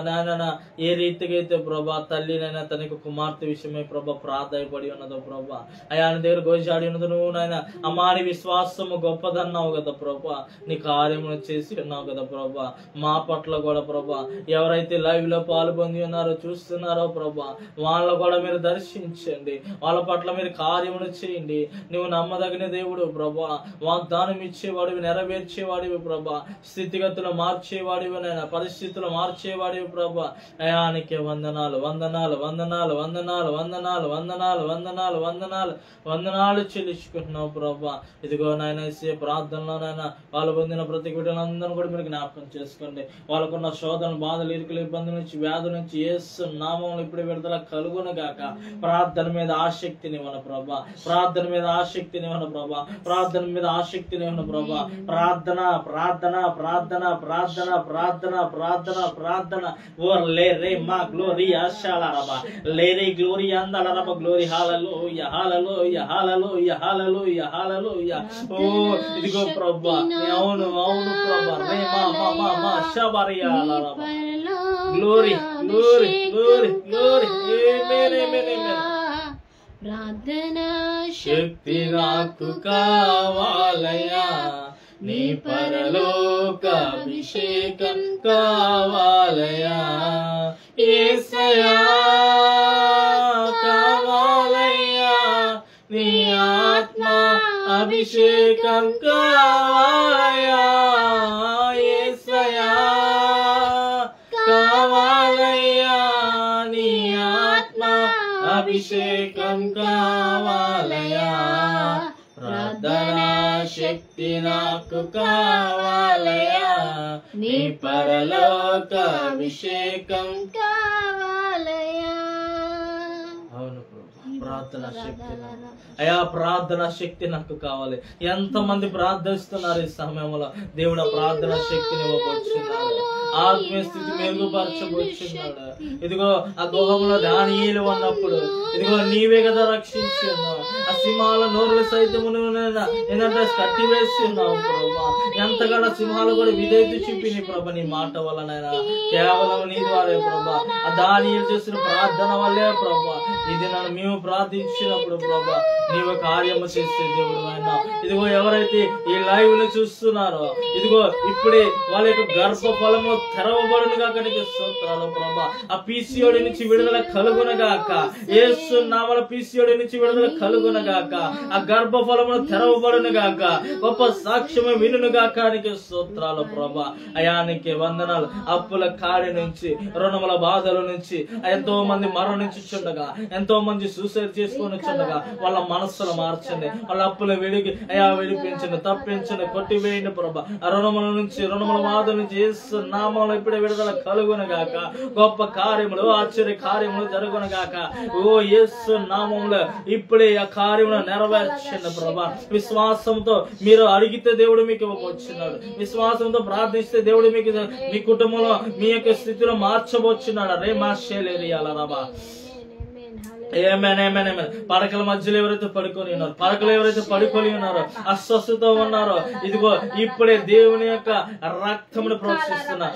నాయన ఏ రీతిగా అయితే ప్రభా తల్లి నైనా తనకు కుమార్తె విషయమై ప్రభా ప్రాధాయపడి ఉన్నదో ప్రభా. అయ్యా ఆయన దగ్గర గోచాడి ఉన్నదో నువ్వు నాయన, అమ్మాని విశ్వాసము గొప్పదన్నావు కదా ప్రభా, నీ కార్యమును చేసి ఉన్నావు కదా ప్రభా. మా పట్ల కూడా ప్రభా ఎవరైతే లైవ్ లో పాల్పొంది ఉన్నారో చూస్తున్నారో ప్రభా, వాళ్ళ కూడా మీరు దర్శించండి, వాళ్ళ పట్ల మీరు కార్యమును చేయండి. నువ్వు నమ్మదగిన దేవుడు ప్రభా, వాగ్దానం ఇచ్చేవాడు, నెరవేర్చేవాడు నెరవేర్చేవాడివి ప్రభా, స్థితిగతులు మార్చేవాడివి నాయన, పరిస్థితులు మార్చేవాడివి ప్రభా. అయానికి వందనాలు వందనాలు వందనాలు వందనాలు వందనాలు వందనాలు వందనాలు వందనాలు వందనాలు చెల్లించుకుంటున్నావు ప్రభా. ఇదిగో నాయన ప్రార్థనలో నాయన వాళ్ళు పొందిన ప్రతి బిడ్డలందరూ కూడా మీరు జ్ఞాపకం చేసుకోండి. వాళ్ళకున్న శోధన, బాధలు, ఇరుకులు, ఇబ్బందుల నుంచి, వ్యాధుల నుంచి యేసు నామములో ఇప్పుడు విడుదల కలుగును గాక. ప్రార్థన మీద ఆసక్తినివ్వను ప్రభా, ప్రార్థన మీద ఆసక్తినివ్వను ప్రభా, ప్రార్థన మీద ఆసక్తినివ్వను ప్రభా. ప్రార్థన ప్రార్థన ప్రార్థన ప్రార్థన ప్రార్థన ప్రార్థన ప్రార్థన ఓ లే రే మా గ్లోరీ ఆశాలరబా లే రే గ్లోరీ అందలరబ గ్లోరీ హల్లెలూయా హల్లెలూయా హల్లెలూయా హల్లెలూయా హల్లెలూయా. ఓ ఇదిగో ప్రభా, అవును అవును ప్రభా, రే మా మా మా మా షబరియా లరబా గ్లోరీ గ్లోరీ గ్లోరీ గ్లోరీ. ఆమేన్ ఆమేన్ ఆమేన్. ప్రార్థన శక్తి నాకు కావాలయ్యా, నీ పరలోక అభిషేకం కావాలయ్యా, యేసయ్యా కావాలయ్యా, నీ ఆత్మ అభిషేకం కావాలయ్యా, యేసయ్యా కావాలయ్యా, నీ ఆత్మ అభిషేకం కావాలయ్యా. ప్రార్థనా శక్తి నాకు కావాలయ్యా, నీ పరలోక అభిషేకం కావాలయ్యా. అవును ప్రార్థనా శక్తి అయ్యా, ప్రార్థనా శక్తి నాకు కావాలి. ఎంతమంది ప్రార్థిస్తున్నారు ఈ సమయంలో? దేవుడు ఆ ప్రార్థనా శక్తిని ఇవ్వబోచున్నాడు, ఆత్మీయ స్థితి మెరుగుపరచబోచున్నాడు. ఇదిగో ఆ గుహంలో దానియేలు ఉన్నప్పుడు ఇదిగో నీవే కదా రక్షించి ఉన్నావు. ఆ సింహాల నోరులు సైతము ఏంటంటే కట్టివేసి ఉన్నావు ప్రభా. ఎంతగానో సింహాలు కూడా విధేయత చూపిని ప్రభా నీ మాట వల్లనైనా, కేవలం నీ ద్వారే ప్రభా. ఆ దానియేలు చేసిన ప్రార్థన వల్లే ప్రభా ఇది నన్ను మేము ప్రార్థించినప్పుడు ప్రభా నీవు కార్యము చేసే దేవుడు అయినా. ఇదిగో ఎవరైతే ఈ లైవ్ ని చూస్తున్నారో ఇదిగో ఇప్పుడే వాళ్ళ యొక్క గర్భ ఫలము తెరవబడును గాక. నీకు స్తోత్రాలు ప్రభా. ఆ పీసీఓడి నుంచి విడుదల కలుగునగాక, యేసు నామములో పీసీఓడి నుంచి విడుదల కలుగునగాక, ఆ గర్భ ఫలమును తెరవబడును గాక, గొప్ప సాక్ష్యము వినును గాక. నీకు స్తోత్రాలు ప్రభా. అయానికి వందనాలు. అప్పుల కాడి నుంచి, రుణముల బాధల నుంచి ఎంతో మంది మరణించుచుండగా, ఎంతో మంది సూసైడ్ చేసుకొని చుండగా వాళ్ళ మనస్సును మార్చండి, వాళ్ళ అప్పుల విడిగి అయా విడిపించండి, తప్పించండి, కొట్టివేయండి ప్రభా. ఆ రుణముల నుంచి, రుణముల బాధల నుంచి యేసు నామములో ఇప్పుడే విడుదల కలుగునగాక. గొప్ప కార్యములు, ఆశ్చర్య కార్యములు జరుగునగాక. ఓ యేసు నామములో ఇప్పుడే ఆ కార్యములు నెరవేర్చండి ప్రభా. విశ్వాసంతో మీరు అడిగితే దేవుడు మీకు ఇవ్వబోచున్నాడు. విశ్వాసంతో ప్రార్థిస్తే దేవుడు మీకు మీ కుటుంబంలో మీ యొక్క స్థితిలో మార్చబోచున్నాడు. రే మార్చేలేరియాల రాబా. పడకల మధ్యలో ఎవరైతే పడుకొని ఉన్నారో, పడకలు ఎవరైతే పడుకొని ఉన్నారో, అస్వస్థత ఉన్నారో ఇదిగో ఇప్పుడే దేవుని యొక్క రక్తమును ప్రోక్షిస్తున్నా.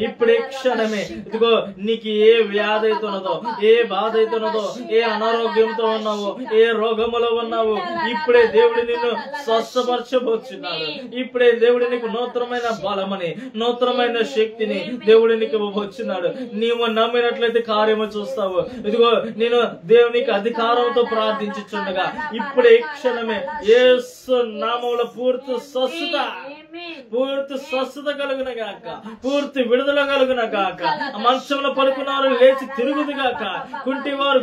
ఇప్పుడే క్షణమే ఇదిగో నీకు ఏ వ్యాధి అయితే ఉన్నదో, ఏ బాధ అయితే ఉన్నదో, ఏ అనారోగ్యంతో ఉన్నావో, ఏ రోగములో ఉన్నావో ఇప్పుడే దేవుడు నిన్ను స్వస్థపరచబోచున్నాడు. ఇప్పుడే దేవుడు నీకు నూతనమైన బలమని, నూతనమైన శక్తిని దేవుడు నీకు ఇవ్వబోచున్నాడు. నీవు నమ్మినట్లయితే కార్యము చూస్తావు. ఇదిగో నేను దేవునికి అధికారంతో ప్రార్థించుచుండగా ఇప్పుడే క్షణమే యేసు నామములో పూర్తి స్వస్థత కలుగున గాక, పూర్తి విడుదల కలుగున గాక. మంచంలో పడుకున్నారు లేచి తిరుగుదు గాక, గుడ్డివారు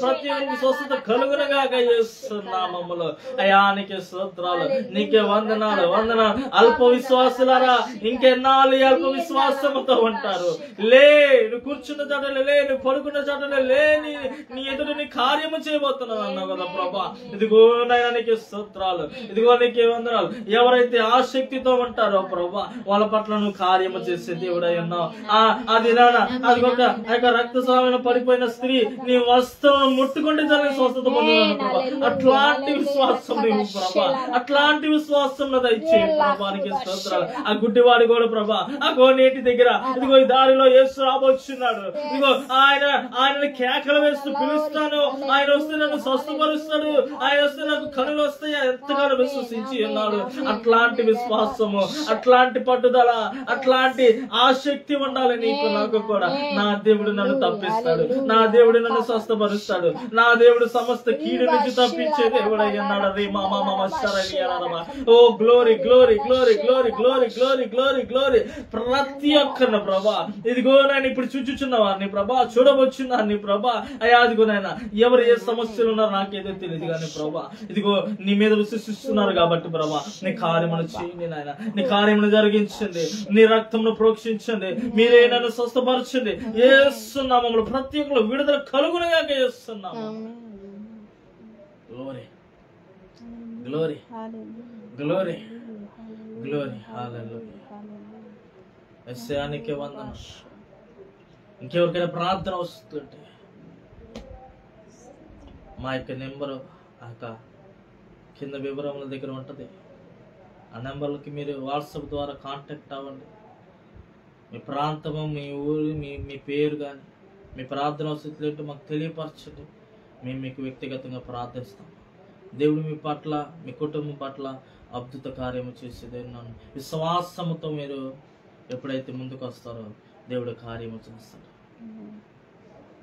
ప్రతి ఒక్కరికి స్వస్థత కలుగున గాక. యేసు నామములో అయానికి స్తోత్రాలు, నీకే వందనాలు వందనాలు. అల్ప విశ్వాసులారా ఇంకెన్నాళ్ళు అల్ప విశ్వాసముతో ఉంటారు? లే, నువ్వు కూర్చున్న చోటలే లే, నువ్వు పడుకున్న చోటలే లే, నీ ఎదుట నీ కార్యము చేయబోతున్నావు అన్నావు కదా ప్రభా. ఇదిగో నాయనా నీకే స్తోత్రాలు, ఇదిగో నీకే వందనాలు. ఎవరైతే ఆసక్తితో ఉంటారో ప్రభా వాళ్ళ పట్ల నువ్వు కార్యము చేసే దేవుడై ఉన్నావు. అది నాన్న అది ఒక రక్తస్రావణ పడిపోయిన స్త్రీ నీ వస్త్రం ముట్టుకుంటే చాలా స్వస్థత పొందుతాను ప్రభా. అట్లాంటి విశ్వాసం నీవు ప్రభా, అట్లాంటి విశ్వాసం దయచే ప్రభానికి స్తోత్రాలు. ఆ గుడ్డివాడు కూడా ప్రభా ఆ గోనేటి దగ్గర ఇదిగో ఈ దారిలో యేసు రాబోచున్నాడు. ఇదిగో ఆయనని కేకలు వేస్తూ పిలుస్తాను, ఆయన వస్తే నన్ను స్వస్థపరుస్తాడు, ఆయన వస్తే నాకు కనులు వస్తాయి ఎంతగానో విశ్వసించి ఉన్నాడు. అట్లాంటి విశ్వాసము అట్లాంటి పట్టుదల, అట్లాంటి ఆసక్తి ఉండాలి నీకు నాకు కూడా. నా దేవుడు నన్ను తప్పిస్తాడు, నా దేవుడు నన్ను స్వస్థపరుస్తాడు, నా దేవుడు సమస్త కీడు నుంచి తప్పించే దేవుడు అయ్యన్నాడు. రే మామా ఓ glory glory glory glory glory glory glory glory. ప్రతి ఒక్కరిని ప్రభా ఇదిగో నేను ఇప్పుడు చూచుచున్నవాడిని ప్రభా, చూడవచ్చున్నాను ప్రభా. అయ్యా అదిగో నాయన ఎవరు ఏ సమస్యలు ఉన్నారో నాకేదో తెలియదు కానీ ప్రభా ఇదిగో నీ మీద విశ్వసిస్తున్నారు కాబట్టి ప్రభా నీ కార్యమును చేయండి నాయన, నీ కార్యమును జరిగించండి, నీ రక్తమును ప్రోక్షించండి, మీరే నన్ను స్వస్థపరచండి. యేసు నామములో ప్రతి ఒక్కరు విడుదల కలుగునగా చేస్తున్నాము. గ్లోరీ గ్లోరీ గ్లోరీ గ్లోరీ హల్లెలూయా. యేసయ్యానికే వందనం. ఇంకెవరికైనా ప్రార్థన వస్తుంటే మా యొక్క నెంబరు కింద వివరముల దగ్గర ఉంటుంది. ఆ నెంబర్లకి మీరు వాట్సాప్ ద్వారా కాంటాక్ట్ అవ్వండి. మీ ప్రాంతము, మీ ఊరు, మీ పేరు కానీ మీ ప్రార్థన వసతులు ఏంటో మాకు తెలియపరచండి. మేము మీకు వ్యక్తిగతంగా ప్రార్థిస్తాం. దేవుడు మీ పట్ల, మీ కుటుంబం పట్ల అద్భుత కార్యము చేసేది నన్ను విశ్వాసముతో మీరు ఎప్పుడైతే ముందుకు వస్తారో దేవుడు కార్యము చేస్తాడు.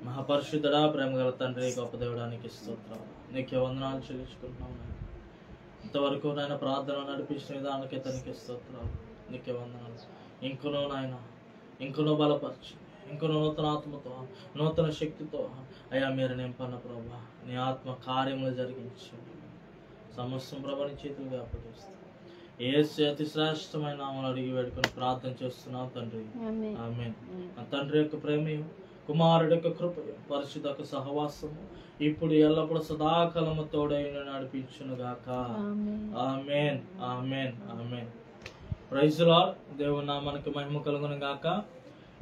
మహాపరిశుద్ధుడా, ప్రేమగల తండ్రి, గొప్ప దేవుడానికి స్తోత్రాలు, నీకే వందనాలు చెల్లించుకుంటున్నాను. ఇంతవరకు నాయన ప్రార్థన నడిపించిన విధానానికి తనకి స్తోత్రాలు, నీకే వందనాలు. ఇంకనో నాయన ఇంకనో బలపరచు, ఇంకనో నూతన ఆత్మతో, నూతన శక్తితో అయ్యా మీరు నింపన్న ప్రభా నీ ఆత్మ కార్యములు జరిగించండి. సమస్తం ప్రభాని చేతులుగా అప్పగిస్తాను. యేసు అతి శ్రేష్టమైన నామములో అడిగి వేడుకొని ప్రార్థన చేస్తున్నాం తండ్రి, ఆమేన్. నా తండ్రి యొక్క ప్రేమయు, కుమారుడి యొక్క కృపయు, పరిశుద్ధ సహవాసము ఇప్పుడు ఎల్లప్పుడూ సదాకాలము తోడైన నడిపించును గాక. Amen amen amen. Praise the lord. దేవుని నామానికి మహిమ కలుగును గాక.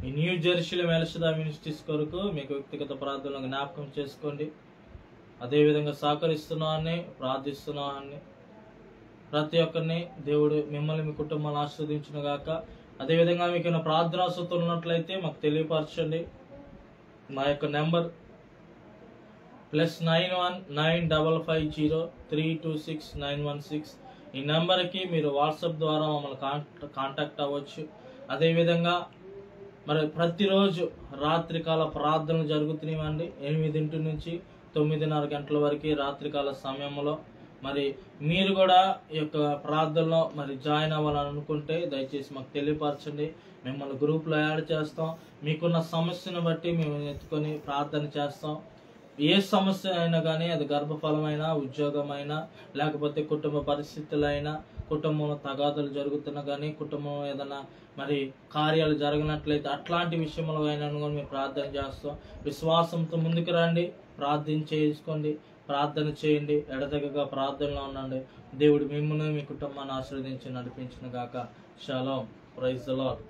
ఈ న్యూ జెరూసలేం ఎల్షదా మినిస్ట్రీస్ కొరకు మీకు వ్యక్తిగత ప్రార్థనలు జ్ఞాపకం చేసుకోండి. అదేవిధంగా సహకరిస్తున్నానని, ప్రార్థిస్తున్నానని ప్రతి ఒక్కరిని దేవుడు మిమ్మల్ని, మీ కుటుంబాన్ని ఆశీర్వదించును గాక. అదేవిధంగా మీకు ఏమైనా ప్రార్థనా సూత్రాలు ఉన్నట్లయితే మాకు తెలియపరచండి. మా యొక్క నెంబర్ +91 9550326916. ఈ నెంబర్కి మీరు వాట్సాప్ ద్వారా మమ్మల్ని కాంటాక్ట్ అవ్వచ్చు. అదేవిధంగా మరి ప్రతిరోజు రాత్రికాల ప్రార్థనలు జరుగుతున్నాయండి. 8 నుంచి 9:30 గంటల వరకు రాత్రికాల సమయంలో. మరి మీరు కూడా ఈ యొక్క ప్రార్థనలో మరి జాయిన్ అవ్వాలని అనుకుంటే దయచేసి మాకు తెలియపరచండి. మిమ్మల్ని గ్రూప్లో యాడ్ చేస్తాం. మీకున్న సమస్యను బట్టి మేము ఎత్తుకొని ప్రార్థన చేస్తాం. ఏ సమస్య అయినా కానీ, అది గర్భఫలమైనా, ఉద్యోగమైనా, లేకపోతే కుటుంబ పరిస్థితులైనా, కుటుంబంలో తగాదాలు జరుగుతున్నా కానీ, కుటుంబం ఏదైనా మరి కార్యాలు జరగనట్లయితే అట్లాంటి విషయంలో అయినా కూడా మేము ప్రార్థన చేస్తాం. విశ్వాసంతో ముందుకు రండి, ప్రార్థన చేసుకోండి, ప్రార్థన చేయండి, ఎడతెగక ప్రార్థనలో ఉండండి. దేవుడు మిమ్మల్ని, మీ కుటుంబాన్ని ఆశీర్వదించి నడిపించును గాక. షలోమ్. Praise the lord.